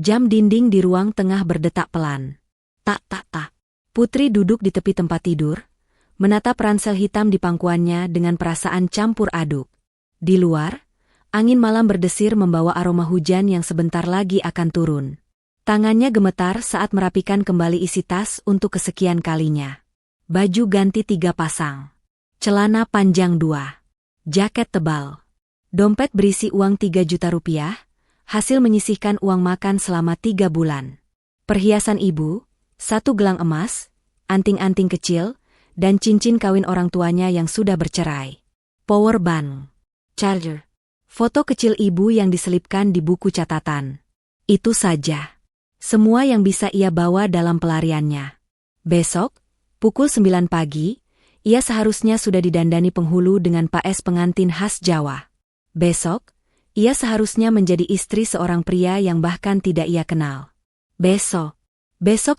Jam dinding di ruang tengah berdetak pelan. Tak tak tak. Putri duduk di tepi tempat tidur, menatap ransel hitam di pangkuannya dengan perasaan campur aduk. Di luar, angin malam berdesir membawa aroma hujan yang sebentar lagi akan turun. Tangannya gemetar saat merapikan kembali isi tas untuk kesekian kalinya. Baju ganti 3 pasang. Celana panjang 2. Jaket tebal. Dompet berisi uang 3 juta rupiah, hasil menyisihkan uang makan selama 3 bulan. Perhiasan ibu, 1 gelang emas, anting-anting kecil, dan cincin kawin orang tuanya yang sudah bercerai. Power bank. Charger. Foto kecil ibu yang diselipkan di buku catatan. Itu saja. Semua yang bisa ia bawa dalam pelariannya. Besok, pukul 9 pagi, ia seharusnya sudah didandani penghulu dengan paes pengantin khas Jawa. Besok, ia seharusnya menjadi istri seorang pria yang bahkan tidak ia kenal. Besok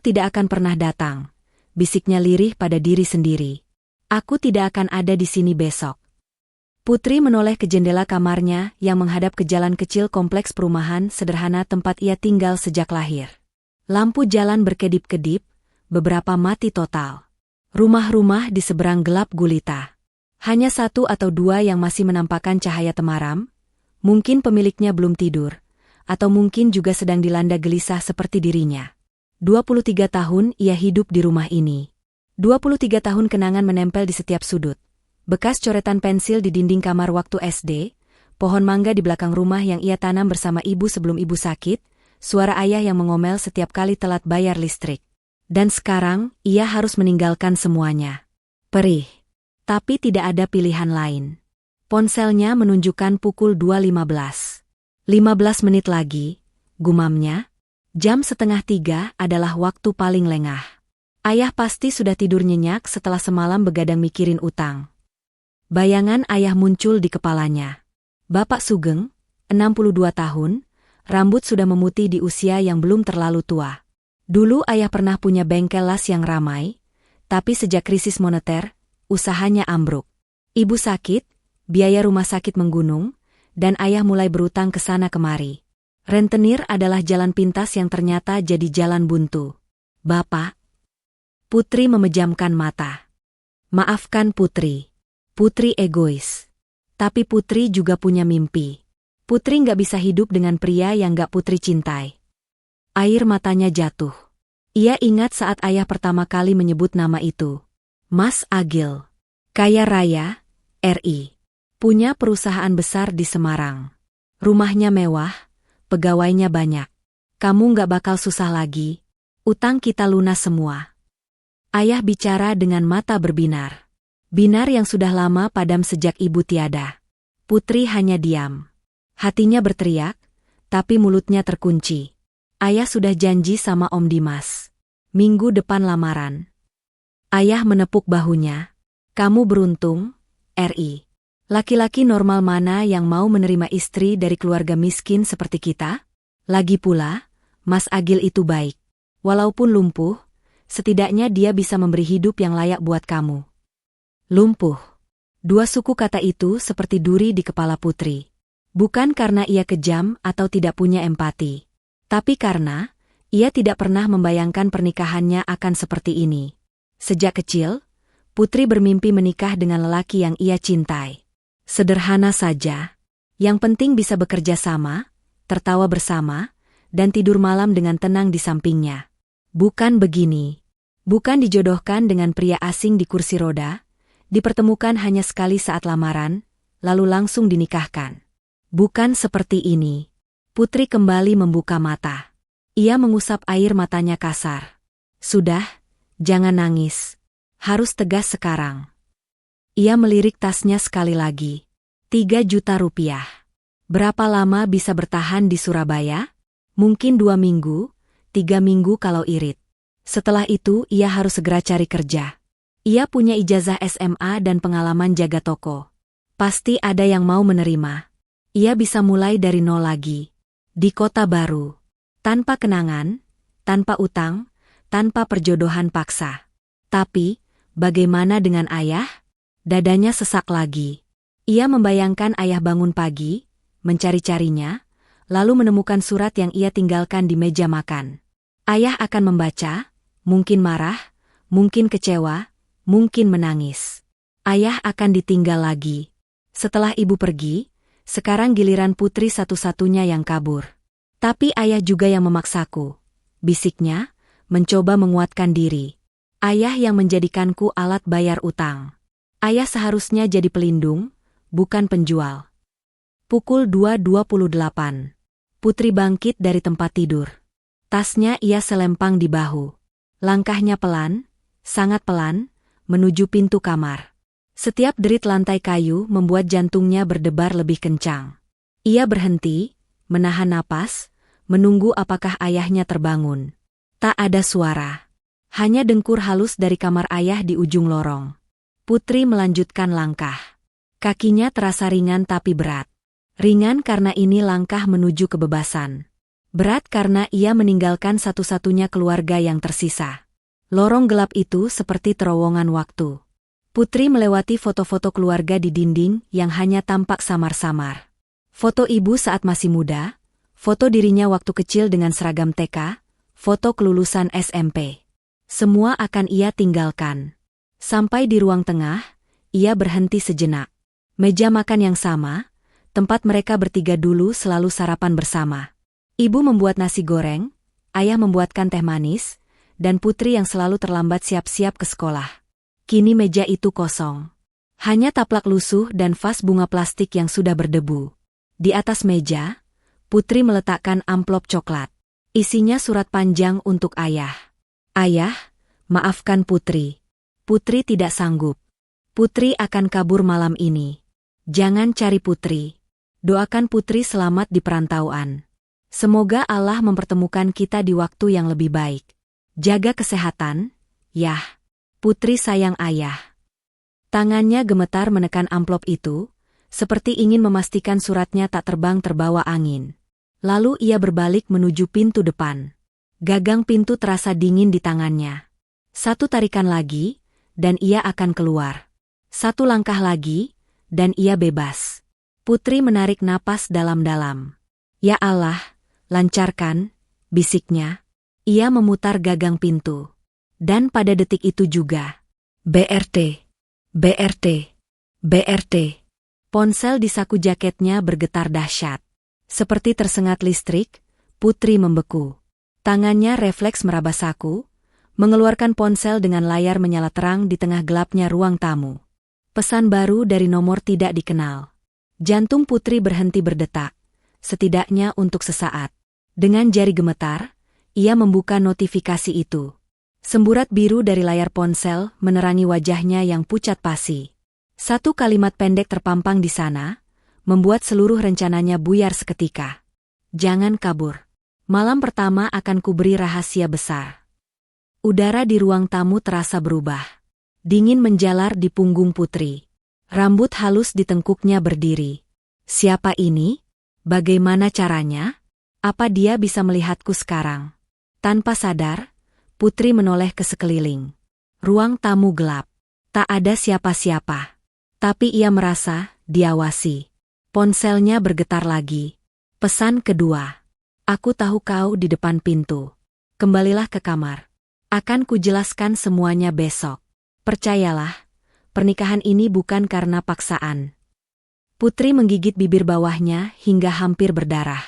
tidak akan pernah datang, bisiknya lirih pada diri sendiri. Aku tidak akan ada di sini besok. Putri menoleh ke jendela kamarnya yang menghadap ke jalan kecil kompleks perumahan sederhana tempat ia tinggal sejak lahir. Lampu jalan berkedip-kedip, beberapa mati total. Rumah-rumah di seberang gelap gulita. Hanya 1 atau 2 yang masih menampakkan cahaya temaram, mungkin pemiliknya belum tidur, atau mungkin juga sedang dilanda gelisah seperti dirinya. 23 tahun ia hidup di rumah ini. 23 tahun kenangan menempel di setiap sudut. Bekas coretan pensil di dinding kamar waktu SD, pohon mangga di belakang rumah yang ia tanam bersama ibu sebelum ibu sakit, suara ayah yang mengomel setiap kali telat bayar listrik. Dan sekarang, ia harus meninggalkan semuanya. Perih. Tapi tidak ada pilihan lain. Ponselnya menunjukkan pukul 2.15. 15 menit lagi, gumamnya. Jam 2:30 adalah waktu paling lengah. Ayah pasti sudah tidur nyenyak setelah semalam begadang mikirin utang. Bayangan ayah muncul di kepalanya. Bapak Sugeng, 62 tahun, rambut sudah memutih di usia yang belum terlalu tua. Dulu ayah pernah punya bengkel las yang ramai, tapi sejak krisis moneter, usahanya ambruk. Ibu sakit, biaya rumah sakit menggunung, dan ayah mulai berutang ke sana kemari. Rentenir adalah jalan pintas yang ternyata jadi jalan buntu. Bapak. Putri memejamkan mata. Maafkan Putri. Putri egois. Tapi Putri juga punya mimpi. Putri nggak bisa hidup dengan pria yang nggak Putri cintai. Air matanya jatuh. Ia ingat saat ayah pertama kali menyebut nama itu. Mas Agil. Kaya raya, RI. Punya perusahaan besar di Semarang. Rumahnya mewah, pegawainya banyak. Kamu nggak bakal susah lagi. Utang kita lunas semua. Ayah bicara dengan mata berbinar. Binar yang sudah lama padam sejak ibu tiada. Putri hanya diam. Hatinya berteriak, tapi mulutnya terkunci. Ayah sudah janji sama Om Dimas. Minggu depan lamaran. Ayah menepuk bahunya. Kamu beruntung, RI. Laki-laki normal mana yang mau menerima istri dari keluarga miskin seperti kita? Lagi pula, Mas Agil itu baik. Walaupun lumpuh, setidaknya dia bisa memberi hidup yang layak buat kamu. Lumpuh. 2 suku kata itu seperti duri di kepala Putri. Bukan karena ia kejam atau tidak punya empati. Tapi karena ia tidak pernah membayangkan pernikahannya akan seperti ini. Sejak kecil, Putri bermimpi menikah dengan lelaki yang ia cintai. Sederhana saja. Yang penting bisa bekerja sama, tertawa bersama, dan tidur malam dengan tenang di sampingnya. Bukan begini. Bukan dijodohkan dengan pria asing di kursi roda, dipertemukan hanya sekali saat lamaran, lalu langsung dinikahkan. Bukan seperti ini. Putri kembali membuka mata. Ia mengusap air matanya kasar. Sudah, jangan nangis. Harus tegas sekarang. Ia melirik tasnya sekali lagi. 3 juta rupiah. Berapa lama bisa bertahan di Surabaya? Mungkin 2 minggu, 3 minggu kalau irit. Setelah itu ia harus segera cari kerja. Ia punya ijazah SMA dan pengalaman jaga toko. Pasti ada yang mau menerima. Ia bisa mulai dari nol lagi. Di kota baru. Tanpa kenangan, tanpa utang, tanpa perjodohan paksa. Tapi, bagaimana dengan ayah? Dadanya sesak lagi. Ia membayangkan ayah bangun pagi, mencari-carinya, lalu menemukan surat yang ia tinggalkan di meja makan. Ayah akan membaca, mungkin marah, mungkin kecewa, mungkin menangis. Ayah akan ditinggal lagi. Setelah ibu pergi, sekarang giliran putri satu-satunya yang kabur. Tapi ayah juga yang memaksaku, bisiknya, mencoba menguatkan diri. Ayah yang menjadikanku alat bayar utang. Ayah seharusnya jadi pelindung, bukan penjual. Pukul 2.28. Putri bangkit dari tempat tidur. Tasnya ia selempang di bahu. Langkahnya pelan, sangat pelan, menuju pintu kamar. Setiap derit lantai kayu membuat jantungnya berdebar lebih kencang. Ia berhenti, menahan napas, menunggu apakah ayahnya terbangun. Tak ada suara. Hanya dengkur halus dari kamar ayah di ujung lorong. Putri melanjutkan langkah. Kakinya terasa ringan tapi berat. Ringan karena ini langkah menuju kebebasan. Berat karena ia meninggalkan satu-satunya keluarga yang tersisa. Lorong gelap itu seperti terowongan waktu. Putri melewati foto-foto keluarga di dinding yang hanya tampak samar-samar. Foto ibu saat masih muda, foto dirinya waktu kecil dengan seragam TK, foto kelulusan SMP. Semua akan ia tinggalkan. Sampai di ruang tengah, ia berhenti sejenak. Meja makan yang sama, tempat mereka bertiga dulu selalu sarapan bersama. Ibu membuat nasi goreng, ayah membuatkan teh manis, dan putri yang selalu terlambat siap-siap ke sekolah. Kini meja itu kosong. Hanya taplak lusuh dan vas bunga plastik yang sudah berdebu. Di atas meja, putri meletakkan amplop coklat. Isinya surat panjang untuk ayah. Ayah, maafkan putri. Putri tidak sanggup. Putri akan kabur malam ini. Jangan cari putri. Doakan putri selamat di perantauan. Semoga Allah mempertemukan kita di waktu yang lebih baik. Jaga kesehatan, Yah. Putri sayang ayah. Tangannya gemetar menekan amplop itu, seperti ingin memastikan suratnya tak terbang terbawa angin. Lalu ia berbalik menuju pintu depan. Gagang pintu terasa dingin di tangannya. Satu tarikan lagi, dan ia akan keluar. Satu langkah lagi, dan ia bebas. Putri menarik napas dalam-dalam. Ya Allah, lancarkan, bisiknya. Ia memutar gagang pintu. Dan pada detik itu juga. BRT. BRT. BRT. Ponsel di saku jaketnya bergetar dahsyat. Seperti tersengat listrik, Putri membeku. Tangannya refleks meraba saku, mengeluarkan ponsel dengan layar menyala terang di tengah gelapnya ruang tamu. Pesan baru dari nomor tidak dikenal. Jantung Putri berhenti berdetak, setidaknya untuk sesaat. Dengan jari gemetar, ia membuka notifikasi itu. Semburat biru dari layar ponsel menerangi wajahnya yang pucat pasi. Satu kalimat pendek terpampang di sana, membuat seluruh rencananya buyar seketika. Jangan kabur. Malam pertama akan kuberi rahasia besar. Udara di ruang tamu terasa berubah. Dingin menjalar di punggung Putri. Rambut halus di tengkuknya berdiri. Siapa ini? Bagaimana caranya? Apa dia bisa melihatku sekarang? Tanpa sadar, Putri menoleh ke sekeliling. Ruang tamu gelap. Tak ada siapa-siapa. Tapi ia merasa diawasi. Ponselnya bergetar lagi. Pesan kedua. Aku tahu kau di depan pintu. Kembalilah ke kamar. Akan kujelaskan semuanya besok. Percayalah, pernikahan ini bukan karena paksaan. Putri menggigit bibir bawahnya hingga hampir berdarah.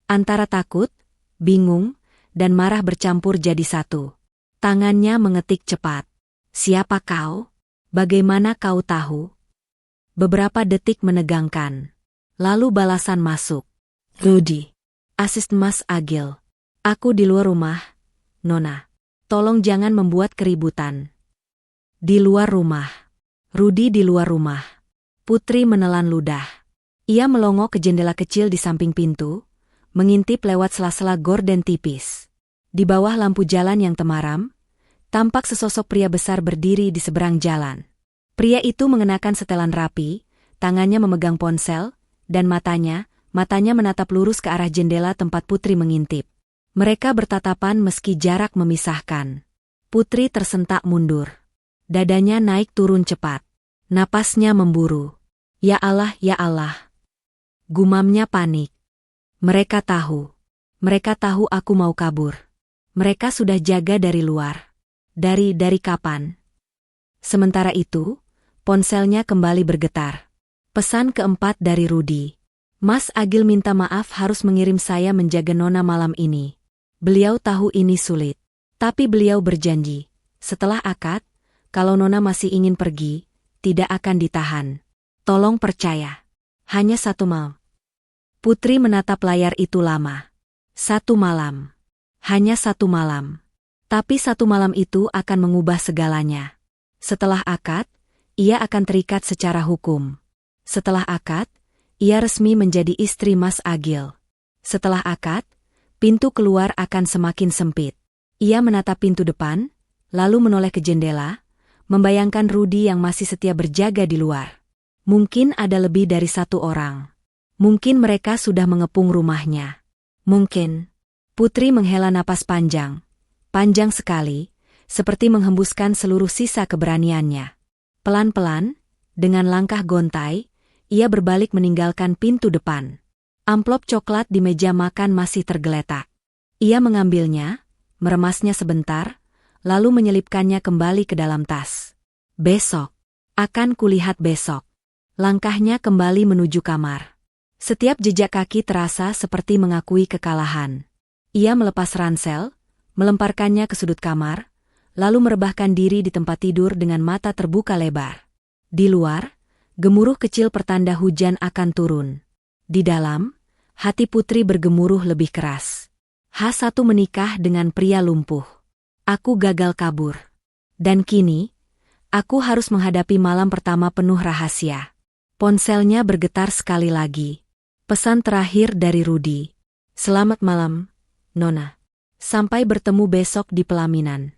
Antara takut, bingung, dan marah bercampur jadi satu. Tangannya mengetik cepat. Siapa kau? Bagaimana kau tahu? Beberapa detik menegangkan. Lalu balasan masuk. Rudy. Asisten Mas Agil. Aku di luar rumah, Nona. Tolong jangan membuat keributan. Di luar rumah. Rudy di luar rumah. Putri menelan ludah. Ia melongo ke jendela kecil di samping pintu, mengintip lewat sela-sela gorden tipis. Di bawah lampu jalan yang temaram, tampak sesosok pria besar berdiri di seberang jalan. Pria itu mengenakan setelan rapi, tangannya memegang ponsel, dan matanya menatap lurus ke arah jendela tempat Putri mengintip. Mereka bertatapan meski jarak memisahkan. Putri tersentak mundur. Dadanya naik turun cepat. Napasnya memburu. Ya Allah, ya Allah. Gumamnya panik. Mereka tahu. Mereka tahu aku mau kabur. Mereka sudah jaga dari luar. Dari kapan? Sementara itu, ponselnya kembali bergetar. Pesan keempat dari Rudi. Mas Agil minta maaf harus mengirim saya menjaga Nona malam ini. Beliau tahu ini sulit. Tapi beliau berjanji, setelah akad, kalau Nona masih ingin pergi, tidak akan ditahan. Tolong percaya. Hanya 1 malam. Putri menatap layar itu lama. 1 malam. Hanya 1 malam. Tapi 1 malam itu akan mengubah segalanya. Setelah akad, ia akan terikat secara hukum. Setelah akad, ia resmi menjadi istri Mas Agil. Setelah akad, pintu keluar akan semakin sempit. Ia menatap pintu depan, lalu menoleh ke jendela, membayangkan Rudi yang masih setia berjaga di luar. Mungkin ada lebih dari 1 orang. Mungkin mereka sudah mengepung rumahnya. Mungkin. Putri menghela napas panjang. Panjang sekali, seperti menghembuskan seluruh sisa keberaniannya. Pelan-pelan, dengan langkah gontai, ia berbalik meninggalkan pintu depan. Amplop coklat di meja makan masih tergeletak. Ia mengambilnya, meremasnya sebentar, lalu menyelipkannya kembali ke dalam tas. Besok. Akan kulihat besok. Langkahnya kembali menuju kamar. Setiap jejak kaki terasa seperti mengakui kekalahan. Ia melepas ransel, melemparkannya ke sudut kamar, lalu merebahkan diri di tempat tidur dengan mata terbuka lebar. Di luar, gemuruh kecil pertanda hujan akan turun. Di dalam, hati Putri bergemuruh lebih keras. H1 menikah dengan pria lumpuh. Aku gagal kabur. Dan kini, aku harus menghadapi malam pertama penuh rahasia. Ponselnya bergetar sekali lagi. Pesan terakhir dari Rudi. Selamat malam, Nona. Sampai bertemu besok di pelaminan.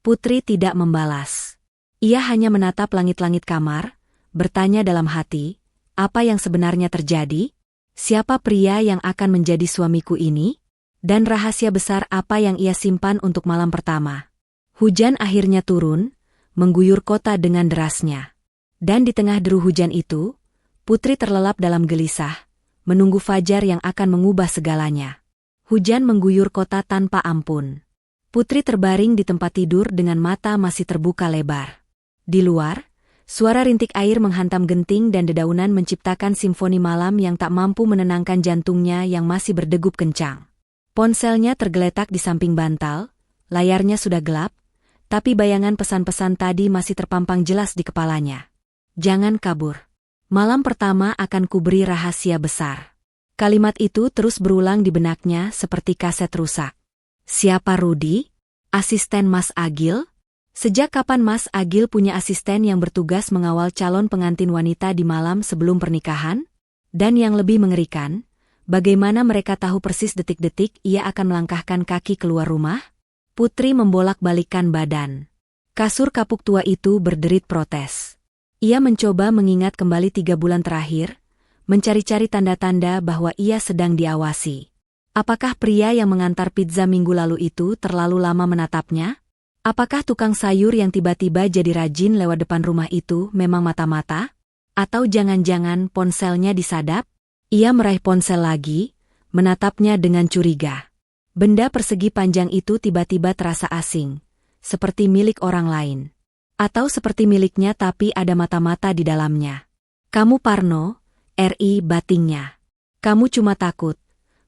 Putri tidak membalas. Ia hanya menatap langit-langit kamar, bertanya dalam hati, apa yang sebenarnya terjadi? Siapa pria yang akan menjadi suamiku ini? Dan rahasia besar apa yang ia simpan untuk malam pertama? Hujan akhirnya turun, mengguyur kota dengan derasnya. Dan di tengah deru hujan itu, Putri terlelap dalam gelisah, menunggu fajar yang akan mengubah segalanya. Hujan mengguyur kota tanpa ampun. Putri terbaring di tempat tidur dengan mata masih terbuka lebar. Di luar, suara rintik air menghantam genting dan dedaunan menciptakan simfoni malam yang tak mampu menenangkan jantungnya yang masih berdegup kencang. Ponselnya tergeletak di samping bantal, layarnya sudah gelap, tapi bayangan pesan-pesan tadi masih terpampang jelas di kepalanya. Jangan kabur. Malam pertama akan kuberi rahasia besar. Kalimat itu terus berulang di benaknya seperti kaset rusak. Siapa Rudi? Asisten Mas Agil? Sejak kapan Mas Agil punya asisten yang bertugas mengawal calon pengantin wanita di malam sebelum pernikahan? Dan yang lebih mengerikan, bagaimana mereka tahu persis detik-detik ia akan melangkahkan kaki keluar rumah? Putri membolak-balikkan badan. Kasur kapuk tua itu berderit protes. Ia mencoba mengingat kembali 3 bulan terakhir, mencari-cari tanda-tanda bahwa ia sedang diawasi. Apakah pria yang mengantar pizza minggu lalu itu terlalu lama menatapnya? Apakah tukang sayur yang tiba-tiba jadi rajin lewat depan rumah itu memang mata-mata? Atau jangan-jangan ponselnya disadap? Ia meraih ponsel lagi, menatapnya dengan curiga. Benda persegi panjang itu tiba-tiba terasa asing, seperti milik orang lain. Atau seperti miliknya tapi ada mata-mata di dalamnya. Kamu Parno, RI batingnya. Kamu cuma takut,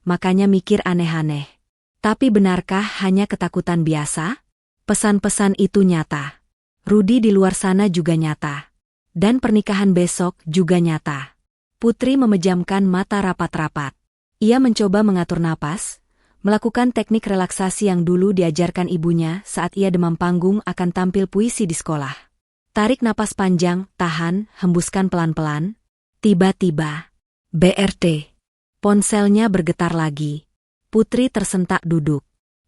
makanya mikir aneh-aneh. Tapi benarkah hanya ketakutan biasa? Pesan-pesan itu nyata. Rudi di luar sana juga nyata. Dan pernikahan besok juga nyata. Putri memejamkan mata rapat-rapat. Ia mencoba mengatur napas, melakukan teknik relaksasi yang dulu diajarkan ibunya saat ia demam panggung akan tampil puisi di sekolah. Tarik napas panjang, tahan, hembuskan pelan-pelan. Tiba-tiba, BRT. Ponselnya bergetar lagi. Putri tersentak duduk.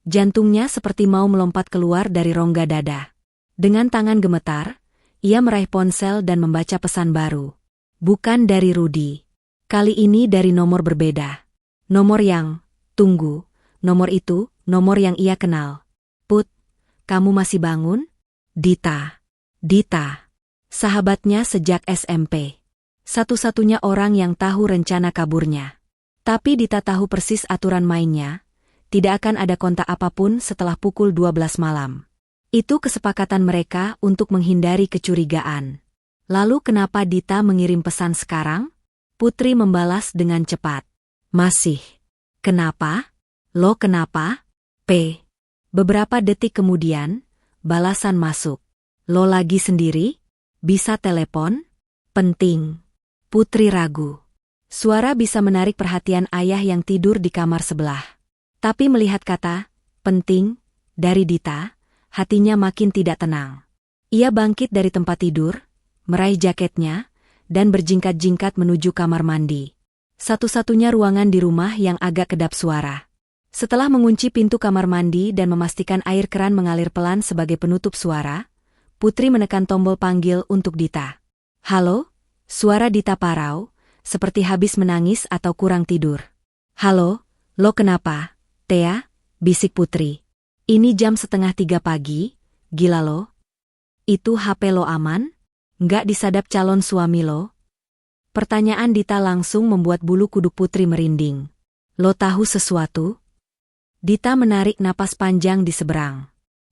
Jantungnya seperti mau melompat keluar dari rongga dada. Dengan tangan gemetar, ia meraih ponsel dan membaca pesan baru. Bukan dari Rudi. Kali ini dari nomor berbeda. Nomor yang, tunggu, nomor itu, nomor yang ia kenal. Put, kamu masih bangun? Dita. Dita. Sahabatnya sejak SMP. Satu-satunya orang yang tahu rencana kaburnya. Tapi Dita tahu persis aturan mainnya, tidak akan ada kontak apapun setelah pukul 12 malam. Itu kesepakatan mereka untuk menghindari kecurigaan. Lalu kenapa Dita mengirim pesan sekarang? Putri membalas dengan cepat. Masih. Kenapa? Lo kenapa? P. Beberapa detik kemudian, balasan masuk. Lo lagi sendiri? Bisa telepon? Penting. Putri ragu. Suara bisa menarik perhatian ayah yang tidur di kamar sebelah. Tapi melihat kata, penting, dari Dita, hatinya makin tidak tenang. Ia bangkit dari tempat tidur, meraih jaketnya, dan berjingkat-jingkat menuju kamar mandi. Satu-satunya ruangan di rumah yang agak kedap suara. Setelah mengunci pintu kamar mandi dan memastikan air keran mengalir pelan sebagai penutup suara, Putri menekan tombol panggil untuk Dita. Halo? Suara Dita parau, seperti habis menangis atau kurang tidur. Halo, lo kenapa? Tea, bisik Putri. Ini jam 2:30 pagi, gila lo? Itu HP lo aman? Nggak disadap calon suami lo? Pertanyaan Dita langsung membuat bulu kuduk Putri merinding. Lo tahu sesuatu? Dita menarik napas panjang di seberang.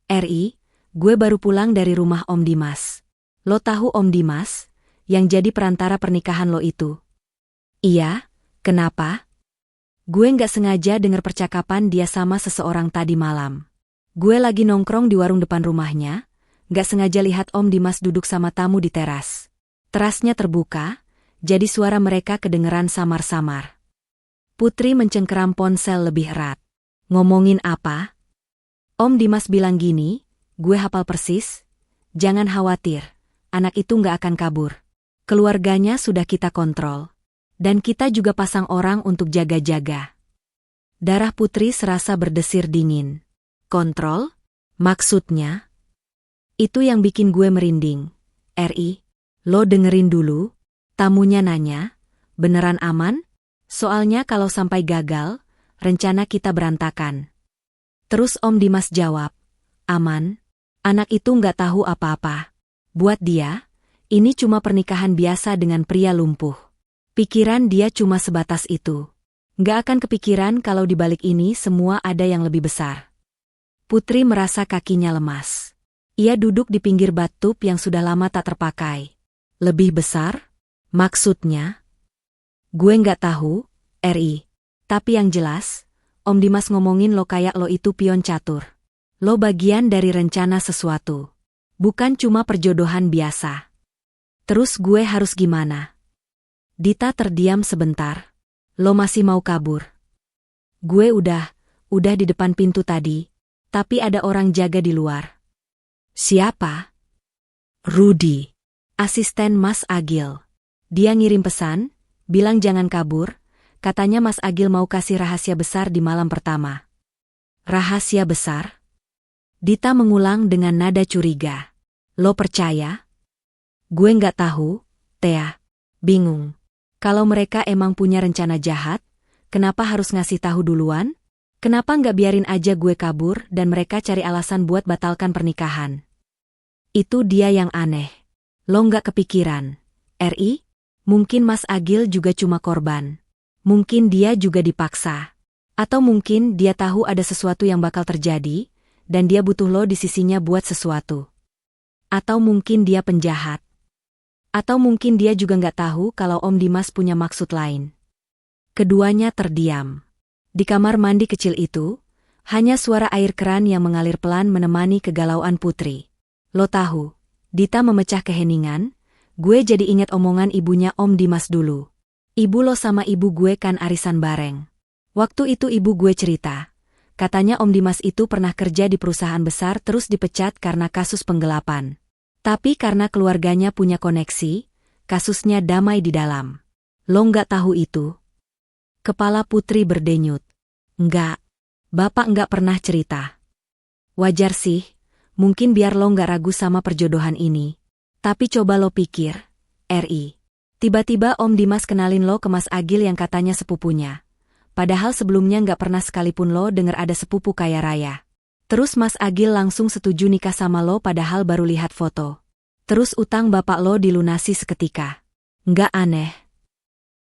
Ri, gue baru pulang dari rumah Om Dimas. Lo tahu Om Dimas, yang jadi perantara pernikahan lo itu? Iya, kenapa? Gue nggak sengaja dengar percakapan dia sama seseorang tadi malam. Gue lagi nongkrong di warung depan rumahnya, nggak sengaja lihat Om Dimas duduk sama tamu di teras. Terasnya terbuka, jadi suara mereka kedengeran samar-samar. Putri mencengkeram ponsel lebih erat. Ngomongin apa? Om Dimas bilang gini, gue hafal persis. Jangan khawatir, anak itu nggak akan kabur. Keluarganya sudah kita kontrol. Dan kita juga pasang orang untuk jaga-jaga. Darah Putri serasa berdesir dingin. Kontrol? Maksudnya? Itu yang bikin gue merinding. Ri, lo dengerin dulu. Tamunya nanya, beneran aman? Soalnya kalau sampai gagal, rencana kita berantakan. Terus Om Dimas jawab, aman. Anak itu nggak tahu apa-apa. Buat dia, ini cuma pernikahan biasa dengan pria lumpuh. Pikiran dia cuma sebatas itu. Nggak akan kepikiran kalau di balik ini semua ada yang lebih besar. Putri merasa kakinya lemas. Ia duduk di pinggir bathtub yang sudah lama tak terpakai. Lebih besar? Maksudnya? Gue nggak tahu, Ri. Tapi yang jelas, Om Dimas ngomongin lo kayak lo itu pion catur. Lo bagian dari rencana sesuatu. Bukan cuma perjodohan biasa. Terus gue harus gimana? Dita terdiam sebentar. Lo masih mau kabur? Gue udah di depan pintu tadi, tapi ada orang jaga di luar. Siapa? Rudy, asisten Mas Agil. Dia ngirim pesan, bilang jangan kabur, katanya Mas Agil mau kasih rahasia besar di malam pertama. Rahasia besar? Dita mengulang dengan nada curiga. Lo percaya? Gue nggak tahu, Tea. Bingung. Kalau mereka emang punya rencana jahat, kenapa harus ngasih tahu duluan? Kenapa nggak biarin aja gue kabur dan mereka cari alasan buat batalkan pernikahan? Itu dia yang aneh. Lo nggak kepikiran. Ri, mungkin Mas Agil juga cuma korban. Mungkin dia juga dipaksa. Atau mungkin dia tahu ada sesuatu yang bakal terjadi, dan dia butuh lo di sisinya buat sesuatu. Atau mungkin dia penjahat. Atau mungkin dia juga nggak tahu kalau Om Dimas punya maksud lain. Keduanya terdiam. Di kamar mandi kecil itu, hanya suara air keran yang mengalir pelan menemani kegalauan Putri. Lo tahu, Dita memecah keheningan, gue jadi ingat omongan ibunya Om Dimas dulu. Ibu lo sama ibu gue kan arisan bareng. Waktu itu ibu gue cerita. Katanya Om Dimas itu pernah kerja di perusahaan besar terus dipecat karena kasus penggelapan. Tapi karena keluarganya punya koneksi, kasusnya damai di dalam. Lo nggak tahu itu? Kepala Putri berdenyut. Nggak. Bapak nggak pernah cerita. Wajar sih, mungkin biar lo nggak ragu sama perjodohan ini. Tapi coba lo pikir, Ri. Tiba-tiba Om Dimas kenalin lo ke Mas Agil yang katanya sepupunya. Padahal sebelumnya nggak pernah sekalipun lo denger ada sepupu kaya raya. Terus Mas Agil langsung setuju nikah sama lo padahal baru lihat foto. Terus utang bapak lo dilunasi seketika. Nggak aneh.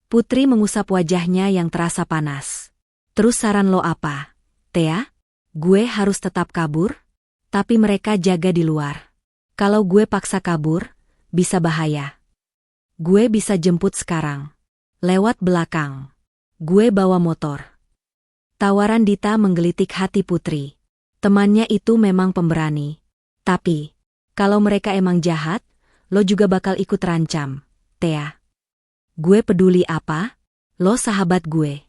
Putri mengusap wajahnya yang terasa panas. Terus saran lo apa, Thea? Gue harus tetap kabur? Tapi mereka jaga di luar. Kalau gue paksa kabur, bisa bahaya. Gue bisa jemput sekarang. Lewat belakang. Gue bawa motor. Tawaran Dita menggelitik hati Putri. Temannya itu memang pemberani. Tapi, kalau mereka emang jahat, lo juga bakal ikut terancam, Thea. Gue peduli apa? Lo sahabat gue.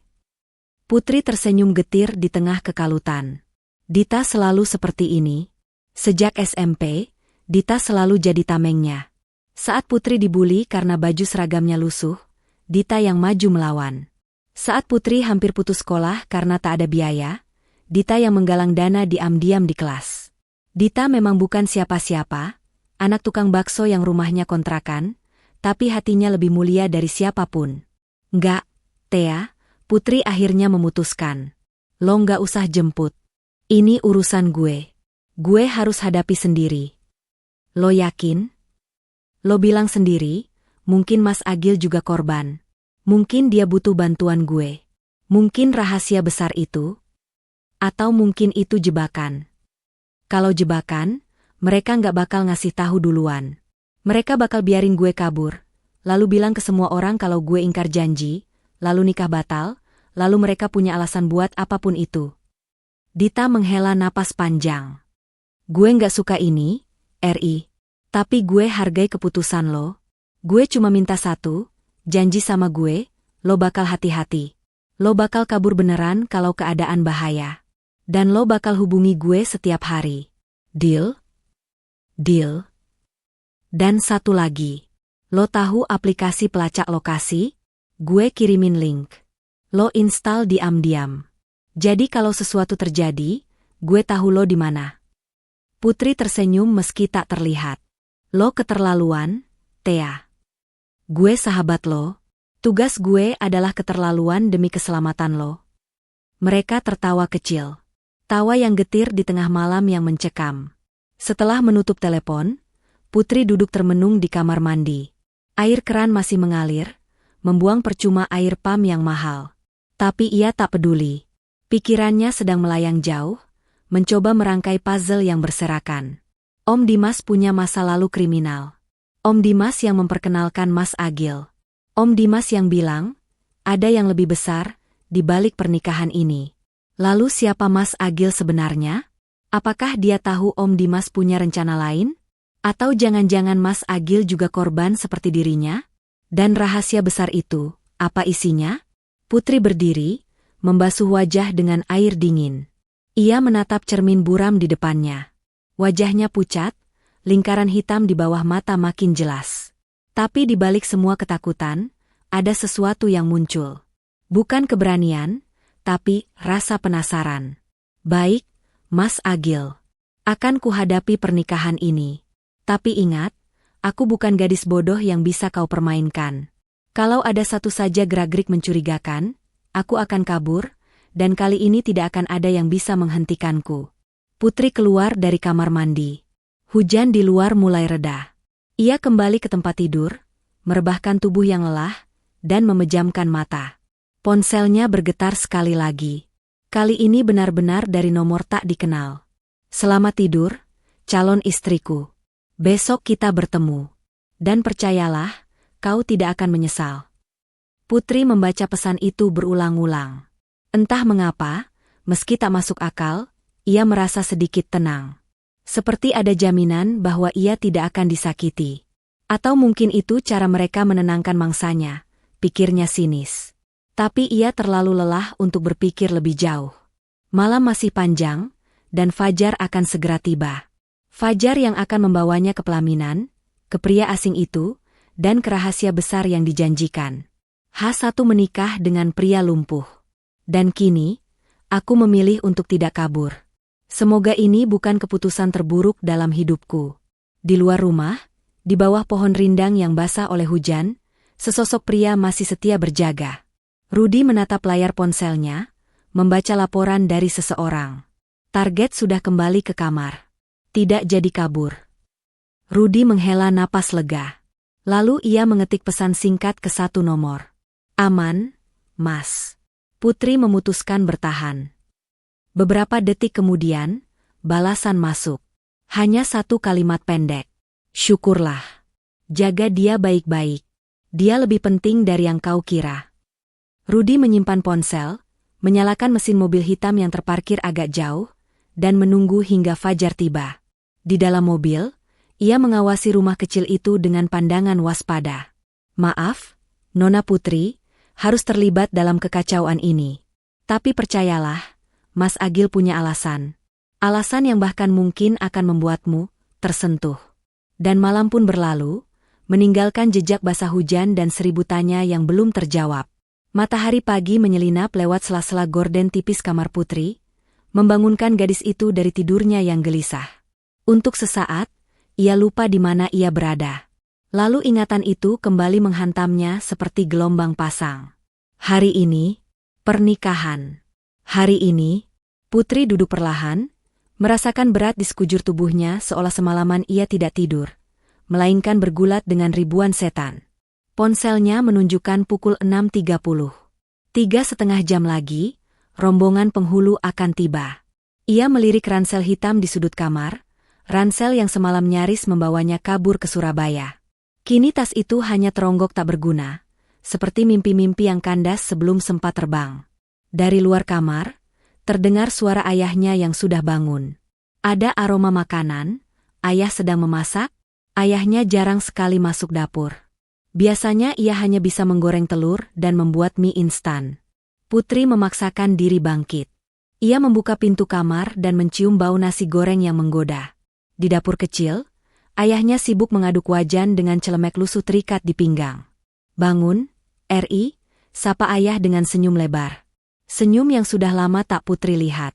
Putri tersenyum getir di tengah kekalutan. Dita selalu seperti ini. Sejak SMP, Dita selalu jadi tamengnya. Saat Putri dibully karena baju seragamnya lusuh, Dita yang maju melawan. Saat Putri hampir putus sekolah karena tak ada biaya, Dita yang menggalang dana diam-diam di kelas. Dita memang bukan siapa-siapa, anak tukang bakso yang rumahnya kontrakan, tapi hatinya lebih mulia dari siapapun. Enggak, Thea, Putri akhirnya memutuskan. Lo nggak usah jemput. Ini urusan gue. Gue harus hadapi sendiri. Lo yakin? Lo bilang sendiri, mungkin Mas Agil juga korban. Mungkin dia butuh bantuan gue. Mungkin rahasia besar itu. Atau mungkin itu jebakan. Kalau jebakan, mereka nggak bakal ngasih tahu duluan. Mereka bakal biarin gue kabur, lalu bilang ke semua orang kalau gue ingkar janji, lalu nikah batal, lalu mereka punya alasan buat apapun itu. Dita menghela napas panjang. Gue nggak suka ini, Ri. Tapi gue hargai keputusan lo. Gue cuma minta satu, janji sama gue, lo bakal hati-hati. Lo bakal kabur beneran kalau keadaan bahaya. Dan lo bakal hubungi gue setiap hari. Deal? Deal? Dan satu lagi. Lo tahu aplikasi pelacak lokasi? Gue kirimin link. Lo install diam-diam. Jadi kalau sesuatu terjadi, gue tahu lo di mana. Putri tersenyum meski tak terlihat. Lo keterlaluan, Thea. Gue sahabat lo. Tugas gue adalah keterlaluan demi keselamatan lo. Mereka tertawa kecil. Tawa yang getir di tengah malam yang mencekam. Setelah menutup telepon, Putri duduk termenung di kamar mandi. Air keran masih mengalir, membuang percuma air pam yang mahal. Tapi ia tak peduli. Pikirannya sedang melayang jauh, mencoba merangkai puzzle yang berserakan. Om Dimas punya masa lalu kriminal. Om Dimas yang memperkenalkan Mas Agil. Om Dimas yang bilang, ada yang lebih besar di balik pernikahan ini. Lalu siapa Mas Agil sebenarnya? Apakah dia tahu Om Dimas punya rencana lain? Atau jangan-jangan Mas Agil juga korban seperti dirinya? Dan rahasia besar itu, apa isinya? Putri berdiri, membasuh wajah dengan air dingin. Ia menatap cermin buram di depannya. Wajahnya pucat, lingkaran hitam di bawah mata makin jelas. Tapi di balik semua ketakutan, ada sesuatu yang muncul. Bukan keberanian, tapi rasa penasaran. Baik, Mas Agil. Akan kuhadapi pernikahan ini. Tapi ingat, aku bukan gadis bodoh yang bisa kau permainkan. Kalau ada satu saja gerak-gerik mencurigakan, aku akan kabur, dan kali ini tidak akan ada yang bisa menghentikanku. Putri keluar dari kamar mandi. Hujan di luar mulai reda. Ia kembali ke tempat tidur, merebahkan tubuh yang lelah, dan memejamkan mata. Ponselnya bergetar sekali lagi. Kali ini benar-benar dari nomor tak dikenal. Selamat tidur, calon istriku. Besok kita bertemu. Dan percayalah, kau tidak akan menyesal. Putri membaca pesan itu berulang-ulang. Entah mengapa, meski tak masuk akal, ia merasa sedikit tenang. Seperti ada jaminan bahwa ia tidak akan disakiti. Atau mungkin itu cara mereka menenangkan mangsanya, pikirnya sinis. Tapi ia terlalu lelah untuk berpikir lebih jauh. Malam masih panjang, dan fajar akan segera tiba. Fajar yang akan membawanya ke pelaminan, ke pria asing itu, dan ke rahasia besar yang dijanjikan. H1 menikah dengan pria lumpuh. Dan kini, aku memilih untuk tidak kabur. Semoga ini bukan keputusan terburuk dalam hidupku. Di luar rumah, di bawah pohon rindang yang basah oleh hujan, sesosok pria masih setia berjaga. Rudy menatap layar ponselnya, membaca laporan dari seseorang. Target sudah kembali ke kamar. Tidak jadi kabur. Rudy menghela napas lega. Lalu ia mengetik pesan singkat ke satu nomor. Aman, Mas. Putri memutuskan bertahan. Beberapa detik kemudian, balasan masuk. Hanya satu kalimat pendek. Syukurlah. Jaga dia baik-baik. Dia lebih penting dari yang kau kira. Rudy menyimpan ponsel, menyalakan mesin mobil hitam yang terparkir agak jauh, dan menunggu hingga fajar tiba. Di dalam mobil, ia mengawasi rumah kecil itu dengan pandangan waspada. Maaf, Nona Putri, harus terlibat dalam kekacauan ini. Tapi percayalah, Mas Agil punya alasan. Alasan yang bahkan mungkin akan membuatmu tersentuh. Dan malam pun berlalu, meninggalkan jejak basah hujan dan 1000 tanya yang belum terjawab. Matahari pagi menyelinap lewat sela-sela gorden tipis kamar Putri, membangunkan gadis itu dari tidurnya yang gelisah. Untuk sesaat, ia lupa di mana ia berada. Lalu ingatan itu kembali menghantamnya seperti gelombang pasang. Hari ini, pernikahan. Hari ini, Putri duduk perlahan, merasakan berat di sekujur tubuhnya seolah semalaman ia tidak tidur, melainkan bergulat dengan ribuan setan. Ponselnya menunjukkan pukul 6.30. 3,5 jam lagi, rombongan penghulu akan tiba. Ia melirik ransel hitam di sudut kamar, ransel yang semalam nyaris membawanya kabur ke Surabaya. Kini tas itu hanya teronggok tak berguna, seperti mimpi-mimpi yang kandas sebelum sempat terbang. Dari luar kamar, terdengar suara ayahnya yang sudah bangun. Ada aroma makanan, ayah sedang memasak, ayahnya jarang sekali masuk dapur. Biasanya ia hanya bisa menggoreng telur dan membuat mie instan. Putri memaksakan diri bangkit. Ia membuka pintu kamar dan mencium bau nasi goreng yang menggoda. Di dapur kecil, ayahnya sibuk mengaduk wajan dengan celemek lusuh terikat di pinggang. Bangun, Ri, sapa ayah dengan senyum lebar. Senyum yang sudah lama tak Putri lihat.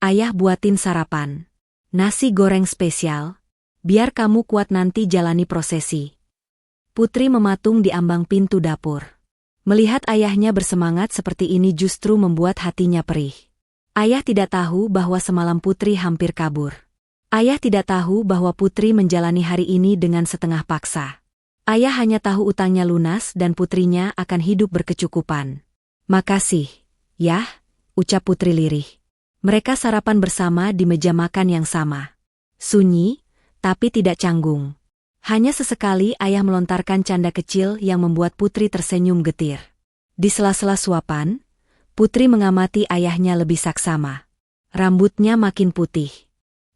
Ayah buatin sarapan. Nasi goreng spesial. Biar kamu kuat nanti jalani prosesi. Putri mematung di ambang pintu dapur. Melihat ayahnya bersemangat seperti ini justru membuat hatinya perih. Ayah tidak tahu bahwa semalam Putri hampir kabur. Ayah tidak tahu bahwa Putri menjalani hari ini dengan setengah paksa. Ayah hanya tahu utangnya lunas dan putrinya akan hidup berkecukupan. Makasih, Yah, ucap Putri lirih. Mereka sarapan bersama di meja makan yang sama. Sunyi, tapi tidak canggung. Hanya sesekali ayah melontarkan canda kecil yang membuat Putri tersenyum getir. Di sela-sela suapan, Putri mengamati ayahnya lebih saksama. Rambutnya makin putih.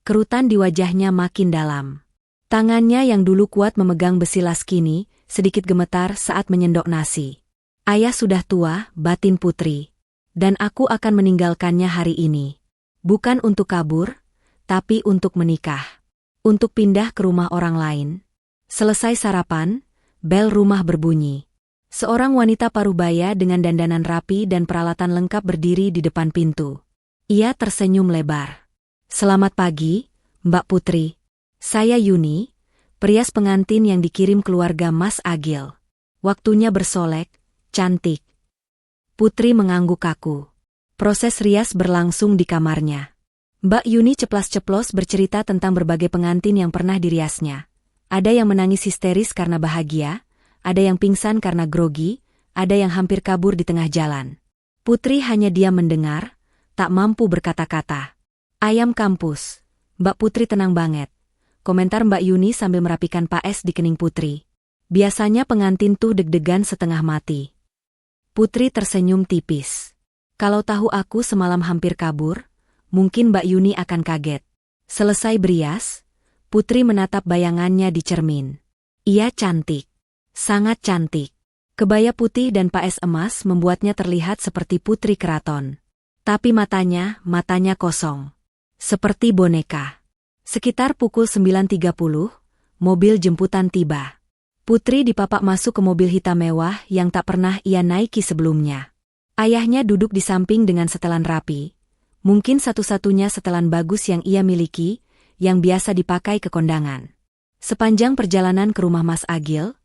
Kerutan di wajahnya makin dalam. Tangannya yang dulu kuat memegang besi las kini, sedikit gemetar saat menyendok nasi. Ayah sudah tua, batin Putri. Dan aku akan meninggalkannya hari ini. Bukan untuk kabur, tapi untuk menikah. Untuk pindah ke rumah orang lain. Selesai sarapan, bel rumah berbunyi. Seorang wanita parubaya dengan dandanan rapi dan peralatan lengkap berdiri di depan pintu. Ia tersenyum lebar. Selamat pagi, Mbak Putri. Saya Yuni, perias pengantin yang dikirim keluarga Mas Agil. Waktunya bersolek, cantik. Putri mengangguk kaku. Proses rias berlangsung di kamarnya. Mbak Yuni ceplas-ceplos bercerita tentang berbagai pengantin yang pernah diriasnya. Ada yang menangis histeris karena bahagia, ada yang pingsan karena grogi, ada yang hampir kabur di tengah jalan. Putri hanya diam mendengar, tak mampu berkata-kata. Ayam kampus. Mbak Putri tenang banget. Komentar Mbak Yuni sambil merapikan paes di kening Putri. Biasanya pengantin tuh deg-degan setengah mati. Putri tersenyum tipis. Kalau tahu aku semalam hampir kabur, mungkin Mbak Yuni akan kaget. Selesai berias, Putri menatap bayangannya di cermin. Ia cantik. Sangat cantik. Kebaya putih dan paes emas membuatnya terlihat seperti putri keraton. Tapi matanya kosong. Seperti boneka. Sekitar pukul 9.30, mobil jemputan tiba. Putri dipapak masuk ke mobil hitam mewah yang tak pernah ia naiki sebelumnya. Ayahnya duduk di samping dengan setelan rapi. Mungkin satu-satunya setelan bagus yang ia miliki, yang biasa dipakai ke kondangan. Sepanjang perjalanan ke rumah Mas Agil,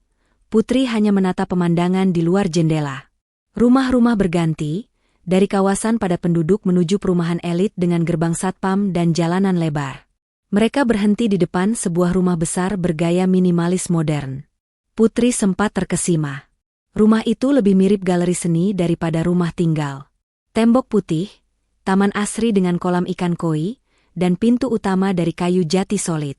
Putri hanya menatap pemandangan di luar jendela. Rumah-rumah berganti, dari kawasan padat penduduk menuju perumahan elit dengan gerbang satpam dan jalanan lebar. Mereka berhenti di depan sebuah rumah besar bergaya minimalis modern. Putri sempat terkesima. Rumah itu lebih mirip galeri seni daripada rumah tinggal. Tembok putih, taman asri dengan kolam ikan koi, dan pintu utama dari kayu jati solid.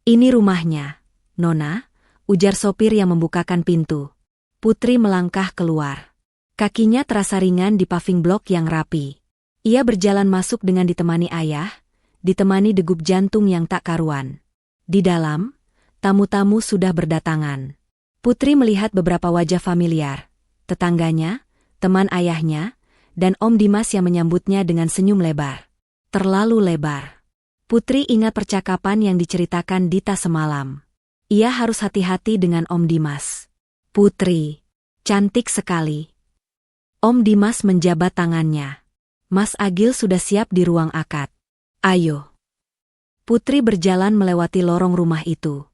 "Ini rumahnya, Nona," ujar sopir yang membukakan pintu. Putri melangkah keluar. Kakinya terasa ringan di paving blok yang rapi. Ia berjalan masuk dengan ditemani ayah, ditemani degup jantung yang tak karuan. Di dalam, tamu-tamu sudah berdatangan. Putri melihat beberapa wajah familiar, tetangganya, teman ayahnya, dan Om Dimas yang menyambutnya dengan senyum lebar. Terlalu lebar. Putri ingat percakapan yang diceritakan Dita semalam. Ia harus hati-hati dengan Om Dimas. "Putri, cantik sekali." Om Dimas menjabat tangannya. "Mas Agil sudah siap di ruang akad. Ayo." Putri berjalan melewati lorong rumah itu.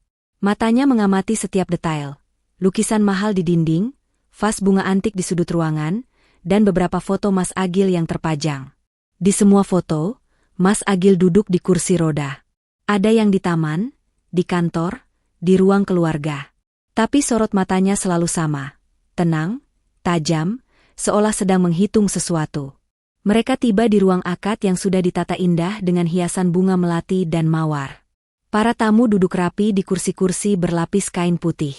Matanya mengamati setiap detail. Lukisan mahal di dinding, vas bunga antik di sudut ruangan, dan beberapa foto Mas Agil yang terpajang. Di semua foto, Mas Agil duduk di kursi roda. Ada yang di taman, di kantor, di ruang keluarga. Tapi sorot matanya selalu sama. Tenang, tajam, seolah sedang menghitung sesuatu. Mereka tiba di ruang akad yang sudah ditata indah dengan hiasan bunga melati dan mawar. Para tamu duduk rapi di kursi-kursi berlapis kain putih.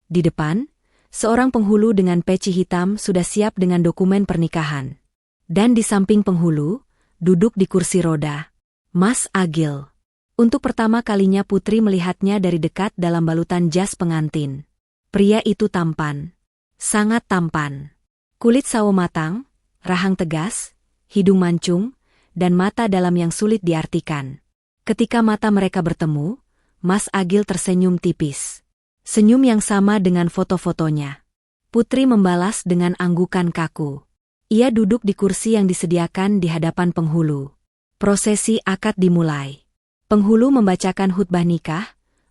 Di depan, seorang penghulu dengan peci hitam sudah siap dengan dokumen pernikahan. Dan di samping penghulu, duduk di kursi roda, Mas Agil. Untuk pertama kalinya Putri melihatnya dari dekat dalam balutan jas pengantin. Pria itu tampan. Sangat tampan. Kulit sawo matang, rahang tegas, hidung mancung, dan mata dalam yang sulit diartikan. Ketika mata mereka bertemu, Mas Agil tersenyum tipis. Senyum yang sama dengan foto-fotonya. Putri membalas dengan anggukan kaku. Ia duduk di kursi yang disediakan di hadapan penghulu. Prosesi akad dimulai. Penghulu membacakan khutbah nikah,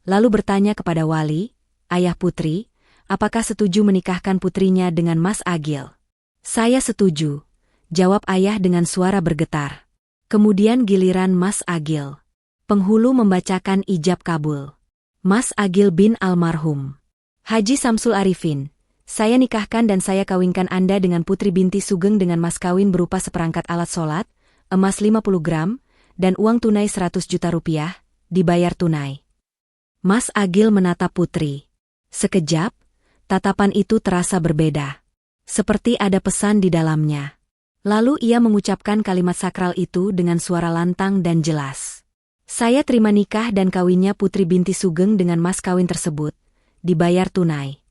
lalu bertanya kepada wali, ayah Putri, apakah setuju menikahkan putrinya dengan Mas Agil? "Saya setuju," jawab ayah dengan suara bergetar. Kemudian giliran Mas Agil. Penghulu membacakan ijab kabul. "Mas Agil bin almarhum Haji Samsul Arifin, saya nikahkan dan saya kawinkan Anda dengan Putri binti Sugeng dengan mas kawin berupa seperangkat alat sholat, emas 50 gram, dan uang tunai 100 juta rupiah, dibayar tunai." Mas Agil menatap Putri. Sekejap, tatapan itu terasa berbeda. Seperti ada pesan di dalamnya. Lalu ia mengucapkan kalimat sakral itu dengan suara lantang dan jelas. "Saya terima nikah dan kawinnya Putri binti Sugeng dengan mas kawin tersebut, dibayar tunai."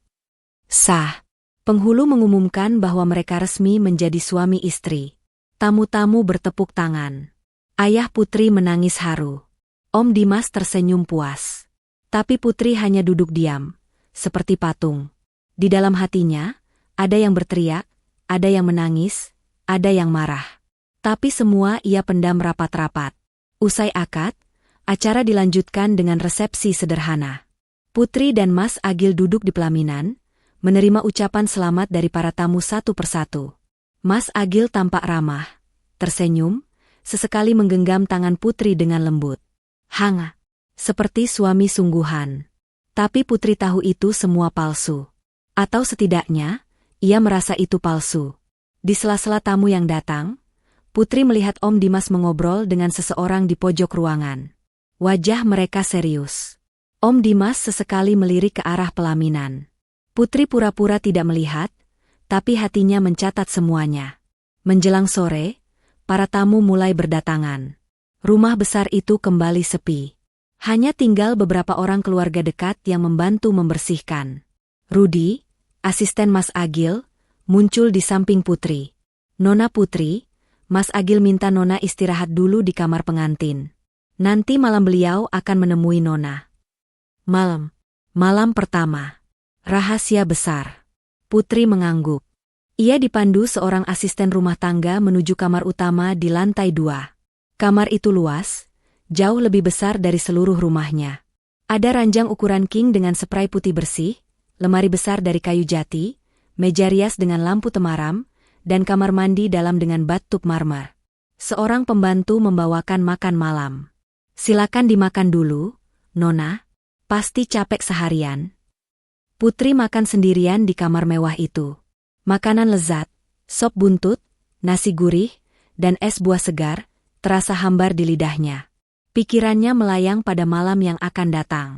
Sah. Penghulu mengumumkan bahwa mereka resmi menjadi suami istri. Tamu-tamu bertepuk tangan. Ayah Putri menangis haru. Om Dimas tersenyum puas. Tapi Putri hanya duduk diam, seperti patung. Di dalam hatinya, ada yang berteriak, ada yang menangis, ada yang marah. Tapi semua ia pendam rapat-rapat. Usai akad, acara dilanjutkan dengan resepsi sederhana. Putri dan Mas Agil duduk di pelaminan, menerima ucapan selamat dari para tamu satu persatu. Mas Agil tampak ramah, tersenyum, sesekali menggenggam tangan Putri dengan lembut. Hangat, seperti suami sungguhan. Tapi Putri tahu itu semua palsu. Atau setidaknya, ia merasa itu palsu. Di sela-sela tamu yang datang, Putri melihat Om Dimas mengobrol dengan seseorang di pojok ruangan. Wajah mereka serius. Om Dimas sesekali melirik ke arah pelaminan. Putri pura-pura tidak melihat, tapi hatinya mencatat semuanya. Menjelang sore, para tamu mulai berdatangan. Rumah besar itu kembali sepi. Hanya tinggal beberapa orang keluarga dekat yang membantu membersihkan. Rudi, asisten Mas Agil, muncul di samping Putri. "Nona Putri, Mas Agil minta Nona istirahat dulu di kamar pengantin. Nanti malam beliau akan menemui Nona." Malam pertama. Rahasia besar. Putri mengangguk. Ia dipandu seorang asisten rumah tangga menuju kamar utama di lantai 2. Kamar itu luas, jauh lebih besar dari seluruh rumahnya. Ada ranjang ukuran king dengan spray putih bersih, lemari besar dari kayu jati, meja rias dengan lampu temaram, dan kamar mandi dalam dengan bathtub marmer. Seorang pembantu membawakan makan malam. "Silakan dimakan dulu, Nona. Pasti capek seharian." Putri makan sendirian di kamar mewah itu. Makanan lezat, sop buntut, nasi gurih, dan es buah segar, terasa hambar di lidahnya. Pikirannya melayang pada malam yang akan datang.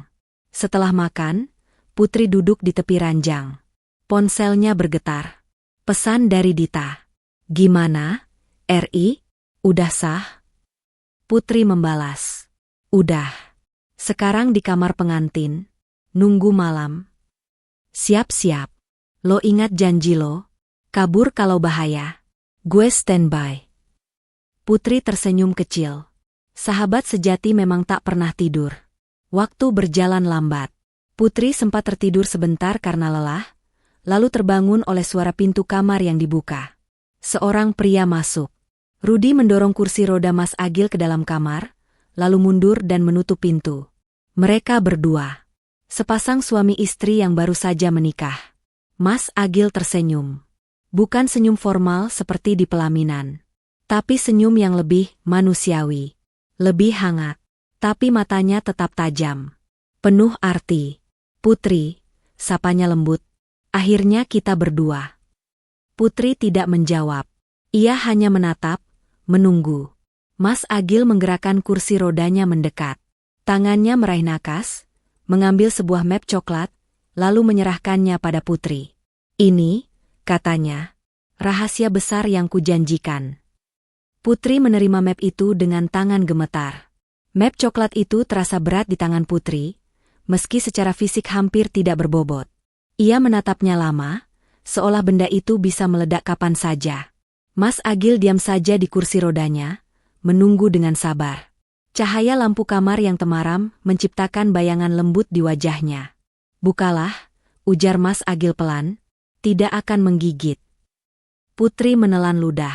Setelah makan, Putri duduk di tepi ranjang. Ponselnya bergetar. Pesan dari Dita. Gimana, RI? Udah sah? Putri membalas. Udah. Sekarang di kamar pengantin. Nunggu malam. Siap-siap. Lo ingat janji lo? Kabur kalau bahaya. Gue standby. Putri tersenyum kecil. Sahabat sejati memang tak pernah tidur. Waktu berjalan lambat. Putri sempat tertidur sebentar karena lelah, lalu terbangun oleh suara pintu kamar yang dibuka. Seorang pria masuk. Rudi mendorong kursi roda Mas Agil ke dalam kamar, lalu mundur dan menutup pintu. Mereka berdua. Sepasang suami istri yang baru saja menikah. Mas Agil tersenyum. Bukan senyum formal seperti di pelaminan. Tapi senyum yang lebih manusiawi. Lebih hangat. Tapi matanya tetap tajam. Penuh arti. Putri, sapanya lembut. Akhirnya kita berdua. Putri tidak menjawab. Ia hanya menatap, menunggu. Mas Agil menggerakkan kursi rodanya mendekat. Tangannya meraih nakas, mengambil sebuah map coklat, lalu menyerahkannya pada Putri. Ini, katanya, rahasia besar yang kujanjikan. Putri menerima map itu dengan tangan gemetar. Map coklat itu terasa berat di tangan Putri, meski secara fisik hampir tidak berbobot. Ia menatapnya lama, seolah benda itu bisa meledak kapan saja. Mas Agil diam saja di kursi rodanya, menunggu dengan sabar. Cahaya lampu kamar yang temaram menciptakan bayangan lembut di wajahnya. Bukalah, ujar Mas Agil pelan, tidak akan menggigit. Putri menelan ludah.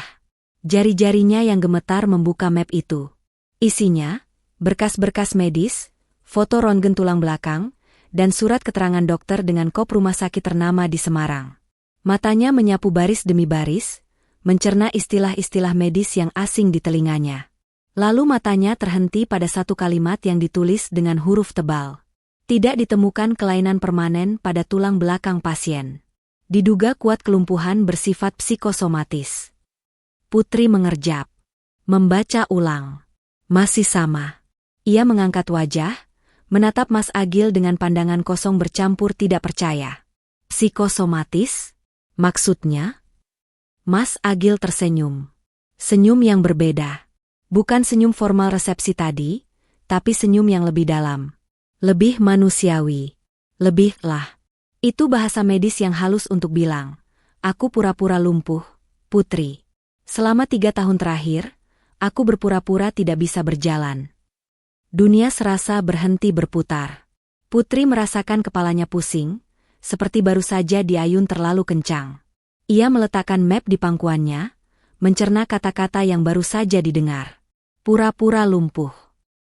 Jari-jarinya yang gemetar membuka map itu. Isinya, berkas-berkas medis, foto ronggen tulang belakang, dan surat keterangan dokter dengan kop rumah sakit ternama di Semarang. Matanya menyapu baris demi baris, mencerna istilah-istilah medis yang asing di telinganya. Lalu matanya terhenti pada satu kalimat yang ditulis dengan huruf tebal. Tidak ditemukan kelainan permanen pada tulang belakang pasien. Diduga kuat kelumpuhan bersifat psikosomatis. Putri mengerjap. Membaca ulang. Masih sama. Ia mengangkat wajah, menatap Mas Agil dengan pandangan kosong bercampur tidak percaya. Psikosomatis? Maksudnya? Mas Agil tersenyum. Senyum yang berbeda. Bukan senyum formal resepsi tadi, tapi senyum yang lebih dalam. Lebih manusiawi. Lebih lah. Itu bahasa medis yang halus untuk bilang, aku pura-pura lumpuh, Putri. Selama 3 tahun terakhir, aku berpura-pura tidak bisa berjalan. Dunia serasa berhenti berputar. Putri merasakan kepalanya pusing, seperti baru saja diayun terlalu kencang. Ia meletakkan map di pangkuannya, mencerna kata-kata yang baru saja didengar. Pura-pura lumpuh.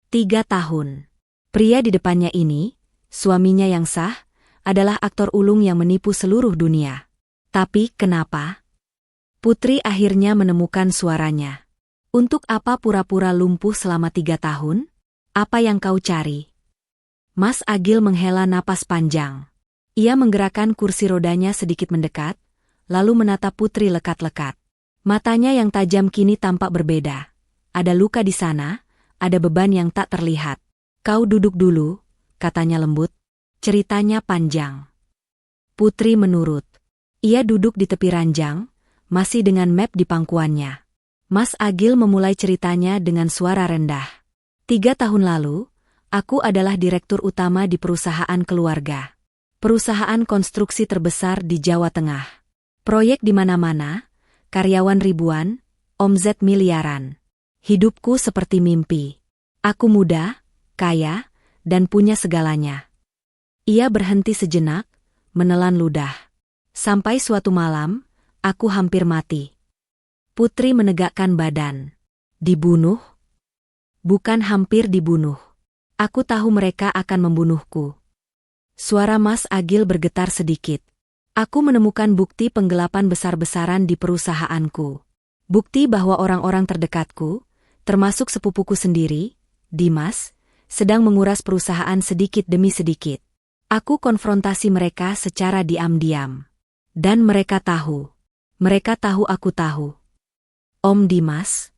3 tahun. Pria di depannya ini, suaminya yang sah, adalah aktor ulung yang menipu seluruh dunia. Tapi kenapa? Putri akhirnya menemukan suaranya. Untuk apa pura-pura lumpuh selama 3 tahun? Apa yang kau cari? Mas Agil menghela napas panjang. Ia menggerakkan kursi rodanya sedikit mendekat, lalu menatap Putri lekat-lekat. Matanya yang tajam kini tampak berbeda. Ada luka di sana, ada beban yang tak terlihat. Kau duduk dulu, katanya lembut. Ceritanya panjang. Putri menurut. Ia duduk di tepi ranjang, masih dengan map di pangkuannya. Mas Agil memulai ceritanya dengan suara rendah. 3 tahun lalu, aku adalah direktur utama di perusahaan keluarga. Perusahaan konstruksi terbesar di Jawa Tengah. Proyek di mana-mana, karyawan ribuan, omzet miliaran. Hidupku seperti mimpi. Aku muda, kaya, dan punya segalanya. Ia berhenti sejenak, menelan ludah. Sampai suatu malam, aku hampir mati. Putri menegakkan badan. Dibunuh? Bukan hampir dibunuh. Aku tahu mereka akan membunuhku. Suara Mas Agil bergetar sedikit. Aku menemukan bukti penggelapan besar-besaran di perusahaanku. Bukti bahwa orang-orang terdekatku, termasuk sepupuku sendiri, Dimas, sedang menguras perusahaan sedikit demi sedikit. Aku konfrontasi mereka secara diam-diam. Dan mereka tahu. Mereka tahu aku tahu. Om Dimas?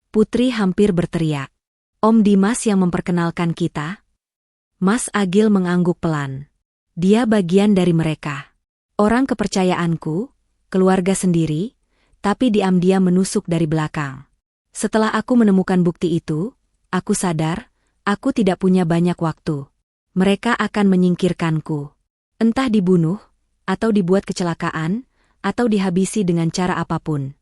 Putri hampir berteriak. Om Dimas yang memperkenalkan kita? Mas Agil mengangguk pelan. Dia bagian dari mereka. Orang kepercayaanku, keluarga sendiri, tapi diam-diam menusuk dari belakang. Setelah aku menemukan bukti itu, aku sadar, aku tidak punya banyak waktu. Mereka akan menyingkirkanku. Entah dibunuh, atau dibuat kecelakaan, atau dihabisi dengan cara apapun.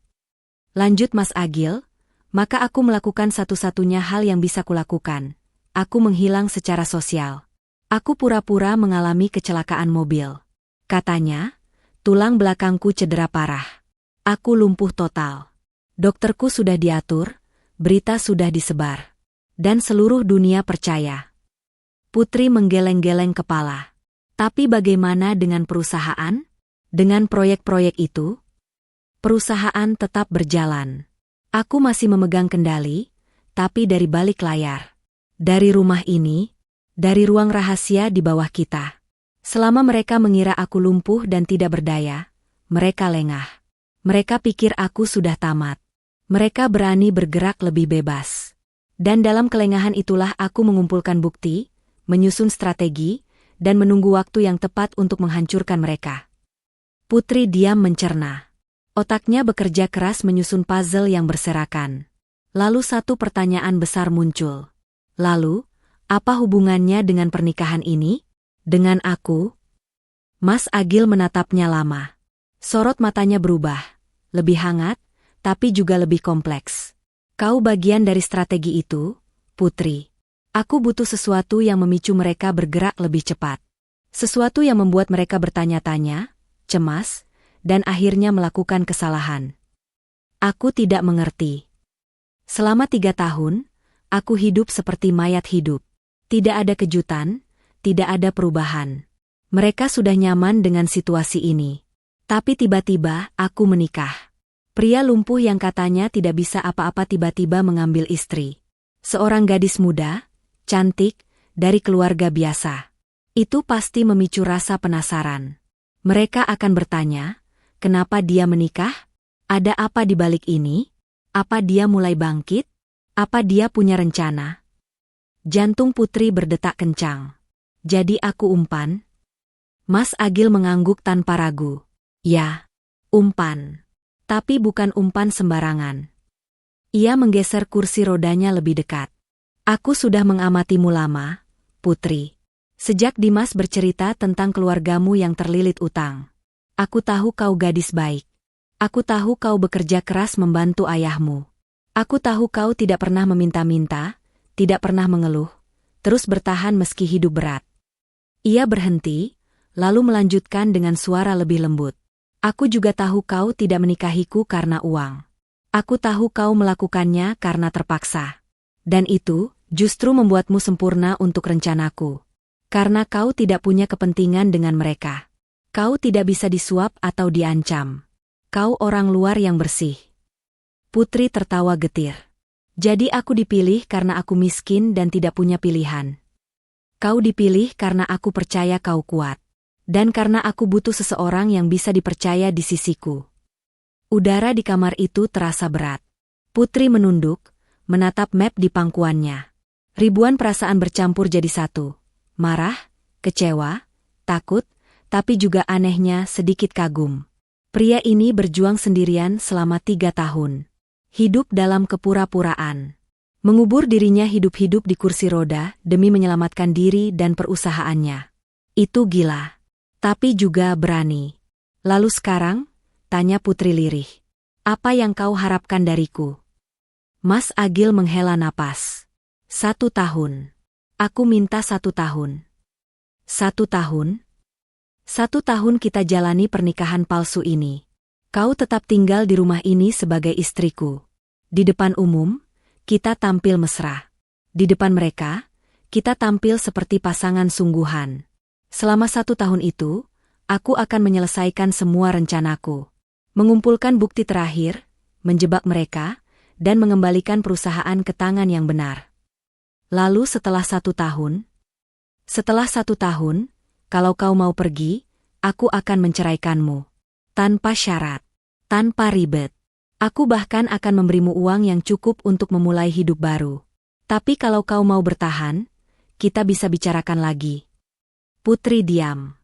Lanjut Mas Agil, maka aku melakukan satu-satunya hal yang bisa kulakukan. Aku menghilang secara sosial. Aku pura-pura mengalami kecelakaan mobil. Katanya, tulang belakangku cedera parah. Aku lumpuh total. Dokterku sudah diatur, berita sudah disebar. Dan seluruh dunia percaya. Putri menggeleng-geleng kepala. Tapi bagaimana dengan perusahaan? Dengan proyek-proyek itu? Perusahaan tetap berjalan. Aku masih memegang kendali, tapi dari balik layar. Dari rumah ini, dari ruang rahasia di bawah kita. Selama mereka mengira aku lumpuh dan tidak berdaya, mereka lengah. Mereka pikir aku sudah tamat. Mereka berani bergerak lebih bebas. Dan dalam kelengahan itulah aku mengumpulkan bukti, menyusun strategi, dan menunggu waktu yang tepat untuk menghancurkan mereka. Putri diam mencerna. Otaknya bekerja keras menyusun puzzle yang berserakan. Lalu satu pertanyaan besar muncul. Lalu, apa hubungannya dengan pernikahan ini? Dengan aku? Mas Agil menatapnya lama. Sorot matanya berubah. Lebih hangat, tapi juga lebih kompleks. Kau bagian dari strategi itu, Putri. Aku butuh sesuatu yang memicu mereka bergerak lebih cepat. Sesuatu yang membuat mereka bertanya-tanya, cemas, dan akhirnya melakukan kesalahan. Aku tidak mengerti. Selama 3 tahun, aku hidup seperti mayat hidup. Tidak ada kejutan, tidak ada perubahan. Mereka sudah nyaman dengan situasi ini. Tapi tiba-tiba aku menikah. Pria lumpuh yang katanya tidak bisa apa-apa tiba-tiba mengambil istri. Seorang gadis muda, cantik, dari keluarga biasa. Itu pasti memicu rasa penasaran. Mereka akan bertanya, kenapa dia menikah? Ada apa di balik ini? Apa dia mulai bangkit? Apa dia punya rencana? Jantung Putri berdetak kencang. Jadi aku umpan? Mas Agil mengangguk tanpa ragu. Ya, umpan. Tapi bukan umpan sembarangan. Ia menggeser kursi rodanya lebih dekat. Aku sudah mengamatimu lama, Putri. Sejak Dimas bercerita tentang keluargamu yang terlilit utang. Aku tahu kau gadis baik. Aku tahu kau bekerja keras membantu ayahmu. Aku tahu kau tidak pernah meminta-minta, tidak pernah mengeluh, terus bertahan meski hidup berat. Ia berhenti, lalu melanjutkan dengan suara lebih lembut. Aku juga tahu kau tidak menikahiku karena uang. Aku tahu kau melakukannya karena terpaksa. Dan itu justru membuatmu sempurna untuk rencanaku. Karena kau tidak punya kepentingan dengan mereka. Kau tidak bisa disuap atau diancam. Kau orang luar yang bersih. Putri tertawa getir. Jadi aku dipilih karena aku miskin dan tidak punya pilihan. Kau dipilih karena aku percaya kau kuat. Dan karena aku butuh seseorang yang bisa dipercaya di sisiku. Udara di kamar itu terasa berat. Putri menunduk, menatap map di pangkuannya. Ribuan perasaan bercampur jadi satu. Marah, kecewa, takut, tapi juga anehnya sedikit kagum. Pria ini berjuang sendirian selama 3 tahun. Hidup dalam kepura-puraan. Mengubur dirinya hidup-hidup di kursi roda demi menyelamatkan diri dan perusahaannya. Itu gila. Tapi juga berani. Lalu sekarang, tanya Putri lirih. Apa yang kau harapkan dariku? Mas Agil menghela napas. 1 tahun. Aku minta 1 tahun. 1 tahun? 1 tahun kita jalani pernikahan palsu ini. Kau tetap tinggal di rumah ini sebagai istriku. Di depan umum, kita tampil mesra. Di depan mereka, kita tampil seperti pasangan sungguhan. Selama 1 tahun itu, aku akan menyelesaikan semua rencanaku. Mengumpulkan bukti terakhir, menjebak mereka, dan mengembalikan perusahaan ke tangan yang benar. Lalu setelah 1 tahun? Setelah 1 tahun, kalau kau mau pergi, aku akan menceraikanmu. Tanpa syarat, tanpa ribet. Aku bahkan akan memberimu uang yang cukup untuk memulai hidup baru. Tapi kalau kau mau bertahan, kita bisa bicarakan lagi. Putri diam.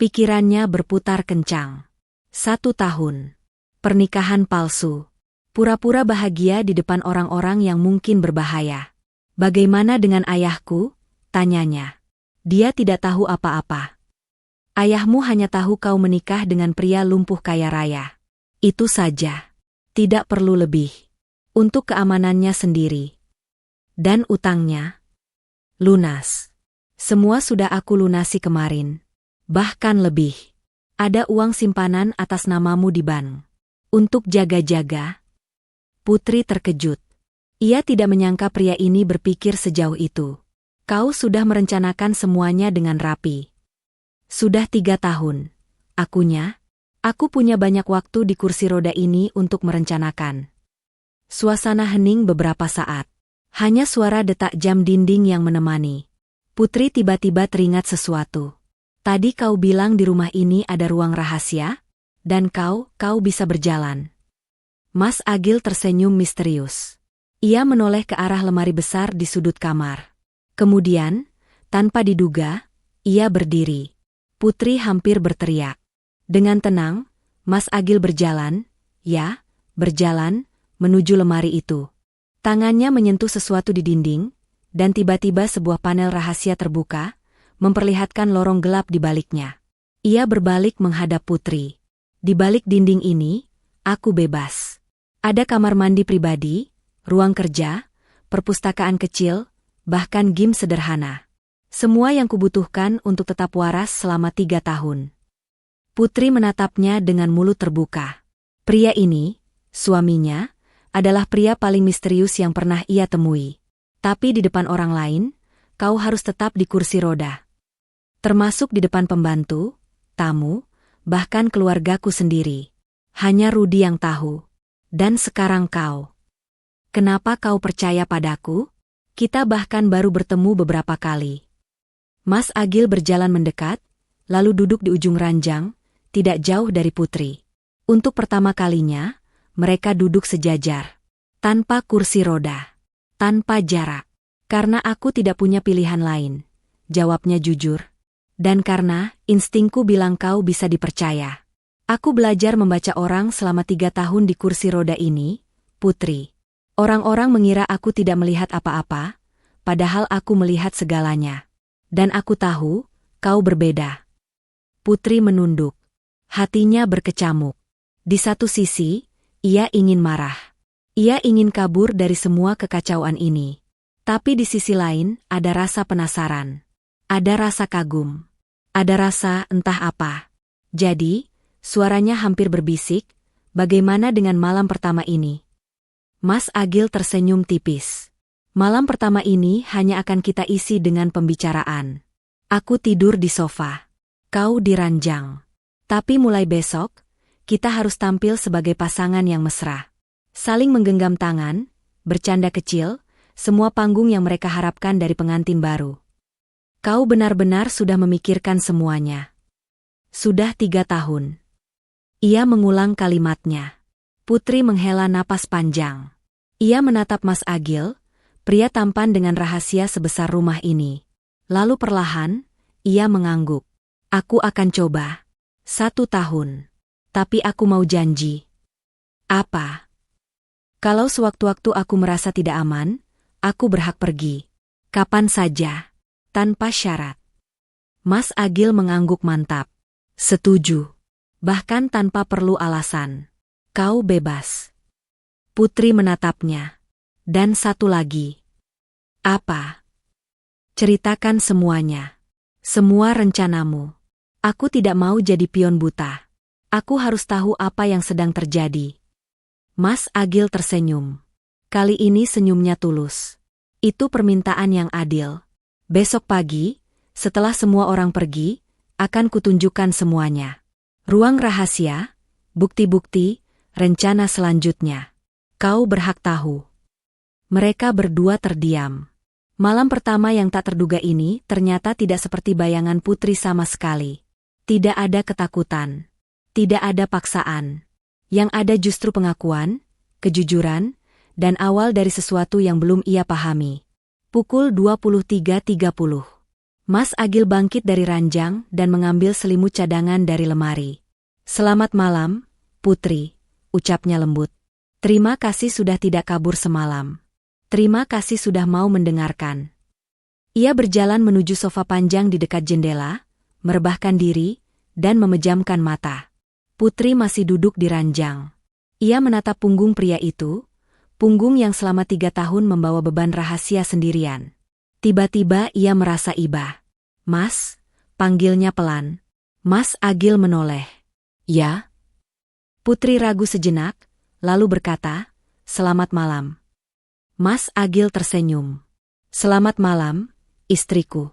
Pikirannya berputar kencang. 1 tahun. Pernikahan palsu. Pura-pura bahagia di depan orang-orang yang mungkin berbahaya. Bagaimana dengan ayahku? Tanyanya. Dia tidak tahu apa-apa. Ayahmu hanya tahu kau menikah dengan pria lumpuh kaya raya. Itu saja. Tidak perlu lebih. Untuk keamanannya sendiri. Dan utangnya? Lunas. Semua sudah aku lunasi kemarin. Bahkan lebih. Ada uang simpanan atas namamu di bank. Untuk jaga-jaga. Putri terkejut. Ia tidak menyangka pria ini berpikir sejauh itu. Kau sudah merencanakan semuanya dengan rapi. Sudah 3 tahun. Aku punya banyak waktu di kursi roda ini untuk merencanakan. Suasana hening beberapa saat. Hanya suara detak jam dinding yang menemani. Putri tiba-tiba teringat sesuatu. Tadi kau bilang di rumah ini ada ruang rahasia? Dan kau bisa berjalan. Mas Agil tersenyum misterius. Ia menoleh ke arah lemari besar di sudut kamar. Kemudian, tanpa diduga, ia berdiri. Putri hampir berteriak. Dengan tenang, Mas Agil berjalan, menuju lemari itu. Tangannya menyentuh sesuatu di dinding, dan tiba-tiba sebuah panel rahasia terbuka, memperlihatkan lorong gelap di baliknya. Ia berbalik menghadap Putri. Di balik dinding ini, aku bebas. Ada kamar mandi pribadi, ruang kerja, perpustakaan kecil, bahkan gym sederhana. Semua yang kubutuhkan untuk tetap waras selama 3 tahun. Putri menatapnya dengan mulut terbuka. Pria ini, suaminya, adalah pria paling misterius yang pernah ia temui. Tapi di depan orang lain, kau harus tetap di kursi roda. Termasuk di depan pembantu, tamu, bahkan keluargaku sendiri. Hanya Rudi yang tahu. Dan sekarang kau. Kenapa kau percaya padaku? Kita bahkan baru bertemu beberapa kali. Mas Agil berjalan mendekat, lalu duduk di ujung ranjang, tidak jauh dari Putri. Untuk pertama kalinya, mereka duduk sejajar. Tanpa kursi roda. Tanpa jarak. Karena aku tidak punya pilihan lain. Jawabnya jujur. Dan karena instingku bilang kau bisa dipercaya. Aku belajar membaca orang selama 3 tahun di kursi roda ini, Putri. Orang-orang mengira aku tidak melihat apa-apa, padahal aku melihat segalanya. Dan aku tahu, kau berbeda. Putri menunduk. Hatinya berkecamuk. Di satu sisi, ia ingin marah. Ia ingin kabur dari semua kekacauan ini. Tapi di sisi lain, ada rasa penasaran. Ada rasa kagum. Ada rasa entah apa. Jadi, suaranya hampir berbisik, bagaimana dengan malam pertama ini? Mas Agil tersenyum tipis. Malam pertama ini hanya akan kita isi dengan pembicaraan. Aku tidur di sofa. Kau di ranjang. Tapi mulai besok, kita harus tampil sebagai pasangan yang mesra. Saling menggenggam tangan, bercanda kecil, semua panggung yang mereka harapkan dari pengantin baru. Kau benar-benar sudah memikirkan semuanya. Sudah 3 tahun. Ia mengulang kalimatnya. Putri menghela napas panjang. Ia menatap Mas Agil, pria tampan dengan rahasia sebesar rumah ini. Lalu perlahan, ia mengangguk. Aku akan coba. 1 tahun. Tapi aku mau janji. Apa? Kalau sewaktu-waktu aku merasa tidak aman, aku berhak pergi. Kapan saja. Tanpa syarat. Mas Agil mengangguk mantap. Setuju. Bahkan tanpa perlu alasan. Kau bebas. Putri menatapnya. Dan satu lagi. Apa? Ceritakan semuanya. Semua rencanamu. Aku tidak mau jadi pion buta. Aku harus tahu apa yang sedang terjadi. Mas Agil tersenyum. Kali ini senyumnya tulus. Itu permintaan yang adil. Besok pagi, setelah semua orang pergi, akan kutunjukkan semuanya. Ruang rahasia, bukti-bukti, rencana selanjutnya. Kau berhak tahu. Mereka berdua terdiam. Malam pertama yang tak terduga ini ternyata tidak seperti bayangan Putri sama sekali. Tidak ada ketakutan. Tidak ada paksaan. Yang ada justru pengakuan, kejujuran, dan awal dari sesuatu yang belum ia pahami. Pukul 23.30. Mas Agil bangkit dari ranjang dan mengambil selimut cadangan dari lemari. "Selamat malam, Putri," ucapnya lembut. "Terima kasih sudah tidak kabur semalam. Terima kasih sudah mau mendengarkan." Ia berjalan menuju sofa panjang di dekat jendela, merebahkan diri, dan memejamkan mata. Putri masih duduk di ranjang. Ia menatap punggung pria itu, punggung yang selama 3 tahun membawa beban rahasia sendirian. Tiba-tiba ia merasa iba. "Mas," panggilnya pelan. Mas Agil menoleh. "Ya?" Putri ragu sejenak, lalu berkata, "Selamat malam." Mas Agil tersenyum. "Selamat malam, istriku."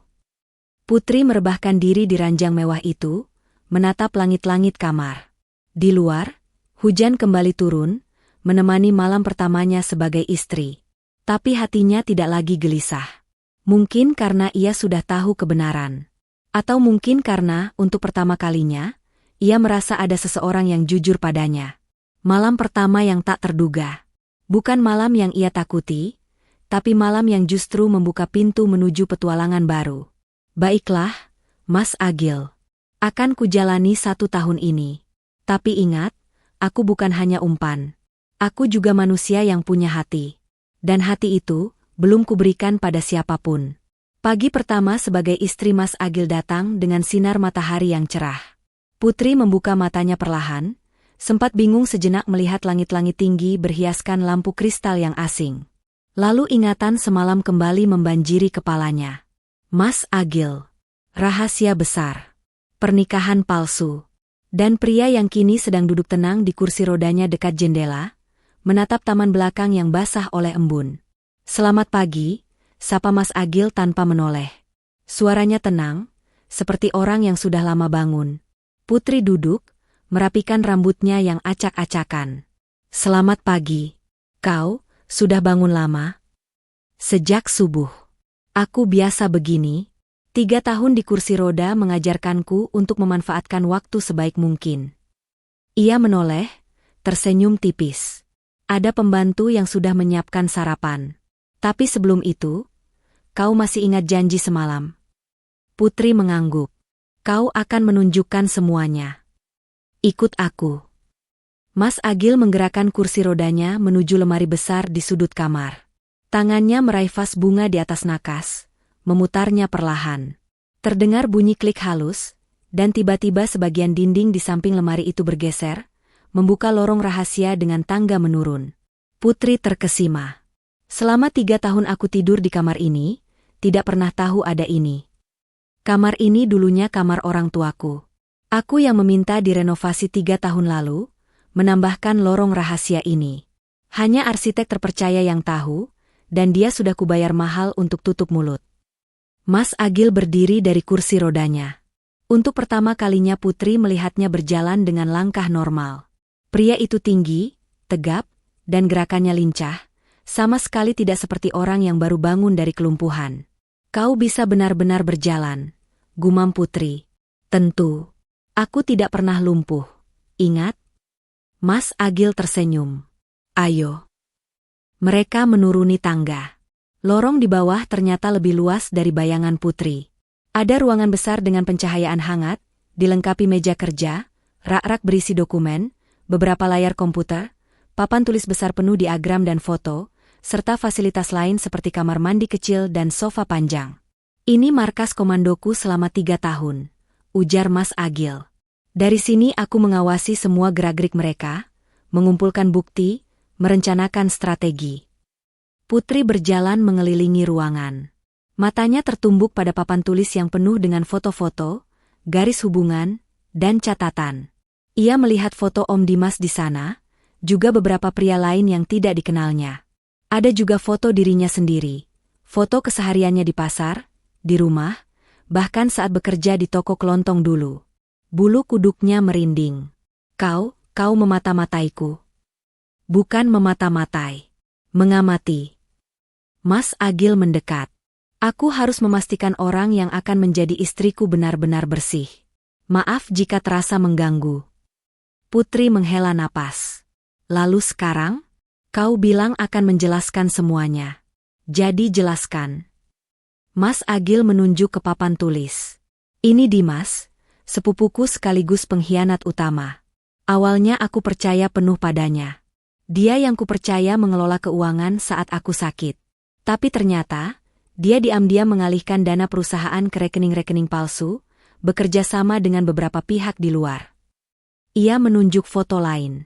Putri merebahkan diri di ranjang mewah itu, menatap langit-langit kamar. Di luar, hujan kembali turun, menemani malam pertamanya sebagai istri. Tapi hatinya tidak lagi gelisah. Mungkin karena ia sudah tahu kebenaran. Atau mungkin karena, untuk pertama kalinya, ia merasa ada seseorang yang jujur padanya. Malam pertama yang tak terduga. Bukan malam yang ia takuti, tapi malam yang justru membuka pintu menuju petualangan baru. "Baiklah, Mas Agil. Akan kujalani 1 tahun ini. Tapi ingat, aku bukan hanya umpan. Aku juga manusia yang punya hati. Dan hati itu, belum kuberikan pada siapapun." Pagi pertama sebagai istri Mas Agil datang dengan sinar matahari yang cerah. Putri membuka matanya perlahan, sempat bingung sejenak melihat langit-langit tinggi berhiaskan lampu kristal yang asing. Lalu ingatan semalam kembali membanjiri kepalanya. Mas Agil. Rahasia besar. Pernikahan palsu. Dan pria yang kini sedang duduk tenang di kursi rodanya dekat jendela, menatap taman belakang yang basah oleh embun. "Selamat pagi," sapa Mas Agil tanpa menoleh. Suaranya tenang, seperti orang yang sudah lama bangun. Putri duduk, merapikan rambutnya yang acak-acakan. "Selamat pagi. Kau, sudah bangun lama?" "Sejak subuh. Aku biasa begini. 3 tahun di kursi roda mengajarkanku untuk memanfaatkan waktu sebaik mungkin." Ia menoleh, tersenyum tipis. "Ada pembantu yang sudah menyiapkan sarapan. Tapi sebelum itu, kau masih ingat janji semalam?" Putri mengangguk. "Kau akan menunjukkan semuanya. Ikut aku." Mas Agil menggerakkan kursi rodanya menuju lemari besar di sudut kamar. Tangannya meraih vas bunga di atas nakas, memutarnya perlahan. Terdengar bunyi klik halus, dan tiba-tiba sebagian dinding di samping lemari itu bergeser, membuka lorong rahasia dengan tangga menurun. Putri terkesima. "Selama 3 tahun aku tidur di kamar ini, tidak pernah tahu ada ini. Kamar ini dulunya kamar orang tuaku. Aku yang meminta direnovasi 3 tahun lalu, menambahkan lorong rahasia ini. Hanya arsitek terpercaya yang tahu, dan dia sudah kubayar mahal untuk tutup mulut." Mas Agil berdiri dari kursi rodanya. Untuk pertama kalinya Putri melihatnya berjalan dengan langkah normal. Pria itu tinggi, tegap, dan gerakannya lincah, sama sekali tidak seperti orang yang baru bangun dari kelumpuhan. "Kau bisa benar-benar berjalan," gumam Putri. "Tentu. Aku tidak pernah lumpuh. Ingat?" Mas Agil tersenyum. "Ayo." Mereka menuruni tangga. Lorong di bawah ternyata lebih luas dari bayangan Putri. Ada ruangan besar dengan pencahayaan hangat, dilengkapi meja kerja, rak-rak berisi dokumen, beberapa layar komputer, papan tulis besar penuh diagram dan foto, serta fasilitas lain seperti kamar mandi kecil dan sofa panjang. "Ini markas komandoku selama 3 tahun, ujar Mas Agil. "Dari sini aku mengawasi semua gerak-gerik mereka, mengumpulkan bukti, merencanakan strategi." Putri berjalan mengelilingi ruangan. Matanya tertumbuk pada papan tulis yang penuh dengan foto-foto, garis hubungan, dan catatan. Ia melihat foto Om Dimas di sana, juga beberapa pria lain yang tidak dikenalnya. Ada juga foto dirinya sendiri, foto kesehariannya di pasar, di rumah, bahkan saat bekerja di toko kelontong dulu. Bulu kuduknya merinding. Kau memata-mataiku." "Bukan memata-matai. Mengamati." Mas Agil mendekat. Aku harus memastikan orang yang akan menjadi istriku benar-benar bersih. Maaf jika terasa mengganggu. Putri menghela napas. Lalu sekarang, kau bilang akan menjelaskan semuanya. Jadi jelaskan. Mas Agil menunjuk ke papan tulis. Ini Dimas, sepupuku sekaligus pengkhianat utama. Awalnya aku percaya penuh padanya. Dia yang kupercaya mengelola keuangan saat aku sakit. Tapi ternyata, dia diam-diam mengalihkan dana perusahaan ke rekening-rekening palsu, bekerja sama dengan beberapa pihak di luar. Ia menunjuk foto lain.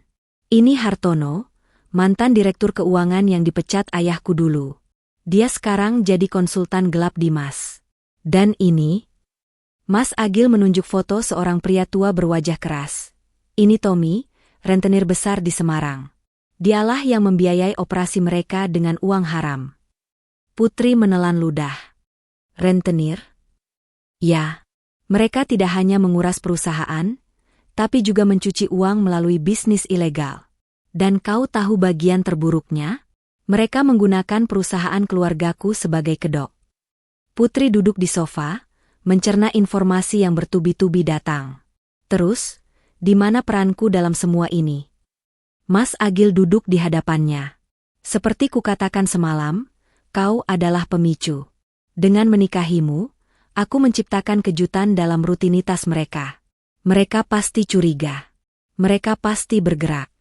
Ini Hartono, mantan direktur keuangan yang dipecat ayahku dulu. Dia sekarang jadi konsultan gelap Dimas. Dan ini, Mas Agil menunjuk foto seorang pria tua berwajah keras. Ini Tommy, rentenir besar di Semarang. Dialah yang membiayai operasi mereka dengan uang haram. Putri menelan ludah. Rentenir? Ya, mereka tidak hanya menguras perusahaan, tapi juga mencuci uang melalui bisnis ilegal. Dan kau tahu bagian terburuknya? Mereka menggunakan perusahaan keluargaku sebagai kedok. Putri duduk di sofa, mencerna informasi yang bertubi-tubi datang. Terus, di mana peranku dalam semua ini? Mas Agil duduk di hadapannya. Seperti kukatakan semalam, kau adalah pemicu. Dengan menikahimu, aku menciptakan kejutan dalam rutinitas mereka. Mereka pasti curiga. Mereka pasti bergerak.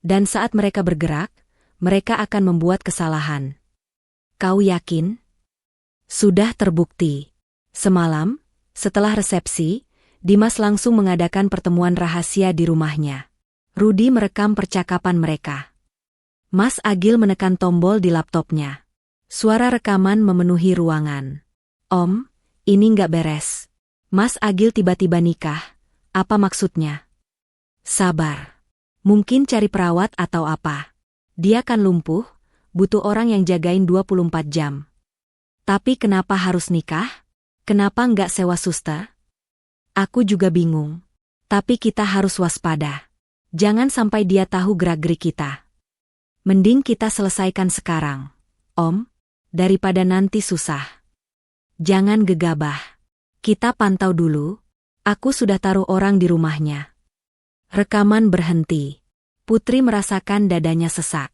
Dan saat mereka bergerak, mereka akan membuat kesalahan. Kau yakin? Sudah terbukti. Semalam, setelah resepsi, Dimas langsung mengadakan pertemuan rahasia di rumahnya. Rudi merekam percakapan mereka. Mas Agil menekan tombol di laptopnya. Suara rekaman memenuhi ruangan. Om, ini nggak beres. Mas Agil tiba-tiba nikah. Apa maksudnya? Sabar. Mungkin cari perawat atau apa. Dia kan lumpuh, butuh orang yang jagain 24 jam. Tapi kenapa harus nikah? Kenapa nggak sewa suster? Aku juga bingung. Tapi kita harus waspada. Jangan sampai dia tahu gerak-gerik kita. Mending kita selesaikan sekarang, Om. Daripada nanti susah. Jangan gegabah. Kita pantau dulu. Aku sudah taruh orang di rumahnya. Rekaman berhenti. Putri merasakan dadanya sesak.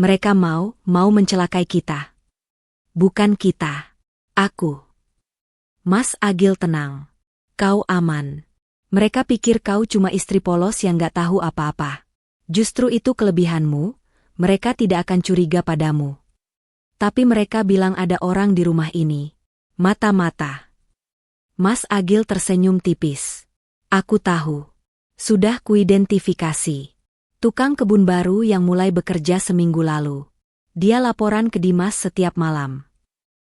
Mereka mau mencelakai kita. Bukan kita. Aku. Mas Agil tenang. Kau aman. Mereka pikir kau cuma istri polos yang gak tahu apa-apa. Justru itu kelebihanmu, mereka tidak akan curiga padamu. Tapi mereka bilang ada orang di rumah ini. Mata-mata. Mas Agil tersenyum tipis. Aku tahu. Sudah kuidentifikasi. Tukang kebun baru yang mulai bekerja seminggu lalu. Dia laporan ke Dimas setiap malam.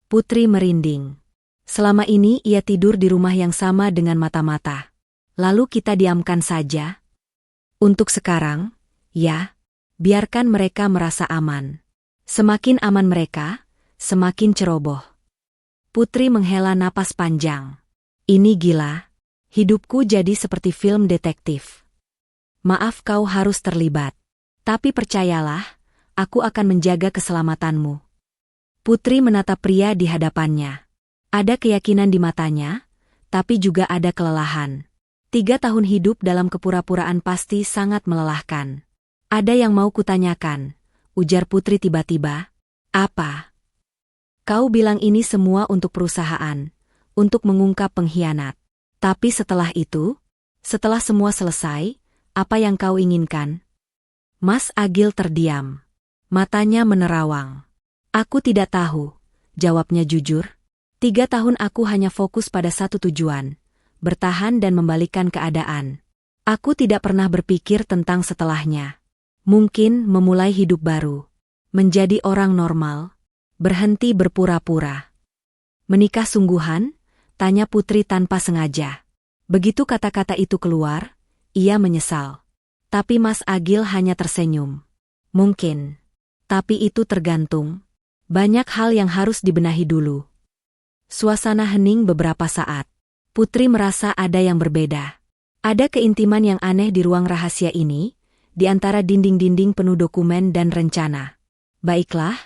Putri merinding. Selama ini ia tidur di rumah yang sama dengan mata-mata. Lalu kita diamkan saja? Untuk sekarang, ya, biarkan mereka merasa aman. Semakin aman mereka, semakin ceroboh. Putri menghela napas panjang. Ini gila. Hidupku jadi seperti film detektif. Maaf kau harus terlibat. Tapi percayalah, aku akan menjaga keselamatanmu. Putri menatap pria di hadapannya. Ada keyakinan di matanya, tapi juga ada kelelahan. 3 tahun hidup dalam kepura-puraan pasti sangat melelahkan. Ada yang mau kutanyakan, ujar Putri tiba-tiba. Apa? Kau bilang ini semua untuk perusahaan, untuk mengungkap pengkhianat. Tapi setelah itu, setelah semua selesai, apa yang kau inginkan? Mas Agil terdiam. Matanya menerawang. Aku tidak tahu, jawabnya jujur. 3 tahun aku hanya fokus pada satu tujuan, bertahan dan membalikkan keadaan. Aku tidak pernah berpikir tentang setelahnya. Mungkin memulai hidup baru. Menjadi orang normal. Berhenti berpura-pura. Menikah sungguhan? Tanya Putri tanpa sengaja. Begitu kata-kata itu keluar, ia menyesal. Tapi Mas Agil hanya tersenyum. Mungkin. Tapi itu tergantung. Banyak hal yang harus dibenahi dulu. Suasana hening beberapa saat. Putri merasa ada yang berbeda. Ada keintiman yang aneh di ruang rahasia ini, di antara dinding-dinding penuh dokumen dan rencana. Baiklah,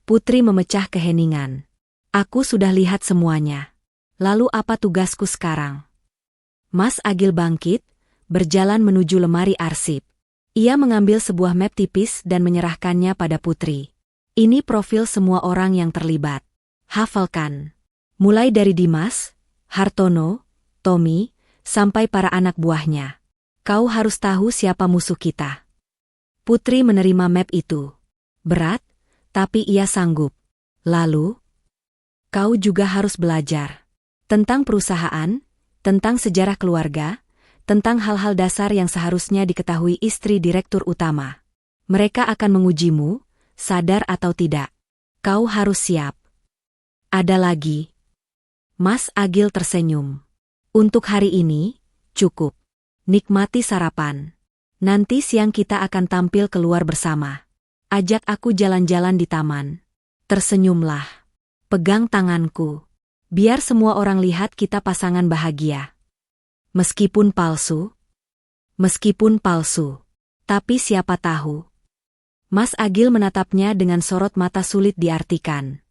Putri memecah keheningan. Aku sudah lihat semuanya. Lalu apa tugasku sekarang? Mas Agil bangkit, berjalan menuju lemari arsip. Ia mengambil sebuah map tipis dan menyerahkannya pada Putri. Ini profil semua orang yang terlibat. Hafalkan. Mulai dari Dimas, Hartono, Tommy, sampai para anak buahnya. Kau harus tahu siapa musuh kita. Putri menerima map itu. Berat, tapi ia sanggup. Lalu, kau juga harus belajar. Tentang perusahaan, tentang sejarah keluarga, tentang hal-hal dasar yang seharusnya diketahui istri direktur utama. Mereka akan mengujimu, sadar atau tidak. Kau harus siap. Ada lagi. Mas Agil tersenyum. Untuk hari ini, cukup. Nikmati sarapan. Nanti siang kita akan tampil keluar bersama. Ajak aku jalan-jalan di taman. Tersenyumlah. Pegang tanganku. Biar semua orang lihat kita pasangan bahagia. Meskipun palsu. Tapi siapa tahu. Mas Agil menatapnya dengan sorot mata sulit diartikan.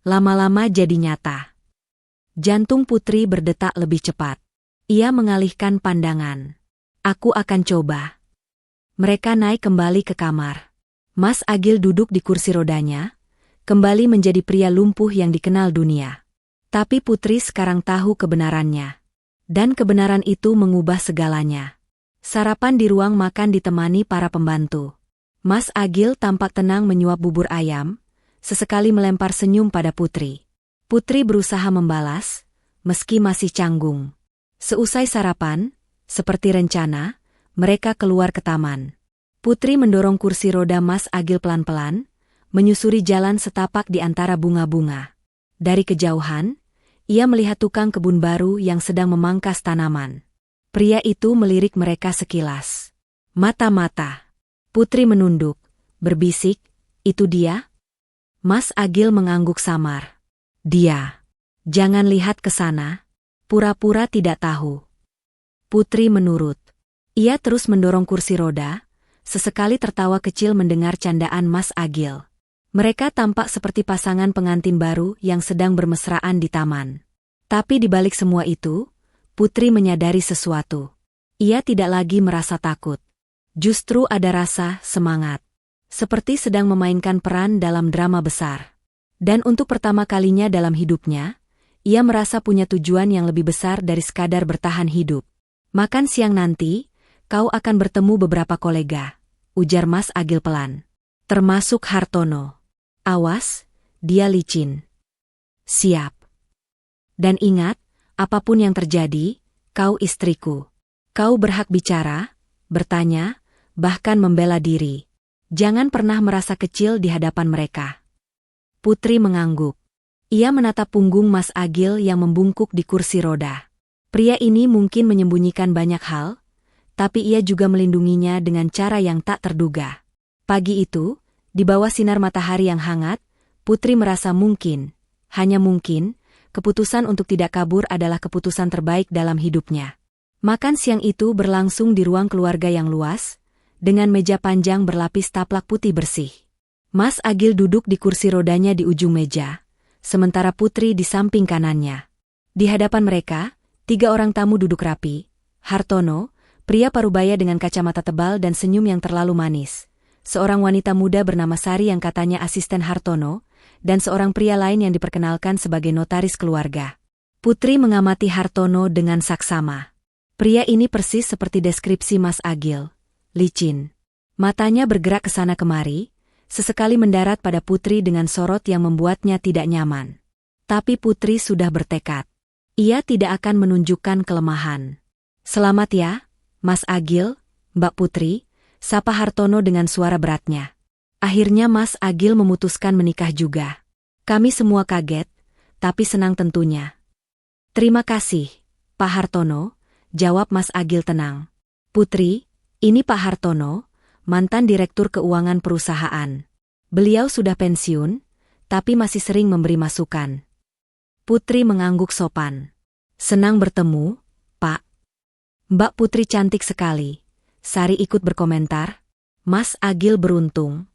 Lama-lama jadi nyata. Jantung Putri berdetak lebih cepat. Ia mengalihkan pandangan. Aku akan coba. Mereka naik kembali ke kamar. Mas Agil duduk di kursi rodanya, kembali menjadi pria lumpuh yang dikenal dunia. Tapi Putri sekarang tahu kebenarannya. Dan kebenaran itu mengubah segalanya. Sarapan di ruang makan ditemani para pembantu. Mas Agil tampak tenang menyuap bubur ayam, sesekali melempar senyum pada Putri. Putri berusaha membalas, meski masih canggung. Seusai sarapan, seperti rencana, mereka keluar ke taman. Putri mendorong kursi roda Mas Agil pelan-pelan, menyusuri jalan setapak di antara bunga-bunga. Dari kejauhan, ia melihat tukang kebun baru yang sedang memangkas tanaman. Pria itu melirik mereka sekilas. Mata-mata. Putri menunduk, berbisik, "Itu dia?" Mas Agil mengangguk samar. "Dia. Jangan lihat ke sana. Pura-pura tidak tahu." Putri menurut. Ia terus mendorong kursi roda, sesekali tertawa kecil mendengar candaan Mas Agil. Mereka tampak seperti pasangan pengantin baru yang sedang bermesraan di taman. Tapi di balik semua itu, Putri menyadari sesuatu. Ia tidak lagi merasa takut. Justru ada rasa semangat. Seperti sedang memainkan peran dalam drama besar. Dan untuk pertama kalinya dalam hidupnya, ia merasa punya tujuan yang lebih besar dari sekadar bertahan hidup. "Makan siang nanti, kau akan bertemu beberapa kolega," ujar Mas Agil pelan. "Termasuk Hartono. Awas, dia licin." "Siap. Dan ingat, apapun yang terjadi, kau istriku. Kau berhak bicara, bertanya, bahkan membela diri. Jangan pernah merasa kecil di hadapan mereka." Putri mengangguk. Ia menatap punggung Mas Agil yang membungkuk di kursi roda. Pria ini mungkin menyembunyikan banyak hal, tapi ia juga melindunginya dengan cara yang tak terduga. Pagi itu, di bawah sinar matahari yang hangat, Putri merasa mungkin, hanya mungkin, keputusan untuk tidak kabur adalah keputusan terbaik dalam hidupnya. Makan siang itu berlangsung di ruang keluarga yang luas, dengan meja panjang berlapis taplak putih bersih. Mas Agil duduk di kursi rodanya di ujung meja, sementara Putri di samping kanannya. Di hadapan mereka, 3 orang tamu duduk rapi. Hartono, pria parubaya dengan kacamata tebal dan senyum yang terlalu manis. Seorang wanita muda bernama Sari yang katanya asisten Hartono, dan seorang pria lain yang diperkenalkan sebagai notaris keluarga. Putri mengamati Hartono dengan saksama. Pria ini persis seperti deskripsi Mas Agil. Licin. Matanya bergerak ke sana kemari, sesekali mendarat pada Putri dengan sorot yang membuatnya tidak nyaman. Tapi Putri sudah bertekad. Ia tidak akan menunjukkan kelemahan. "Selamat ya, Mas Agil, Mbak Putri," sapa Hartono dengan suara beratnya. Akhirnya Mas Agil memutuskan menikah juga. "Kami semua kaget, tapi senang tentunya." "Terima kasih, Pak Hartono," jawab Mas Agil tenang. "Putri, ini Pak Hartono, mantan direktur keuangan perusahaan. Beliau sudah pensiun, tapi masih sering memberi masukan." Putri mengangguk sopan. "Senang bertemu, Pak." "Mbak Putri cantik sekali," Sari ikut berkomentar. Mas Agil beruntung.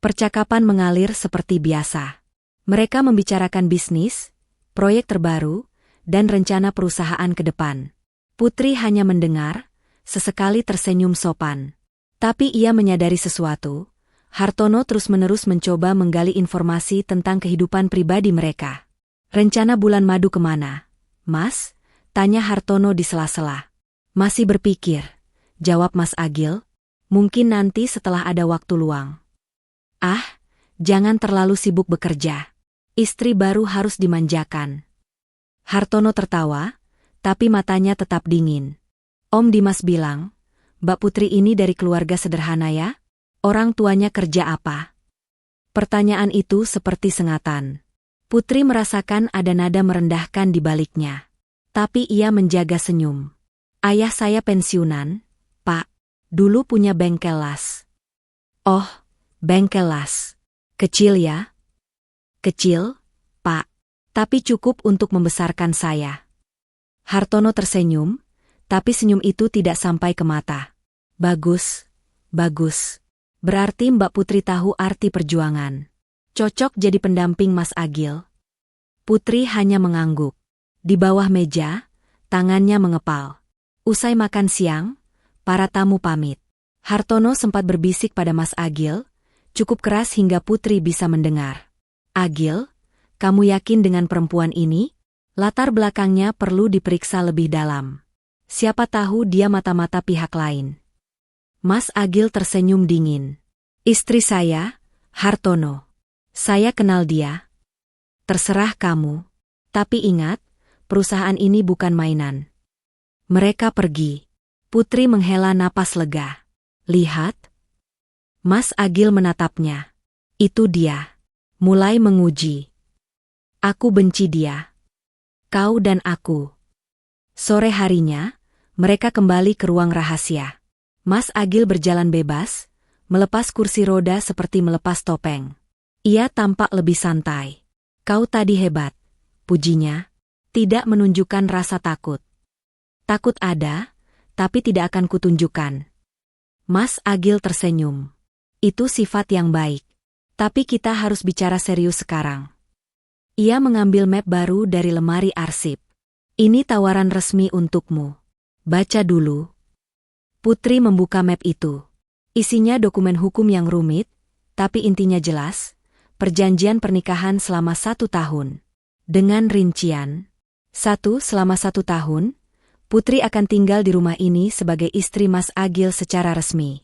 Percakapan mengalir seperti biasa. Mereka membicarakan bisnis, proyek terbaru, dan rencana perusahaan ke depan. Putri hanya mendengar, sesekali tersenyum sopan. Tapi ia menyadari sesuatu. Hartono terus-menerus mencoba menggali informasi tentang kehidupan pribadi mereka. Rencana bulan madu kemana, Mas? Tanya Hartono di sela-sela. Masih berpikir, jawab Mas Agil. Mungkin nanti setelah ada waktu luang. Ah, jangan terlalu sibuk bekerja. Istri baru harus dimanjakan. Hartono tertawa, tapi matanya tetap dingin. Om Dimas bilang, Mbak Putri ini dari keluarga sederhana ya? Orang tuanya kerja apa? Pertanyaan itu seperti sengatan. Putri merasakan ada nada merendahkan di baliknya. Tapi ia menjaga senyum. Ayah saya pensiunan, Pak. Dulu punya bengkel las. Oh, bengkel las. Kecil ya? Kecil, Pak. Tapi cukup untuk membesarkan saya. Hartono tersenyum, tapi senyum itu tidak sampai ke mata. Bagus, bagus. Berarti Mbak Putri tahu arti perjuangan. Cocok jadi pendamping Mas Agil. Putri hanya mengangguk. Di bawah meja, tangannya mengepal. Usai makan siang, para tamu pamit. Hartono sempat berbisik pada Mas Agil, cukup keras hingga Putri bisa mendengar. Agil, kamu yakin dengan perempuan ini? Latar belakangnya perlu diperiksa lebih dalam. Siapa tahu dia mata-mata pihak lain. Mas Agil tersenyum dingin. Istri saya, Hartono. Saya kenal dia. Terserah kamu. Tapi ingat, perusahaan ini bukan mainan. Mereka pergi. Putri menghela napas lega. Lihat. Mas Agil menatapnya. Itu dia. Mulai menguji. Aku benci dia. Kau dan aku. Sore harinya, mereka kembali ke ruang rahasia. Mas Agil berjalan bebas, melepas kursi roda seperti melepas topeng. Ia tampak lebih santai. Kau tadi hebat, pujinya. Tidak menunjukkan rasa takut. Takut ada, tapi tidak akan kutunjukkan. Mas Agil tersenyum. Itu sifat yang baik. Tapi kita harus bicara serius sekarang. Ia mengambil map baru dari lemari arsip. Ini tawaran resmi untukmu. Baca dulu. Putri membuka map itu. Isinya dokumen hukum yang rumit, tapi intinya jelas, perjanjian pernikahan selama 1 tahun. Dengan rincian, 1. Selama 1 tahun, Putri akan tinggal di rumah ini sebagai istri Mas Agil secara resmi.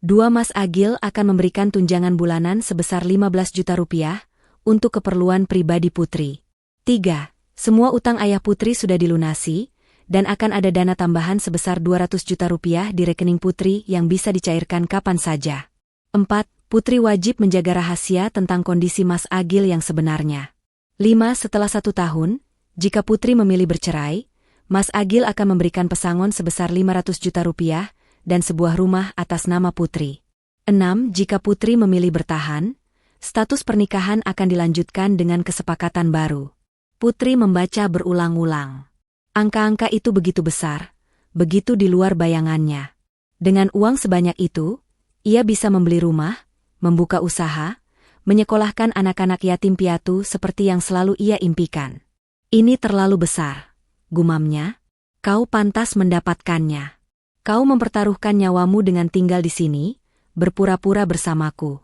2. Mas Agil akan memberikan tunjangan bulanan sebesar 15 juta rupiah untuk keperluan pribadi Putri. 3. Semua utang ayah Putri sudah dilunasi, dan akan ada dana tambahan sebesar 200 juta rupiah di rekening Putri yang bisa dicairkan kapan saja. 4. Putri wajib menjaga rahasia tentang kondisi Mas Agil yang sebenarnya. 5. Setelah 1 tahun, jika Putri memilih bercerai, Mas Agil akan memberikan pesangon sebesar 500 juta rupiah dan sebuah rumah atas nama Putri. 6. Jika Putri memilih bertahan, status pernikahan akan dilanjutkan dengan kesepakatan baru. Putri membaca berulang-ulang. Angka-angka itu begitu besar, begitu di luar bayangannya. Dengan uang sebanyak itu, ia bisa membeli rumah, membuka usaha, menyekolahkan anak-anak yatim piatu seperti yang selalu ia impikan. Ini terlalu besar, gumamnya. Kau pantas mendapatkannya. Kau mempertaruhkan nyawamu dengan tinggal di sini, berpura-pura bersamaku.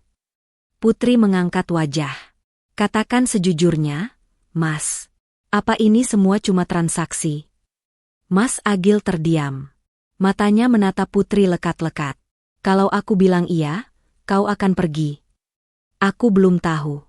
Putri mengangkat wajah. Katakan sejujurnya, Mas. Apa ini semua cuma transaksi? Mas Agil terdiam. Matanya menatap Putri lekat-lekat. Kalau aku bilang iya, kau akan pergi. Aku belum tahu.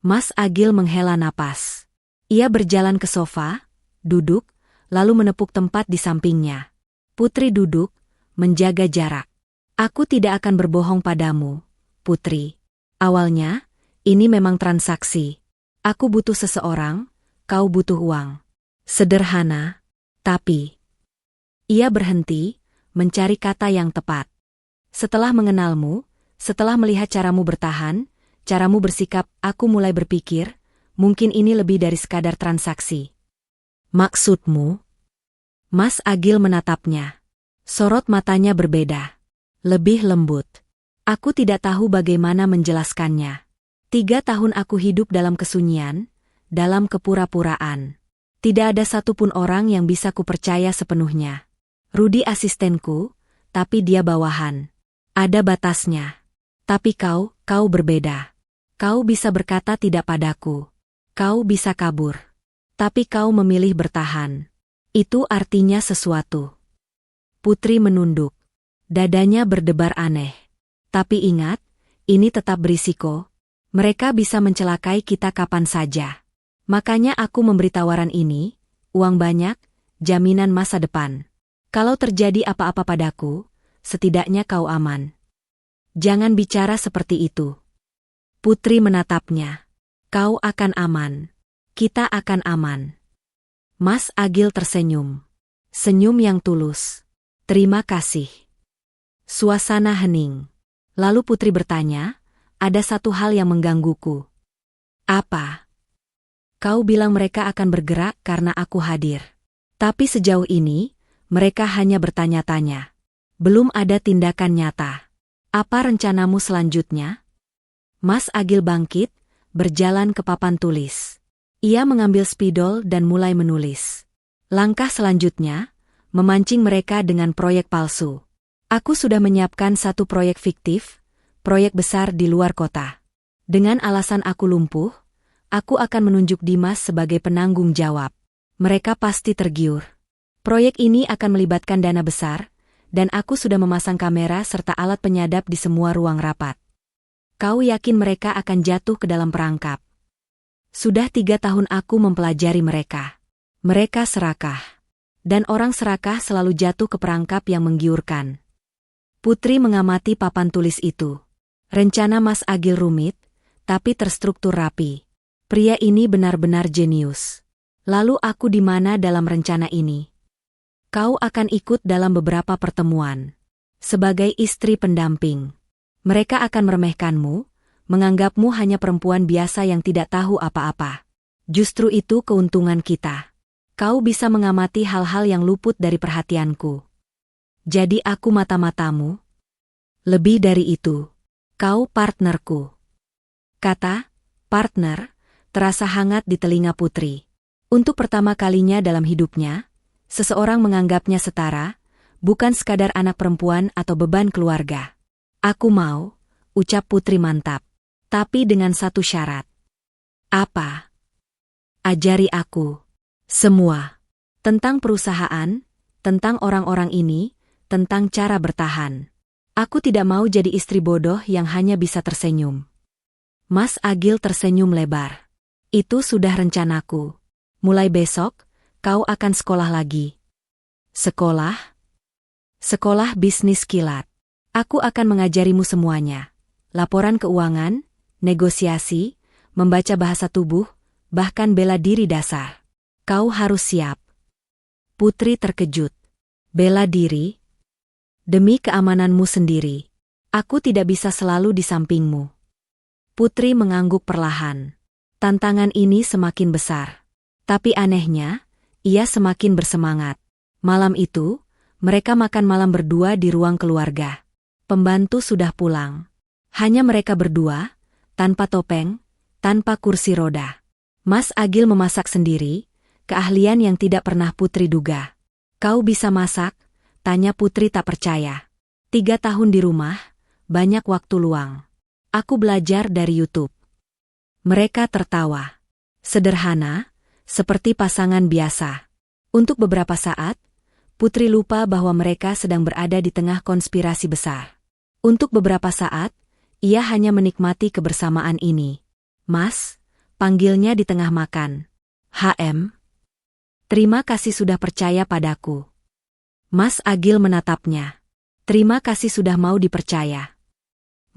Mas Agil menghela napas. Ia berjalan ke sofa, duduk, lalu menepuk tempat di sampingnya. Putri duduk, menjaga jarak. Aku tidak akan berbohong padamu, Putri. Awalnya, ini memang transaksi. Aku butuh seseorang, kau butuh uang. Sederhana, tapi... Ia berhenti, mencari kata yang tepat. Setelah mengenalmu, setelah melihat caramu bertahan, caramu bersikap, aku mulai berpikir, mungkin ini lebih dari sekadar transaksi. Maksudmu? Mas Agil menatapnya. Sorot matanya berbeda. Lebih lembut. Aku tidak tahu bagaimana menjelaskannya. 3 tahun aku hidup dalam kesunyian, dalam kepura-puraan. Tidak ada satupun orang yang bisa kupercaya sepenuhnya. Rudy asistenku, tapi dia bawahan. Ada batasnya. Tapi kau berbeda. Kau bisa berkata tidak padaku. Kau bisa kabur. Tapi kau memilih bertahan. Itu artinya sesuatu. Putri menunduk. Dadanya berdebar aneh. Tapi ingat, ini tetap berisiko. Mereka bisa mencelakai kita kapan saja. Makanya aku memberi tawaran ini, uang banyak, jaminan masa depan. Kalau terjadi apa-apa padaku, setidaknya kau aman. Jangan bicara seperti itu. Putri menatapnya. Kau akan aman. Kita akan aman. Mas Agil tersenyum. Senyum yang tulus. Terima kasih. Suasana hening. Lalu Putri bertanya, ada satu hal yang menggangguku. Apa? Kau bilang mereka akan bergerak karena aku hadir. Tapi sejauh ini, mereka hanya bertanya-tanya. Belum ada tindakan nyata. Apa rencanamu selanjutnya? Mas Agil bangkit, berjalan ke papan tulis. Ia mengambil spidol dan mulai menulis. Langkah selanjutnya, memancing mereka dengan proyek palsu. Aku sudah menyiapkan satu proyek fiktif, proyek besar di luar kota. Dengan alasan aku lumpuh, aku akan menunjuk Dimas sebagai penanggung jawab. Mereka pasti tergiur. Proyek ini akan melibatkan dana besar, dan aku sudah memasang kamera serta alat penyadap di semua ruang rapat. Kau yakin mereka akan jatuh ke dalam perangkap? Sudah 3 tahun aku mempelajari mereka. Mereka serakah. Dan orang serakah selalu jatuh ke perangkap yang menggiurkan. Putri mengamati papan tulis itu. Rencana Mas Agil rumit, tapi terstruktur rapi. Pria ini benar-benar jenius. Lalu aku di mana dalam rencana ini? Kau akan ikut dalam beberapa pertemuan. Sebagai istri pendamping. Mereka akan meremehkanmu, menganggapmu hanya perempuan biasa yang tidak tahu apa-apa. Justru itu keuntungan kita. Kau bisa mengamati hal-hal yang luput dari perhatianku. Jadi aku mata-matamu? Lebih dari itu. Kau partnerku. Kata, partner, terasa hangat di telinga Putri. Untuk pertama kalinya dalam hidupnya, seseorang menganggapnya setara, bukan sekadar anak perempuan atau beban keluarga. Aku mau, ucap Putri mantap. Tapi dengan satu syarat. Apa? Ajari aku. Semua. Tentang perusahaan, tentang orang-orang ini, tentang cara bertahan. Aku tidak mau jadi istri bodoh yang hanya bisa tersenyum. Mas Agil tersenyum lebar. Itu sudah rencanaku. Mulai besok, kau akan sekolah lagi. Sekolah? Sekolah bisnis kilat. Aku akan mengajarimu semuanya. Laporan keuangan, negosiasi, membaca bahasa tubuh, bahkan bela diri dasar. Kau harus siap. Putri terkejut. Bela diri? Demi keamananmu sendiri. Aku tidak bisa selalu di sampingmu. Putri mengangguk perlahan. Tantangan ini semakin besar. Tapi anehnya, ia semakin bersemangat. Malam itu, mereka makan malam berdua di ruang keluarga. Pembantu sudah pulang. Hanya mereka berdua, tanpa topeng, tanpa kursi roda. Mas Agil memasak sendiri, keahlian yang tidak pernah Putri duga. Kau bisa masak? Tanya Putri tak percaya. 3 tahun di rumah, banyak waktu luang. Aku belajar dari YouTube. Mereka tertawa. Sederhana, seperti pasangan biasa. Untuk beberapa saat, Putri lupa bahwa mereka sedang berada di tengah konspirasi besar. Untuk beberapa saat, ia hanya menikmati kebersamaan ini. Mas, panggilnya di tengah makan. HM. Terima kasih sudah percaya padaku. Mas Agil menatapnya. Terima kasih sudah mau dipercaya.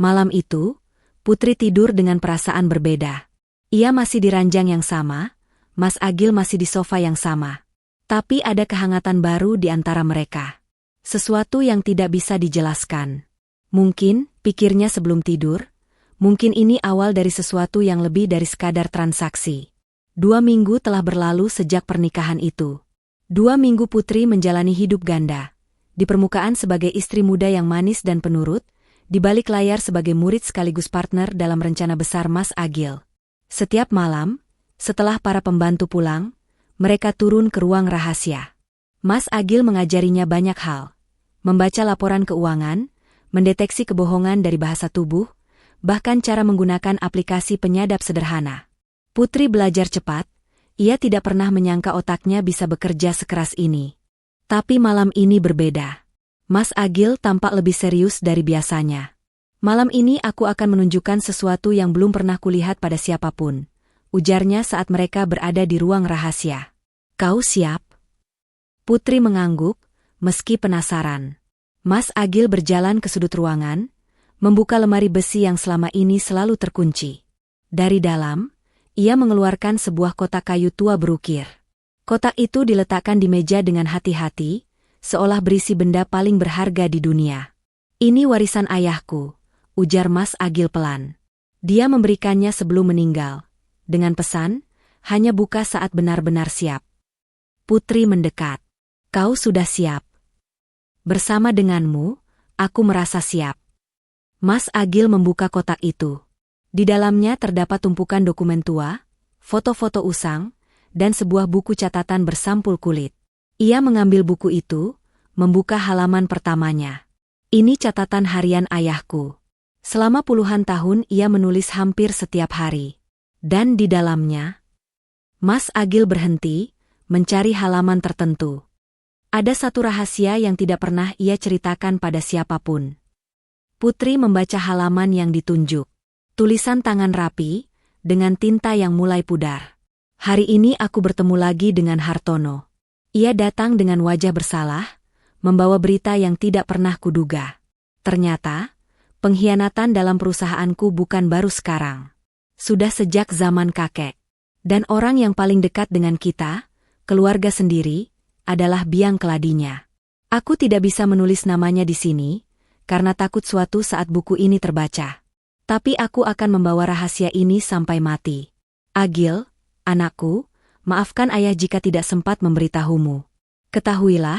Malam itu, Putri tidur dengan perasaan berbeda. Ia masih di ranjang yang sama, Mas Agil masih di sofa yang sama. Tapi ada kehangatan baru di antara mereka. Sesuatu yang tidak bisa dijelaskan. Mungkin, pikirnya sebelum tidur, mungkin ini awal dari sesuatu yang lebih dari sekadar transaksi. 2 minggu telah berlalu sejak pernikahan itu. 2 minggu Putri menjalani hidup ganda. Di permukaan sebagai istri muda yang manis dan penurut, di balik layar sebagai murid sekaligus partner dalam rencana besar Mas Agil. Setiap malam, setelah para pembantu pulang, mereka turun ke ruang rahasia. Mas Agil mengajarinya banyak hal. Membaca laporan keuangan, mendeteksi kebohongan dari bahasa tubuh, bahkan cara menggunakan aplikasi penyadap sederhana. Putri belajar cepat, ia tidak pernah menyangka otaknya bisa bekerja sekeras ini. Tapi malam ini berbeda. Mas Agil tampak lebih serius dari biasanya. Malam ini aku akan menunjukkan sesuatu yang belum pernah kulihat pada siapapun, ujarnya saat mereka berada di ruang rahasia. Kau siap? Putri mengangguk, meski penasaran. Mas Agil berjalan ke sudut ruangan, membuka lemari besi yang selama ini selalu terkunci. Dari dalam, ia mengeluarkan sebuah kotak kayu tua berukir. Kotak itu diletakkan di meja dengan hati-hati, seolah berisi benda paling berharga di dunia. Ini warisan ayahku, ujar Mas Agil pelan. Dia memberikannya sebelum meninggal, dengan pesan, hanya buka saat benar-benar siap. Putri mendekat. Kau sudah siap. Bersama denganmu, aku merasa siap. Mas Agil membuka kotak itu. Di dalamnya terdapat tumpukan dokumen tua, foto-foto usang, dan sebuah buku catatan bersampul kulit. Ia mengambil buku itu, membuka halaman pertamanya. Ini catatan harian ayahku. Selama puluhan tahun ia menulis hampir setiap hari. Dan di dalamnya, Mas Agil berhenti, mencari halaman tertentu. Ada satu rahasia yang tidak pernah ia ceritakan pada siapapun. Putri membaca halaman yang ditunjuk. Tulisan tangan rapi, dengan tinta yang mulai pudar. Hari ini aku bertemu lagi dengan Hartono. Ia datang dengan wajah bersalah, membawa berita yang tidak pernah kuduga. Ternyata, pengkhianatan dalam perusahaanku bukan baru sekarang. Sudah sejak zaman kakek. Dan orang yang paling dekat dengan kita, keluarga sendiri, adalah biang keladinya. Aku tidak bisa menulis namanya di sini, karena takut suatu saat buku ini terbaca. Tapi aku akan membawa rahasia ini sampai mati. Agil, anakku, maafkan ayah jika tidak sempat memberitahumu. Ketahuilah,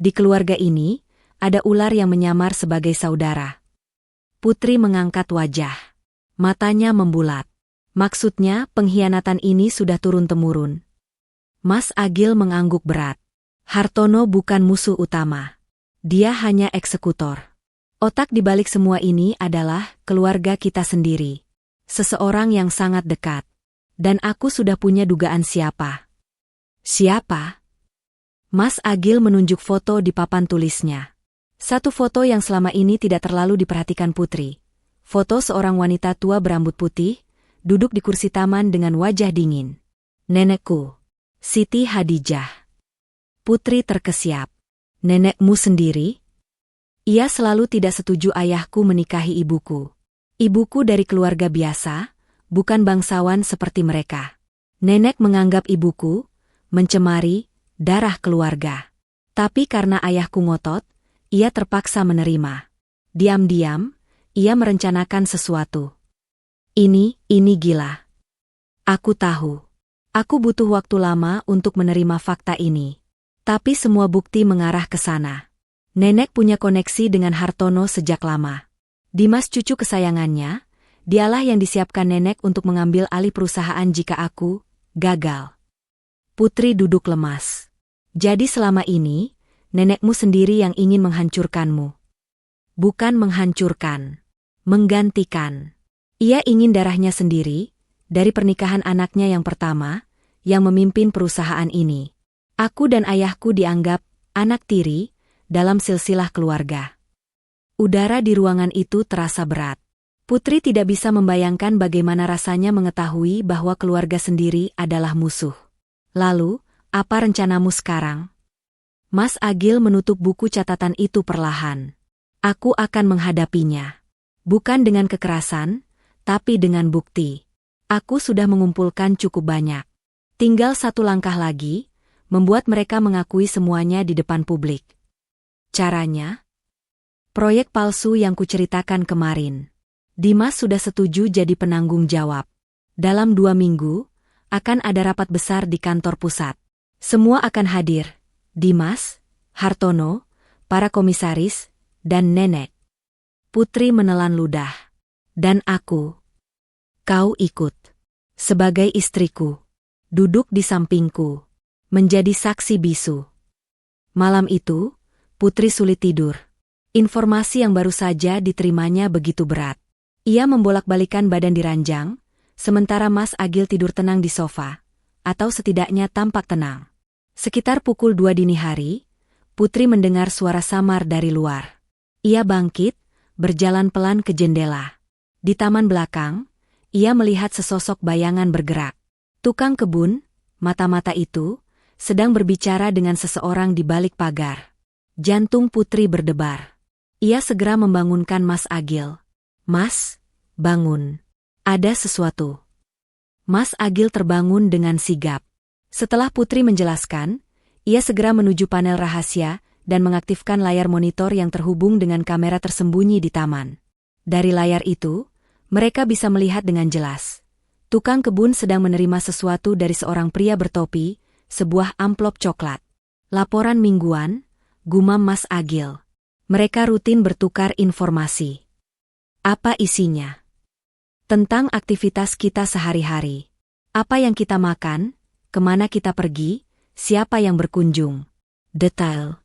di keluarga ini, ada ular yang menyamar sebagai saudara. Putri mengangkat wajah. Matanya membulat. Maksudnya, pengkhianatan ini sudah turun-temurun. Mas Agil mengangguk berat. Hartono bukan musuh utama. Dia hanya eksekutor. Otak di balik semua ini adalah keluarga kita sendiri. Seseorang yang sangat dekat. Dan aku sudah punya dugaan siapa. Siapa? Mas Agil menunjuk foto di papan tulisnya. Satu foto yang selama ini tidak terlalu diperhatikan Putri. Foto seorang wanita tua berambut putih, duduk di kursi taman dengan wajah dingin. Nenekku, Siti Hadijah. Putri terkesiap. Nenekmu sendiri? Ia selalu tidak setuju ayahku menikahi ibuku. Ibuku dari keluarga biasa, bukan bangsawan seperti mereka. Nenek menganggap ibuku mencemari darah keluarga. Tapi karena ayahku ngotot, ia terpaksa menerima. Diam-diam, ia merencanakan sesuatu. Ini gila. Aku tahu. Aku butuh waktu lama untuk menerima fakta ini. Tapi semua bukti mengarah ke sana. Nenek punya koneksi dengan Hartono sejak lama. Dimas cucu kesayangannya, dialah yang disiapkan nenek untuk mengambil alih perusahaan jika aku gagal. Putri duduk lemas. Jadi selama ini, nenekmu sendiri yang ingin menghancurkanmu. Bukan menghancurkan, menggantikan. Ia ingin darahnya sendiri, dari pernikahan anaknya yang pertama, yang memimpin perusahaan ini. Aku dan ayahku dianggap anak tiri, dalam silsilah keluarga. Udara di ruangan itu terasa berat. Putri tidak bisa membayangkan bagaimana rasanya mengetahui bahwa keluarga sendiri adalah musuh. Lalu, apa rencanamu sekarang? Mas Agil menutup buku catatan itu perlahan. Aku akan menghadapinya. Bukan dengan kekerasan, tapi dengan bukti. Aku sudah mengumpulkan cukup banyak. Tinggal satu langkah lagi, membuat mereka mengakui semuanya di depan publik. Caranya? Proyek palsu yang kuceritakan kemarin. Dimas sudah setuju jadi penanggung jawab. Dalam 2 minggu, akan ada rapat besar di kantor pusat. Semua akan hadir. Dimas, Hartono, para komisaris, dan nenek. Putri menelan ludah. Dan aku. Kau ikut. Sebagai istriku. Duduk di sampingku. Menjadi saksi bisu. Malam itu, Putri sulit tidur. Informasi yang baru saja diterimanya begitu berat. Ia membolak-balikan badan di ranjang, sementara Mas Agil tidur tenang di sofa, atau setidaknya tampak tenang. Sekitar pukul 2 dini hari, Putri mendengar suara samar dari luar. Ia bangkit, berjalan pelan ke jendela. Di taman belakang, ia melihat sesosok bayangan bergerak. Tukang kebun, mata-mata itu, sedang berbicara dengan seseorang di balik pagar. Jantung Putri berdebar. Ia segera membangunkan Mas Agil. Mas, bangun. Ada sesuatu. Mas Agil terbangun dengan sigap. Setelah Putri menjelaskan, ia segera menuju panel rahasia dan mengaktifkan layar monitor yang terhubung dengan kamera tersembunyi di taman. Dari layar itu, mereka bisa melihat dengan jelas. Tukang kebun sedang menerima sesuatu dari seorang pria bertopi, sebuah amplop coklat. Laporan mingguan, gumam Mas Agil. Mereka rutin bertukar informasi. Apa isinya? Tentang aktivitas kita sehari-hari. Apa yang kita makan, kemana kita pergi, siapa yang berkunjung. Detail.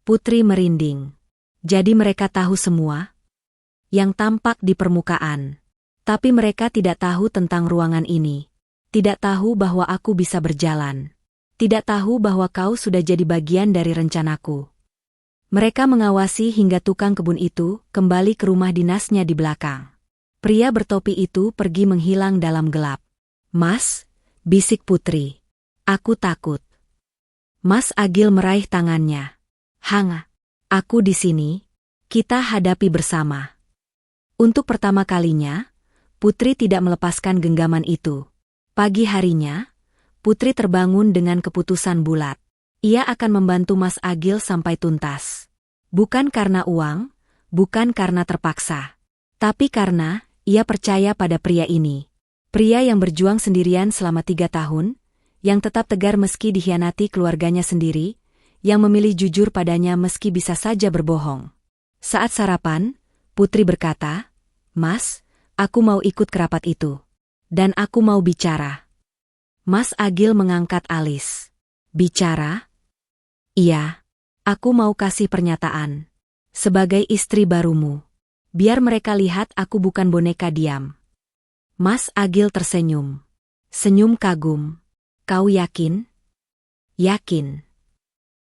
Putri merinding. Jadi mereka tahu semua? Yang tampak di permukaan. Tapi mereka tidak tahu tentang ruangan ini. Tidak tahu bahwa aku bisa berjalan. Tidak tahu bahwa kau sudah jadi bagian dari rencanaku. Mereka mengawasi hingga tukang kebun itu kembali ke rumah dinasnya di belakang. Pria bertopi itu pergi menghilang dalam gelap. Mas, bisik Putri. Aku takut. Mas Agil meraih tangannya. Hanga, aku di sini. Kita hadapi bersama. Untuk pertama kalinya, Putri tidak melepaskan genggaman itu. Pagi harinya, Putri terbangun dengan keputusan bulat. Ia akan membantu Mas Agil sampai tuntas. Bukan karena uang, bukan karena terpaksa. Tapi karena ia percaya pada pria ini. Pria yang berjuang sendirian selama 3 tahun, yang tetap tegar meski dikhianati keluarganya sendiri, yang memilih jujur padanya meski bisa saja berbohong. Saat sarapan, Putri berkata, Mas, aku mau ikut ke rapat itu. Dan aku mau bicara. Mas Agil mengangkat alis. Bicara? Iya. Aku mau kasih pernyataan. Sebagai istri barumu. Biar mereka lihat aku bukan boneka diam. Mas Agil tersenyum. Senyum kagum. Kau yakin? Yakin.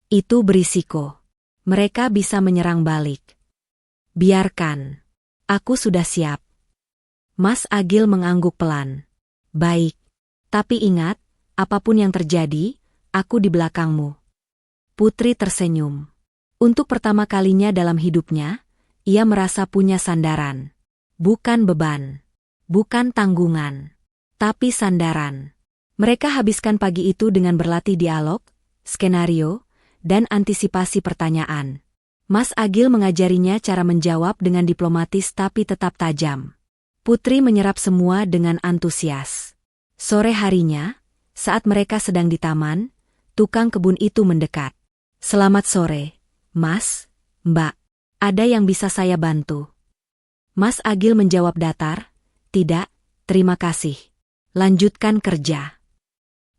Itu berisiko. Mereka bisa menyerang balik. Biarkan. Aku sudah siap. Mas Agil mengangguk pelan. Baik. Tapi ingat, apapun yang terjadi, aku di belakangmu. Putri tersenyum. Untuk pertama kalinya dalam hidupnya, ia merasa punya sandaran. Bukan beban. Bukan tanggungan. Tapi sandaran. Mereka habiskan pagi itu dengan berlatih dialog, skenario, dan antisipasi pertanyaan. Mas Agil mengajarinya cara menjawab dengan diplomatis tapi tetap tajam. Putri menyerap semua dengan antusias. Sore harinya, saat mereka sedang di taman, tukang kebun itu mendekat. Selamat sore, Mas, Mbak. Ada yang bisa saya bantu? Mas Agil menjawab datar, tidak, terima kasih. Lanjutkan kerja.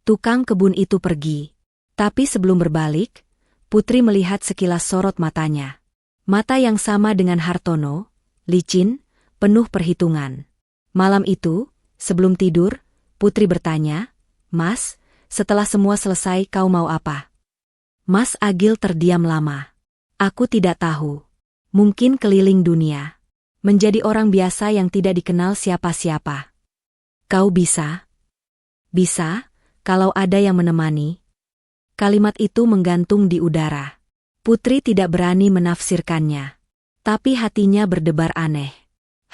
Tukang kebun itu pergi. Tapi sebelum berbalik, Putri melihat sekilas sorot matanya. Mata yang sama dengan Hartono, licin, penuh perhitungan. Malam itu, sebelum tidur, Putri bertanya, Mas, setelah semua selesai kau mau apa? Mas Agil terdiam lama. Aku tidak tahu. Mungkin keliling dunia. Menjadi orang biasa yang tidak dikenal siapa-siapa. Kau bisa? Bisa, kalau ada yang menemani. Kalimat itu menggantung di udara. Putri tidak berani menafsirkannya. Tapi hatinya berdebar aneh.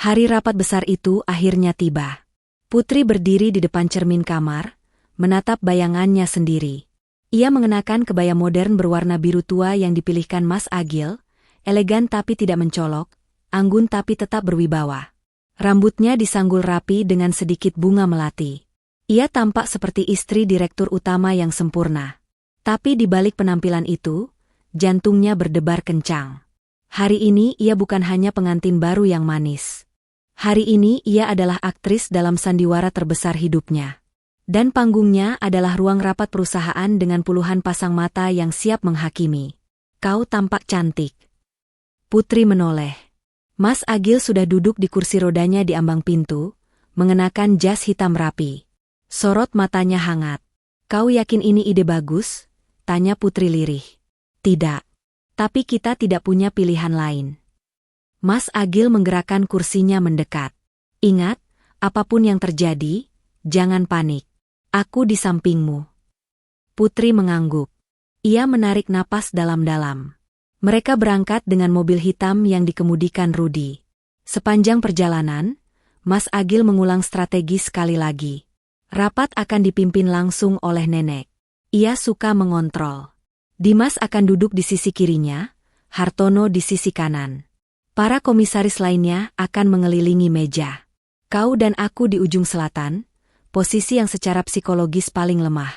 Hari rapat besar itu akhirnya tiba. Putri berdiri di depan cermin kamar, menatap bayangannya sendiri. Ia mengenakan kebaya modern berwarna biru tua yang dipilihkan Mas Agil, elegan tapi tidak mencolok, anggun tapi tetap berwibawa. Rambutnya disanggul rapi dengan sedikit bunga melati. Ia tampak seperti istri direktur utama yang sempurna. Tapi di balik penampilan itu, jantungnya berdebar kencang. Hari ini ia bukan hanya pengantin baru yang manis. Hari ini ia adalah aktris dalam sandiwara terbesar hidupnya. Dan panggungnya adalah ruang rapat perusahaan dengan puluhan pasang mata yang siap menghakimi. Kau tampak cantik. Putri menoleh. Mas Agil sudah duduk di kursi rodanya di ambang pintu, mengenakan jas hitam rapi. Sorot matanya hangat. Kau yakin ini ide bagus? Tanya Putri lirih. Tidak. Tapi kita tidak punya pilihan lain. Mas Agil menggerakkan kursinya mendekat. Ingat, apapun yang terjadi, jangan panik. Aku di sampingmu. Putri mengangguk. Ia menarik napas dalam-dalam. Mereka berangkat dengan mobil hitam yang dikemudikan Rudi. Sepanjang perjalanan, Mas Agil mengulang strategi sekali lagi. Rapat akan dipimpin langsung oleh Nenek. Ia suka mengontrol. Dimas akan duduk di sisi kirinya, Hartono di sisi kanan. Para komisaris lainnya akan mengelilingi meja. Kau dan aku di ujung selatan, posisi yang secara psikologis paling lemah.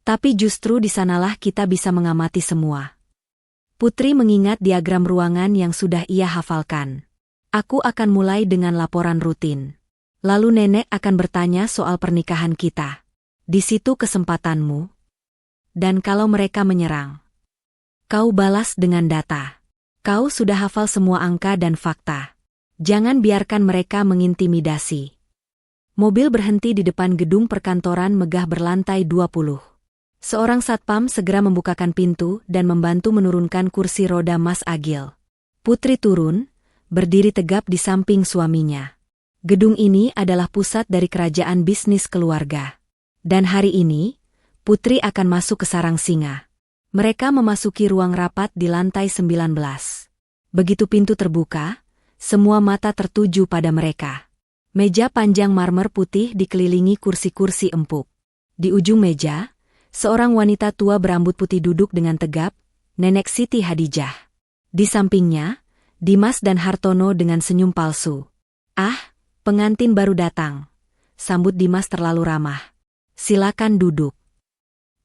Tapi justru di sanalah kita bisa mengamati semua. Putri mengingat diagram ruangan yang sudah ia hafalkan. Aku akan mulai dengan laporan rutin. Lalu Nenek akan bertanya soal pernikahan kita. Di situ kesempatanmu. Dan kalau mereka menyerang, kau balas dengan data. Kau sudah hafal semua angka dan fakta. Jangan biarkan mereka mengintimidasi. Mobil berhenti di depan gedung perkantoran megah berlantai 20. Seorang satpam segera membukakan pintu dan membantu menurunkan kursi roda Mas Agil. Putri turun, berdiri tegap di samping suaminya. Gedung ini adalah pusat dari kerajaan bisnis keluarga. Dan hari ini, Putri akan masuk ke sarang singa. Mereka memasuki ruang rapat di lantai 19. Begitu pintu terbuka, semua mata tertuju pada mereka. Meja panjang marmer putih dikelilingi kursi-kursi empuk. Di ujung meja, seorang wanita tua berambut putih duduk dengan tegap, Nenek Siti Hadijah. Di sampingnya, Dimas dan Hartono dengan senyum palsu. Ah, pengantin baru datang. Sambut Dimas terlalu ramah. Silakan duduk.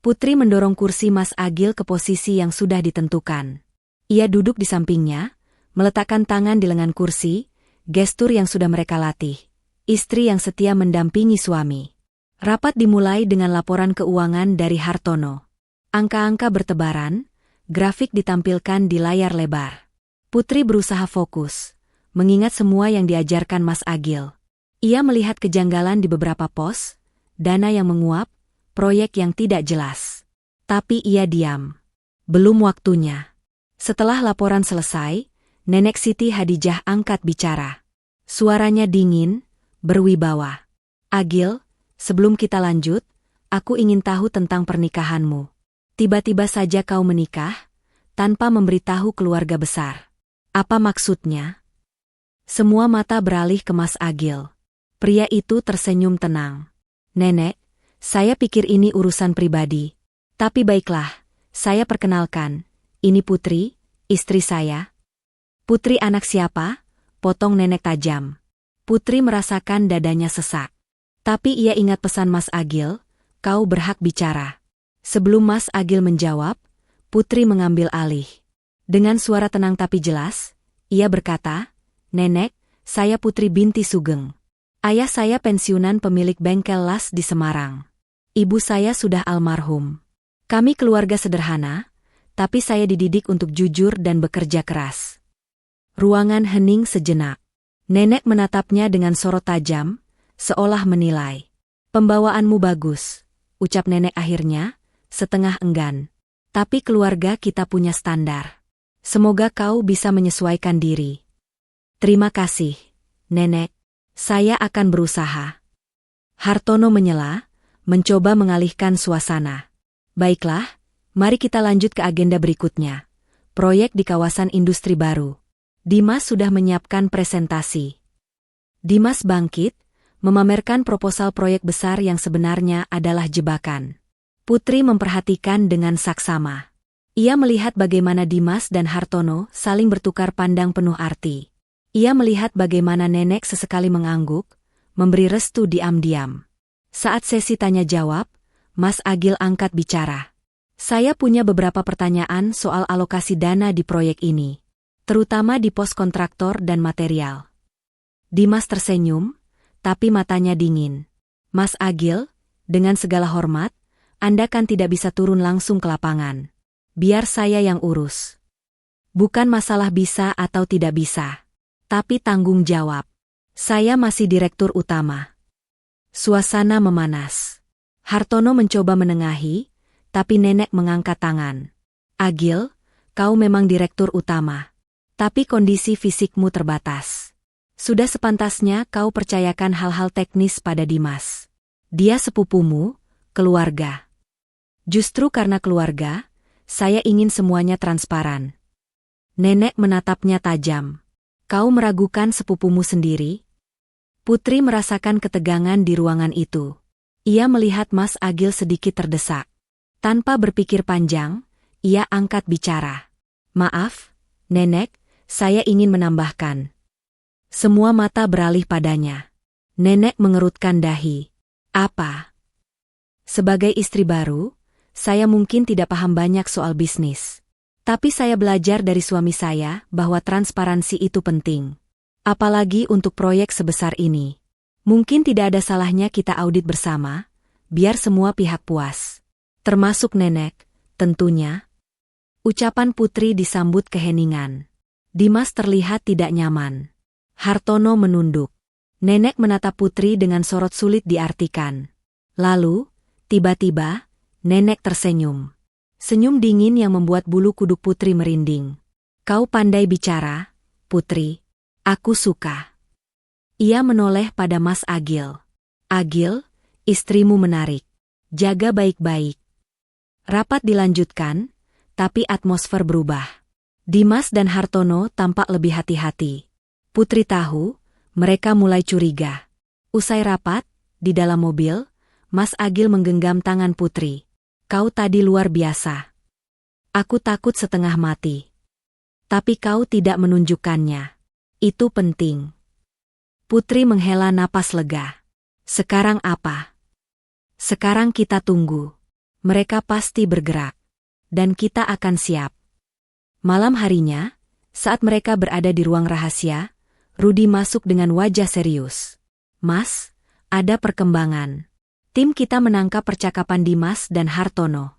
Putri mendorong kursi Mas Agil ke posisi yang sudah ditentukan. Ia duduk di sampingnya, meletakkan tangan di lengan kursi, gestur yang sudah mereka latih. Istri yang setia mendampingi suami. Rapat dimulai dengan laporan keuangan dari Hartono. Angka-angka bertebaran, grafik ditampilkan di layar lebar. Putri berusaha fokus, mengingat semua yang diajarkan Mas Agil. Ia melihat kejanggalan di beberapa pos, dana yang menguap, proyek yang tidak jelas. Tapi ia diam. Belum waktunya. Setelah laporan selesai, Nenek Siti Hadijah angkat bicara. Suaranya dingin, berwibawa. Agil, sebelum kita lanjut, aku ingin tahu tentang pernikahanmu. Tiba-tiba saja kau menikah, tanpa memberitahu keluarga besar. Apa maksudnya? Semua mata beralih ke Mas Agil. Pria itu tersenyum tenang. Nenek, saya pikir ini urusan pribadi. Tapi baiklah, saya perkenalkan. Ini Putri, istri saya. Putri anak siapa? Potong Nenek tajam. Putri merasakan dadanya sesak. Tapi ia ingat pesan Mas Agil, kau berhak bicara. Sebelum Mas Agil menjawab, Putri mengambil alih. Dengan suara tenang tapi jelas, ia berkata, Nenek, saya Putri binti Sugeng. Ayah saya pensiunan pemilik bengkel las di Semarang. Ibu saya sudah almarhum. Kami keluarga sederhana, tapi saya dididik untuk jujur dan bekerja keras. Ruangan hening sejenak. Nenek menatapnya dengan sorot tajam, seolah menilai. Pembawaanmu bagus, ucap Nenek akhirnya, setengah enggan. Tapi keluarga kita punya standar. Semoga kau bisa menyesuaikan diri. Terima kasih, Nenek. Saya akan berusaha. Hartono menyela, mencoba mengalihkan suasana. Baiklah, mari kita lanjut ke agenda berikutnya. Proyek di kawasan industri baru. Dimas sudah menyiapkan presentasi. Dimas bangkit, memamerkan proposal proyek besar yang sebenarnya adalah jebakan. Putri memperhatikan dengan saksama. Ia melihat bagaimana Dimas dan Hartono saling bertukar pandang penuh arti. Ia melihat bagaimana Nenek sesekali mengangguk, memberi restu diam-diam. Saat sesi tanya-jawab, Mas Agil angkat bicara. Saya punya beberapa pertanyaan soal alokasi dana di proyek ini. terutama di pos kontraktor dan material. Dimas tersenyum, tapi matanya dingin. Mas Agil, dengan segala hormat, Anda kan tidak bisa turun langsung ke lapangan. Biar saya yang urus. Bukan masalah bisa atau tidak bisa, tapi tanggung jawab. Saya masih direktur utama. Suasana memanas. Hartono mencoba menengahi, tapi Nenek mengangkat tangan. Agil, kau memang direktur utama. Tapi kondisi fisikmu terbatas. Sudah sepantasnya kau percayakan hal-hal teknis pada Dimas. Dia sepupumu, keluarga. Justru karena keluarga, saya ingin semuanya transparan. Nenek menatapnya tajam. Kau meragukan sepupumu sendiri? Putri merasakan ketegangan di ruangan itu. Ia melihat Mas Agil sedikit terdesak. Tanpa berpikir panjang, ia angkat bicara. Maaf, Nenek, saya ingin menambahkan. Semua mata beralih padanya. Nenek mengerutkan dahi. Apa? Sebagai istri baru, saya mungkin tidak paham banyak soal bisnis. Tapi saya belajar dari suami saya bahwa transparansi itu penting. Apalagi untuk proyek sebesar ini. Mungkin tidak ada salahnya kita audit bersama, biar semua pihak puas. Termasuk Nenek, tentunya. Ucapan Putri disambut keheningan. Dimas terlihat tidak nyaman. Hartono menunduk. Nenek menatap Putri dengan sorot sulit diartikan. Lalu, tiba-tiba, Nenek tersenyum. Senyum dingin yang membuat bulu kuduk Putri merinding. Kau pandai bicara, Putri. Aku suka. Ia menoleh pada Mas Agil. Agil, istrimu menarik. Jaga baik-baik. Rapat dilanjutkan, tapi atmosfer berubah. Dimas dan Hartono tampak lebih hati-hati. Putri tahu, mereka mulai curiga. Usai rapat, di dalam mobil, Mas Agil menggenggam tangan Putri. Kau tadi luar biasa. Aku takut setengah mati. Tapi kau tidak menunjukkannya. Itu penting. Putri menghela napas lega. Sekarang apa? Sekarang kita tunggu. Mereka pasti bergerak. Dan kita akan siap. Malam harinya, saat mereka berada di ruang rahasia, Rudi masuk dengan wajah serius. Mas, ada perkembangan. Tim kita menangkap percakapan Dimas dan Hartono.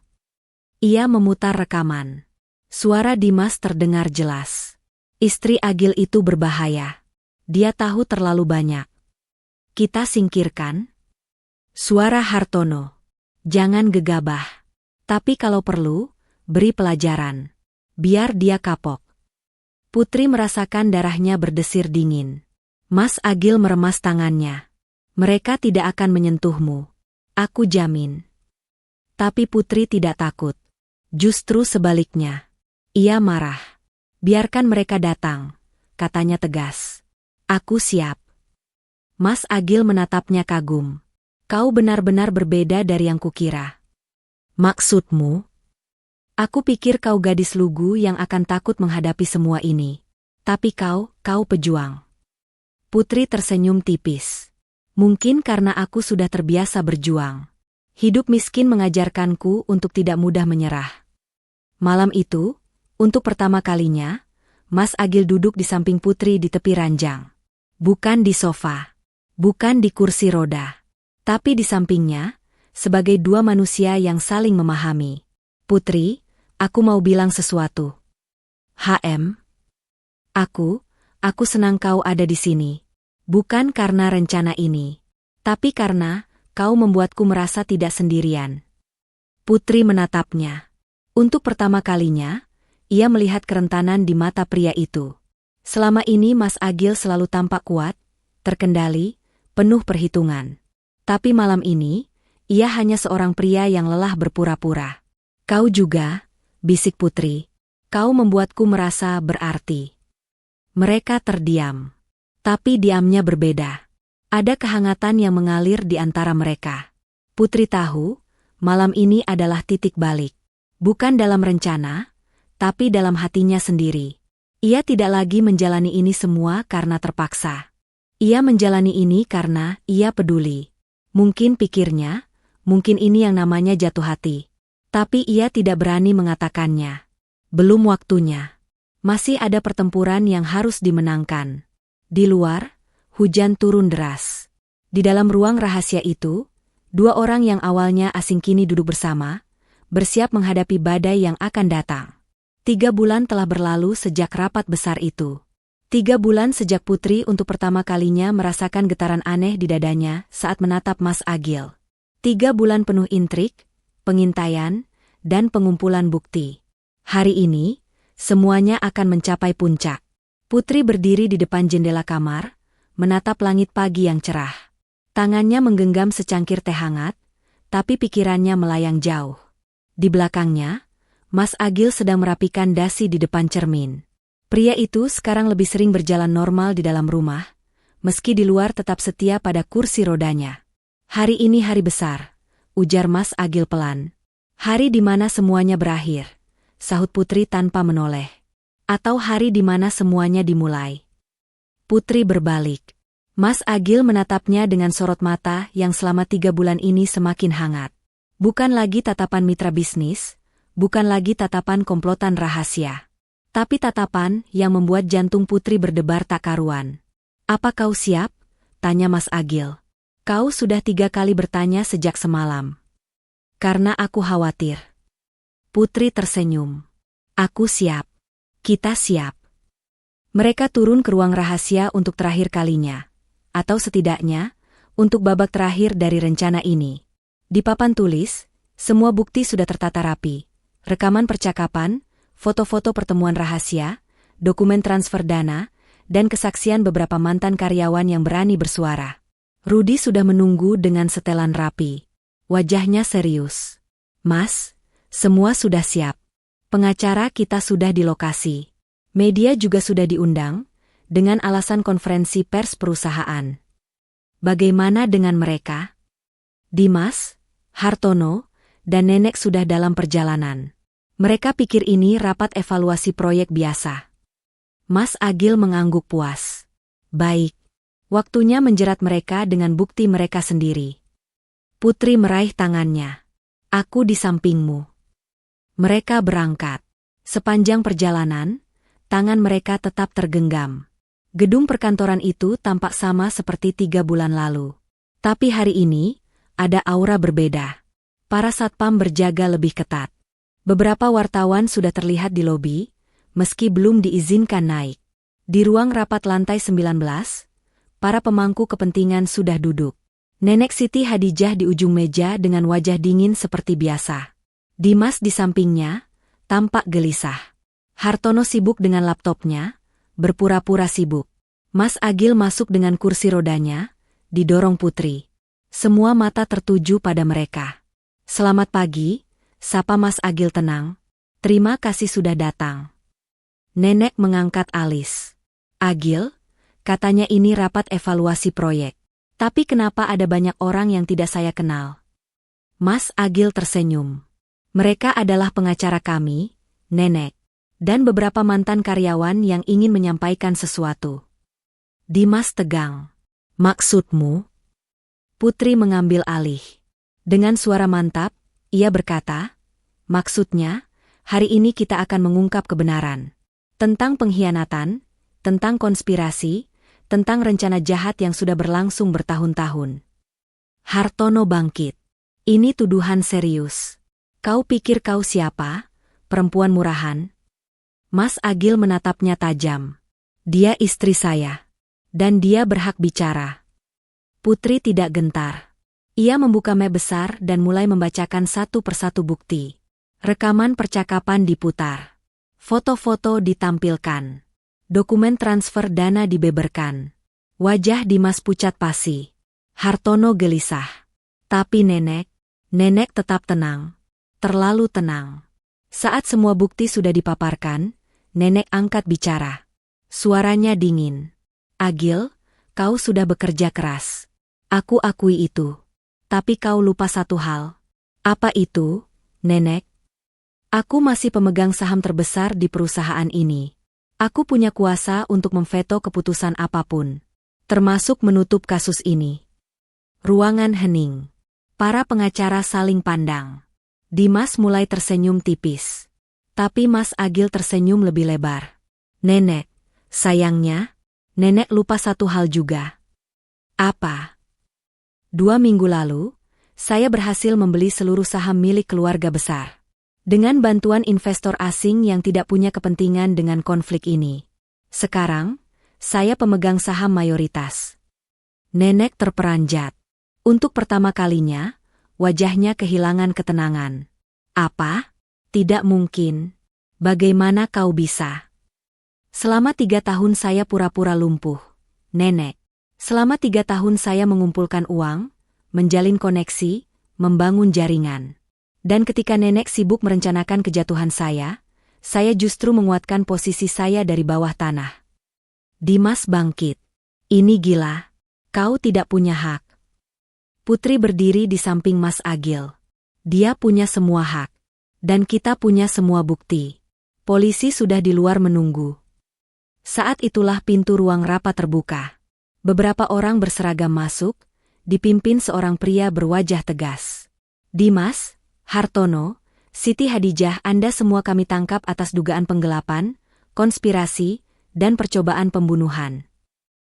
Ia memutar rekaman. Suara Dimas terdengar jelas. Istri Agil itu berbahaya. Dia tahu terlalu banyak. Kita singkirkan? Suara Hartono. Jangan gegabah. Tapi kalau perlu, beri pelajaran. Biar dia kapok. Putri merasakan darahnya berdesir dingin. Mas Agil meremas tangannya. Mereka tidak akan menyentuhmu. Aku jamin. Tapi Putri tidak takut. Justru sebaliknya. Ia marah. Biarkan mereka datang, katanya tegas. Aku siap. Mas Agil menatapnya kagum. Kau benar-benar berbeda dari yang kukira. Maksudmu? Aku pikir kau gadis lugu yang akan takut menghadapi semua ini. Tapi kau pejuang. Putri tersenyum tipis. Mungkin karena aku sudah terbiasa berjuang. Hidup miskin mengajarkanku untuk tidak mudah menyerah. Malam itu, untuk pertama kalinya, Mas Agil duduk di samping Putri di tepi ranjang. Bukan di sofa. Bukan di kursi roda. Tapi di sampingnya, sebagai dua manusia yang saling memahami. Putri, aku mau bilang sesuatu. Aku senang kau ada di sini. Bukan karena rencana ini. Tapi karena kau membuatku merasa tidak sendirian. Putri menatapnya. Untuk pertama kalinya, ia melihat kerentanan di mata pria itu. Selama ini Mas Agil selalu tampak kuat, terkendali, penuh perhitungan. Tapi malam ini, ia hanya seorang pria yang lelah berpura-pura. Kau juga, bisik Putri. Kau membuatku merasa berarti. Mereka terdiam. Tapi diamnya berbeda. Ada kehangatan yang mengalir di antara mereka. Putri tahu, malam ini adalah titik balik. Bukan dalam rencana, tapi dalam hatinya sendiri. Ia tidak lagi menjalani ini semua karena terpaksa. Ia menjalani ini karena ia peduli. Mungkin pikirnya, mungkin ini yang namanya jatuh hati. Tapi ia tidak berani mengatakannya. Belum waktunya. Masih ada pertempuran yang harus dimenangkan. Di luar, hujan turun deras. Di dalam ruang rahasia itu, dua orang yang awalnya asing kini duduk bersama, bersiap menghadapi badai yang akan datang. 3 bulan telah berlalu sejak rapat besar itu. 3 bulan sejak Putri untuk pertama kalinya merasakan getaran aneh di dadanya saat menatap Mas Agil. 3 bulan penuh intrik, pengintaian, dan pengumpulan bukti. Hari ini, semuanya akan mencapai puncak. Putri berdiri di depan jendela kamar, menatap langit pagi yang cerah. Tangannya menggenggam secangkir teh hangat, tapi pikirannya melayang jauh. Di belakangnya, Mas Agil sedang merapikan dasi di depan cermin. Pria itu sekarang lebih sering berjalan normal di dalam rumah, meski di luar tetap setia pada kursi rodanya. Hari ini hari besar, ujar Mas Agil pelan. Hari di mana semuanya berakhir, sahut Putri tanpa menoleh. Atau hari di mana semuanya dimulai. Putri berbalik. Mas Agil menatapnya dengan sorot mata yang selama 3 bulan ini semakin hangat. Bukan lagi tatapan mitra bisnis, bukan lagi tatapan komplotan rahasia. Tapi tatapan yang membuat jantung Putri berdebar tak karuan. Apa kau siap? Tanya Mas Agil. Kau sudah 3 kali bertanya sejak semalam. Karena aku khawatir. Putri tersenyum. Aku siap. Kita siap. Mereka turun ke ruang rahasia untuk terakhir kalinya. Atau setidaknya, untuk babak terakhir dari rencana ini. Di papan tulis, semua bukti sudah tertata rapi. Rekaman percakapan, foto-foto pertemuan rahasia, dokumen transfer dana, dan kesaksian beberapa mantan karyawan yang berani bersuara. Rudi sudah menunggu dengan setelan rapi. Wajahnya serius. Mas, semua sudah siap. Pengacara kita sudah di lokasi. Media juga sudah diundang, dengan alasan konferensi pers perusahaan. Bagaimana dengan mereka? Dimas, Hartono, dan Nenek sudah dalam perjalanan. Mereka pikir ini rapat evaluasi proyek biasa. Mas Agil mengangguk puas. Baik. Waktunya menjerat mereka dengan bukti mereka sendiri. Putri meraih tangannya. Aku di sampingmu. Mereka berangkat. Sepanjang perjalanan, tangan mereka tetap tergenggam. Gedung perkantoran itu tampak sama seperti 3 bulan lalu. Tapi hari ini, ada aura berbeda. Para satpam berjaga lebih ketat. Beberapa wartawan sudah terlihat di lobi, meski belum diizinkan naik. Di ruang rapat lantai 19, para pemangku kepentingan sudah duduk. Nenek Siti Hadijah di ujung meja dengan wajah dingin seperti biasa. Dimas di sampingnya, tampak gelisah. Hartono sibuk dengan laptopnya, berpura-pura sibuk. Mas Agil masuk dengan kursi rodanya, didorong Putri. Semua mata tertuju pada mereka. Selamat pagi, sapa Mas Agil tenang. Terima kasih sudah datang. Nenek mengangkat alis. Agil, katanya ini rapat evaluasi proyek. Tapi kenapa ada banyak orang yang tidak saya kenal? Mas Agil tersenyum. Mereka adalah pengacara kami, Nenek. Dan beberapa mantan karyawan yang ingin menyampaikan sesuatu. Dimas tegang. Maksudmu? Putri mengambil alih. Dengan suara mantap, ia berkata, maksudnya, hari ini kita akan mengungkap kebenaran. Tentang pengkhianatan, tentang konspirasi, tentang rencana jahat yang sudah berlangsung bertahun-tahun. Hartono bangkit. Ini tuduhan serius. Kau pikir kau siapa? Perempuan murahan? Mas Agil menatapnya tajam. Dia istri saya. Dan dia berhak bicara. Putri tidak gentar. Ia membuka map besar dan mulai membacakan satu persatu bukti. Rekaman percakapan diputar. Foto-foto ditampilkan. Dokumen transfer dana dibeberkan. Wajah Dimas pucat pasi. Hartono gelisah. Tapi Nenek tetap tenang. Terlalu tenang. Saat semua bukti sudah dipaparkan, Nenek angkat bicara. Suaranya dingin. Agil, kau sudah bekerja keras. Aku akui itu. Tapi kau lupa satu hal. Apa itu, Nenek? Aku masih pemegang saham terbesar di perusahaan ini. Aku punya kuasa untuk memveto keputusan apapun. Termasuk menutup kasus ini. Ruangan hening. Para pengacara saling pandang. Dimas mulai tersenyum tipis. Tapi Mas Agil tersenyum lebih lebar. Nenek, sayangnya, nenek lupa satu hal juga. Apa? 2 minggu lalu, saya berhasil membeli seluruh saham milik keluarga besar. Dengan bantuan investor asing yang tidak punya kepentingan dengan konflik ini. Sekarang, saya pemegang saham mayoritas. Nenek terperanjat. Untuk pertama kalinya, wajahnya kehilangan ketenangan. Apa? Tidak mungkin. Bagaimana kau bisa? Selama 3 tahun saya pura-pura lumpuh. Nenek. Selama 3 tahun saya mengumpulkan uang, menjalin koneksi, membangun jaringan. Dan ketika nenek sibuk merencanakan kejatuhan saya justru menguatkan posisi saya dari bawah tanah. Dimas bangkit. Ini gila. Kau tidak punya hak. Putri berdiri di samping Mas Agil. Dia punya semua hak. Dan kita punya semua bukti. Polisi sudah di luar menunggu. Saat itulah pintu ruang rapat terbuka. Beberapa orang berseragam masuk, dipimpin seorang pria berwajah tegas. Dimas, Hartono, Siti Hadijah, Anda semua kami tangkap atas dugaan penggelapan, konspirasi, dan percobaan pembunuhan.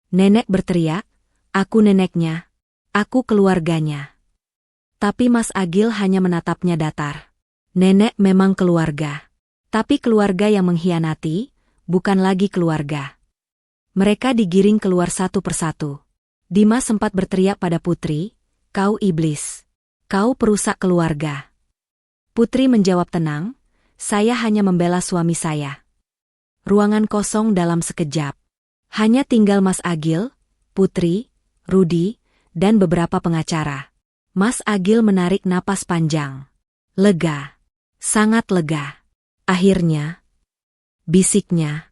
Nenek berteriak, aku neneknya. Aku keluarganya. Tapi Mas Agil hanya menatapnya datar. Nenek memang keluarga. Tapi keluarga yang mengkhianati, bukan lagi keluarga. Mereka digiring keluar satu persatu. Dimas sempat berteriak pada Putri, kau iblis. Kau perusak keluarga. Putri menjawab tenang, saya hanya membela suami saya. Ruangan kosong dalam sekejap. Hanya tinggal Mas Agil, Putri, Rudi, dan beberapa pengacara. Mas Agil menarik napas panjang. Lega. Sangat lega. Akhirnya. Bisiknya.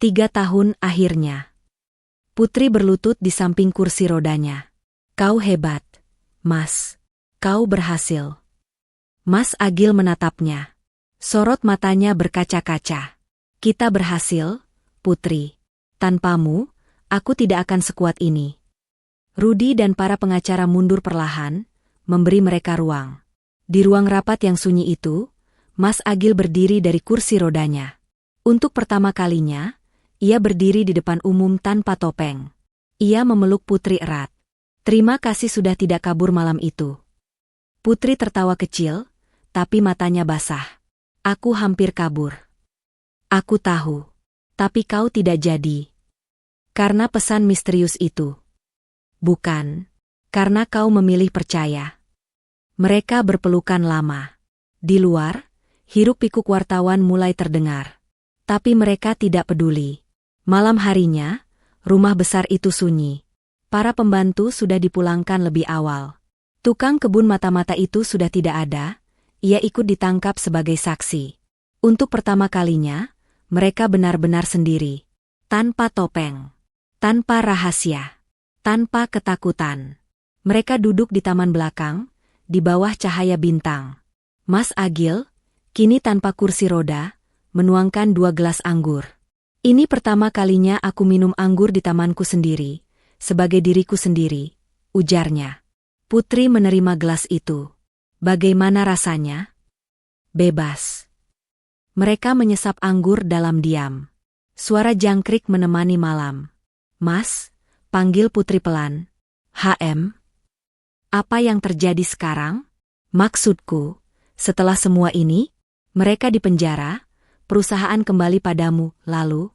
3 tahun akhirnya. Putri berlutut di samping kursi rodanya. Kau hebat, Mas. Kau berhasil. Mas Agil menatapnya. Sorot matanya berkaca-kaca. Kita berhasil, Putri. Tanpamu, aku tidak akan sekuat ini. Rudi dan para pengacara mundur perlahan, memberi mereka ruang. Di ruang rapat yang sunyi itu, Mas Agil berdiri dari kursi rodanya. Untuk pertama kalinya, ia berdiri di depan umum tanpa topeng. Ia memeluk Putri erat. Terima kasih sudah tidak kabur malam itu. Putri tertawa kecil, tapi matanya basah. Aku hampir kabur. Aku tahu. Tapi kau tidak jadi. Karena pesan misterius itu. Bukan. Karena kau memilih percaya. Mereka berpelukan lama. Di luar, hiruk-pikuk wartawan mulai terdengar. Tapi mereka tidak peduli. Malam harinya, rumah besar itu sunyi. Para pembantu sudah dipulangkan lebih awal. Tukang kebun mata-mata itu sudah tidak ada, ia ikut ditangkap sebagai saksi. Untuk pertama kalinya, mereka benar-benar sendiri. Tanpa topeng. Tanpa rahasia. Tanpa ketakutan. Mereka duduk di taman belakang, di bawah cahaya bintang. Mas Agil, kini tanpa kursi roda, menuangkan 2 gelas anggur. Ini pertama kalinya aku minum anggur di tamanku sendiri, sebagai diriku sendiri, ujarnya. Putri menerima gelas itu. Bagaimana rasanya? Bebas. Mereka menyesap anggur dalam diam. Suara jangkrik menemani malam. Mas, panggil Putri pelan. HM? Apa yang terjadi sekarang? Maksudku, setelah semua ini, mereka dipenjara, perusahaan kembali padamu, lalu?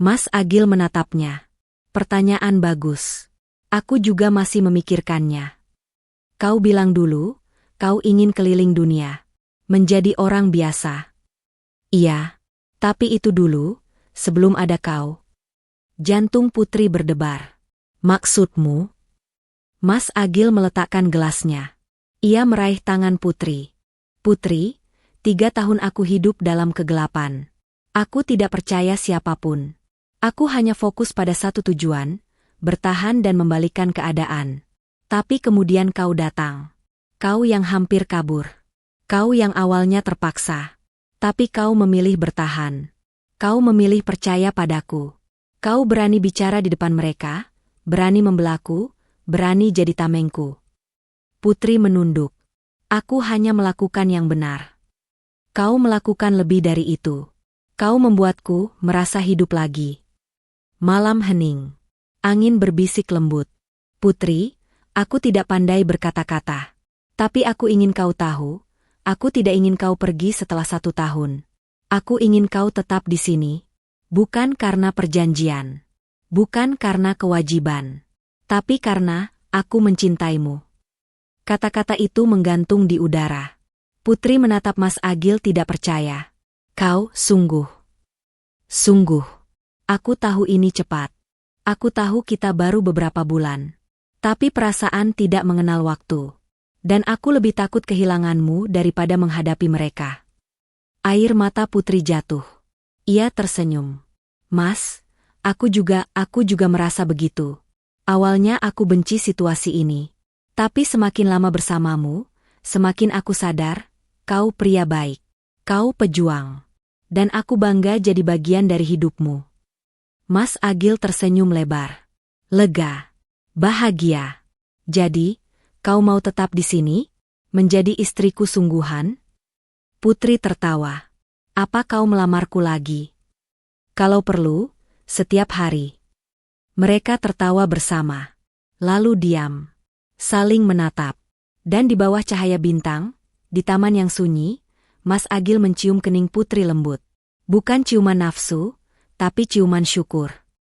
Mas Agil menatapnya. Pertanyaan bagus. Aku juga masih memikirkannya. Kau bilang dulu, kau ingin keliling dunia. Menjadi orang biasa. Iya, tapi itu dulu, sebelum ada kau. Jantung Putri berdebar. Maksudmu? Mas Agil meletakkan gelasnya. Ia meraih tangan Putri. Putri, 3 tahun aku hidup dalam kegelapan. Aku tidak percaya siapapun. Aku hanya fokus pada satu tujuan, bertahan dan membalikkan keadaan. Tapi kemudian kau datang. Kau yang hampir kabur. Kau yang awalnya terpaksa. Tapi kau memilih bertahan. Kau memilih percaya padaku. Kau berani bicara di depan mereka, berani membelaku, berani jadi tamengku. Putri menunduk. Aku hanya melakukan yang benar. Kau melakukan lebih dari itu. Kau membuatku merasa hidup lagi. Malam hening. Angin berbisik lembut. Putri, aku tidak pandai berkata-kata. Tapi aku ingin kau tahu, aku tidak ingin kau pergi setelah 1 tahun. Aku ingin kau tetap di sini. Bukan karena perjanjian. Bukan karena kewajiban. Tapi karena aku mencintaimu. Kata-kata itu menggantung di udara. Putri menatap Mas Agil tidak percaya. Kau sungguh. Sungguh. Aku tahu ini cepat. Aku tahu kita baru beberapa bulan. Tapi perasaan tidak mengenal waktu. Dan aku lebih takut kehilanganmu daripada menghadapi mereka. Air mata Putri jatuh. Ia tersenyum. Mas, aku juga merasa begitu. Awalnya aku benci situasi ini. Tapi semakin lama bersamamu, semakin aku sadar, kau pria baik. Kau pejuang. Dan aku bangga jadi bagian dari hidupmu. Mas Agil tersenyum lebar. Lega. Bahagia. Jadi, kau mau tetap di sini? Menjadi istriku sungguhan? Putri tertawa. Apa kau melamarku lagi? Kalau perlu, setiap hari. Mereka tertawa bersama. Lalu diam. Saling menatap. Dan di bawah cahaya bintang, di taman yang sunyi, Mas Agil mencium kening Putri lembut. Bukan ciuman nafsu, tapi ciuman syukur.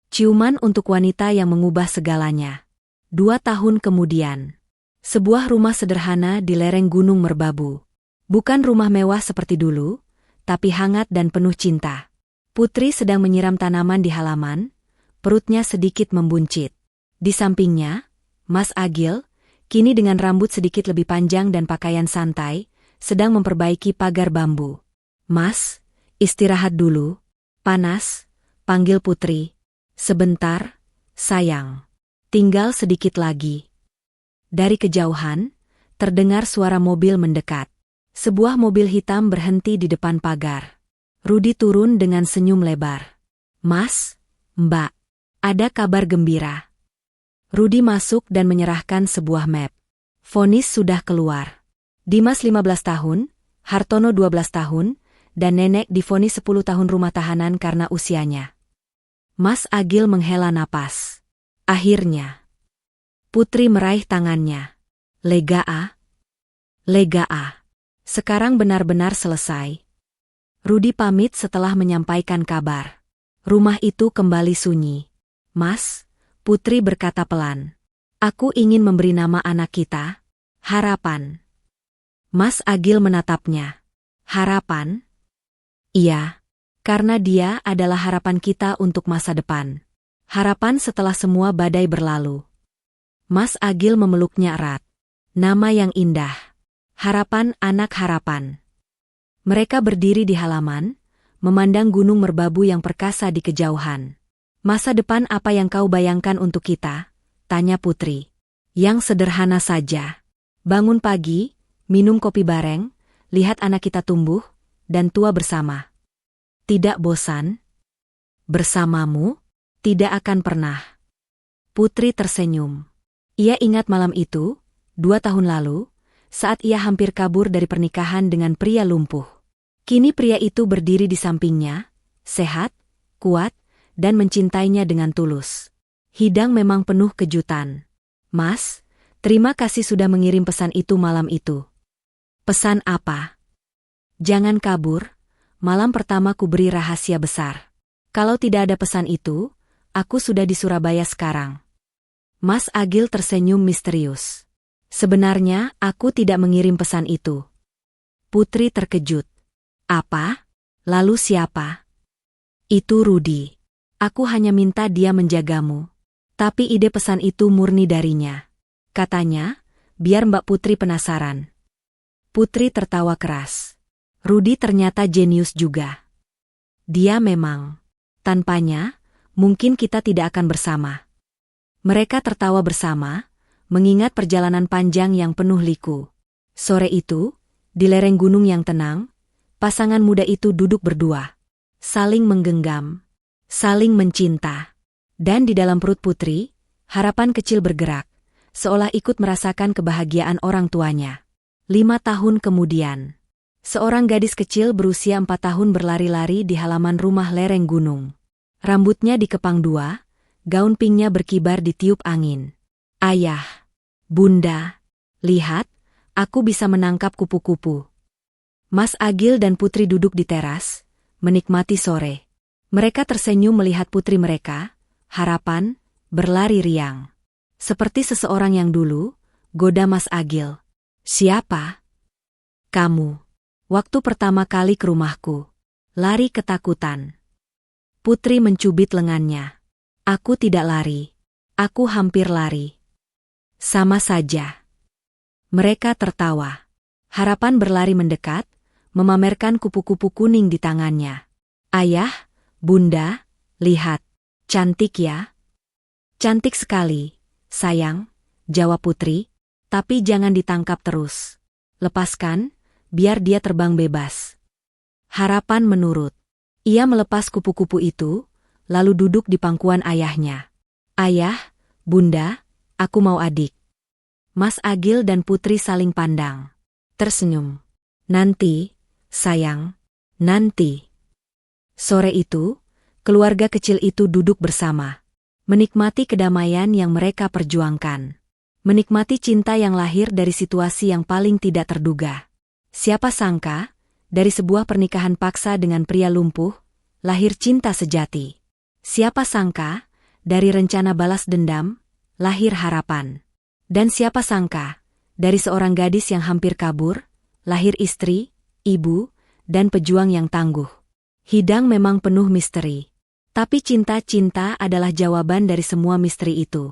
Ciuman untuk wanita yang mengubah segalanya. 2 tahun kemudian. Sebuah rumah sederhana di lereng Gunung Merbabu. Bukan rumah mewah seperti dulu, tapi hangat dan penuh cinta. Putri sedang menyiram tanaman di halaman, perutnya sedikit membuncit. Di sampingnya, Mas Agil, kini dengan rambut sedikit lebih panjang dan pakaian santai, sedang memperbaiki pagar bambu. Mas, istirahat dulu. Panas, panggil Putri. Sebentar, sayang. Tinggal sedikit lagi. Dari kejauhan, terdengar suara mobil mendekat. Sebuah mobil hitam berhenti di depan pagar. Rudi turun dengan senyum lebar. Mas, Mbak, ada kabar gembira. Rudi masuk dan menyerahkan sebuah map. Vonis sudah keluar. Dimas 15 tahun, Hartono 12 tahun, dan Nenek divonis 10 tahun rumah tahanan karena usianya. Mas Agil menghela napas. Akhirnya. Putri meraih tangannya. Lega ah? Lega ah. Sekarang benar-benar selesai. Rudi pamit setelah menyampaikan kabar. Rumah itu kembali sunyi. Mas, Putri berkata pelan. Aku ingin memberi nama anak kita, Harapan. Mas Agil menatapnya. Harapan? Iya. Karena dia adalah harapan kita untuk masa depan. Harapan setelah semua badai berlalu. Mas Agil memeluknya erat. Nama yang indah. Harapan anak harapan. Mereka berdiri di halaman, memandang Gunung Merbabu yang perkasa di kejauhan. Masa depan apa yang kau bayangkan untuk kita? Tanya Putri. Yang sederhana saja. Bangun pagi, minum kopi bareng, lihat anak kita tumbuh, dan tua bersama. Tidak bosan? Bersamamu? Tidak akan pernah. Putri tersenyum. Ia ingat malam itu, 2 tahun lalu, saat ia hampir kabur dari pernikahan dengan pria lumpuh. Kini pria itu berdiri di sampingnya, sehat, kuat, dan mencintainya dengan tulus. Hidang memang penuh kejutan. Mas, terima kasih sudah mengirim pesan itu malam itu. Pesan apa? Jangan kabur, malam pertama ku beri rahasia besar. Kalau tidak ada pesan itu, aku sudah di Surabaya sekarang. Mas Agil tersenyum misterius. Sebenarnya aku tidak mengirim pesan itu. Putri terkejut. Apa? Lalu siapa? Itu Rudi. Aku hanya minta dia menjagamu. Tapi ide pesan itu murni darinya. Katanya, biar Mbak Putri penasaran. Putri tertawa keras. Rudi ternyata jenius juga. Dia memang. Tanpanya, mungkin kita tidak akan bersama. Mereka tertawa bersama, mengingat perjalanan panjang yang penuh liku. Sore itu, di lereng gunung yang tenang, pasangan muda itu duduk berdua. Saling menggenggam, saling mencinta. Dan di dalam perut Putri, harapan kecil bergerak, seolah ikut merasakan kebahagiaan orang tuanya. 5 tahun kemudian. Seorang gadis kecil berusia 4 tahun berlari-lari di halaman rumah lereng gunung. Rambutnya dikepang dua, gaun pinknya berkibar ditiup angin. Ayah, Bunda, lihat, aku bisa menangkap kupu-kupu. Mas Agil dan Putri duduk di teras, menikmati sore. Mereka tersenyum melihat putri mereka, Harapan, berlari riang. Seperti seseorang yang dulu, goda Mas Agil. Siapa? Kamu. Waktu pertama kali ke rumahku. Lari ketakutan. Putri mencubit lengannya. Aku tidak lari. Aku hampir lari. Sama saja. Mereka tertawa. Harapan berlari mendekat, memamerkan kupu-kupu kuning di tangannya. Ayah, Bunda, lihat. Cantik ya? Cantik sekali, sayang, jawab Putri, tapi jangan ditangkap terus. Lepaskan, biar dia terbang bebas. Harapan menurut. Ia melepas kupu-kupu itu, lalu duduk di pangkuan ayahnya. Ayah, Bunda, aku mau adik. Mas Agil dan Putri saling pandang. Tersenyum. Nanti, sayang, nanti. Sore itu, keluarga kecil itu duduk bersama. Menikmati kedamaian yang mereka perjuangkan. Menikmati cinta yang lahir dari situasi yang paling tidak terduga. Siapa sangka, dari sebuah pernikahan paksa dengan pria lumpuh, lahir cinta sejati. Siapa sangka, dari rencana balas dendam, lahir harapan. Dan siapa sangka, dari seorang gadis yang hampir kabur, lahir istri, ibu, dan pejuang yang tangguh. Hidang memang penuh misteri. Tapi cinta-cinta adalah jawaban dari semua misteri itu.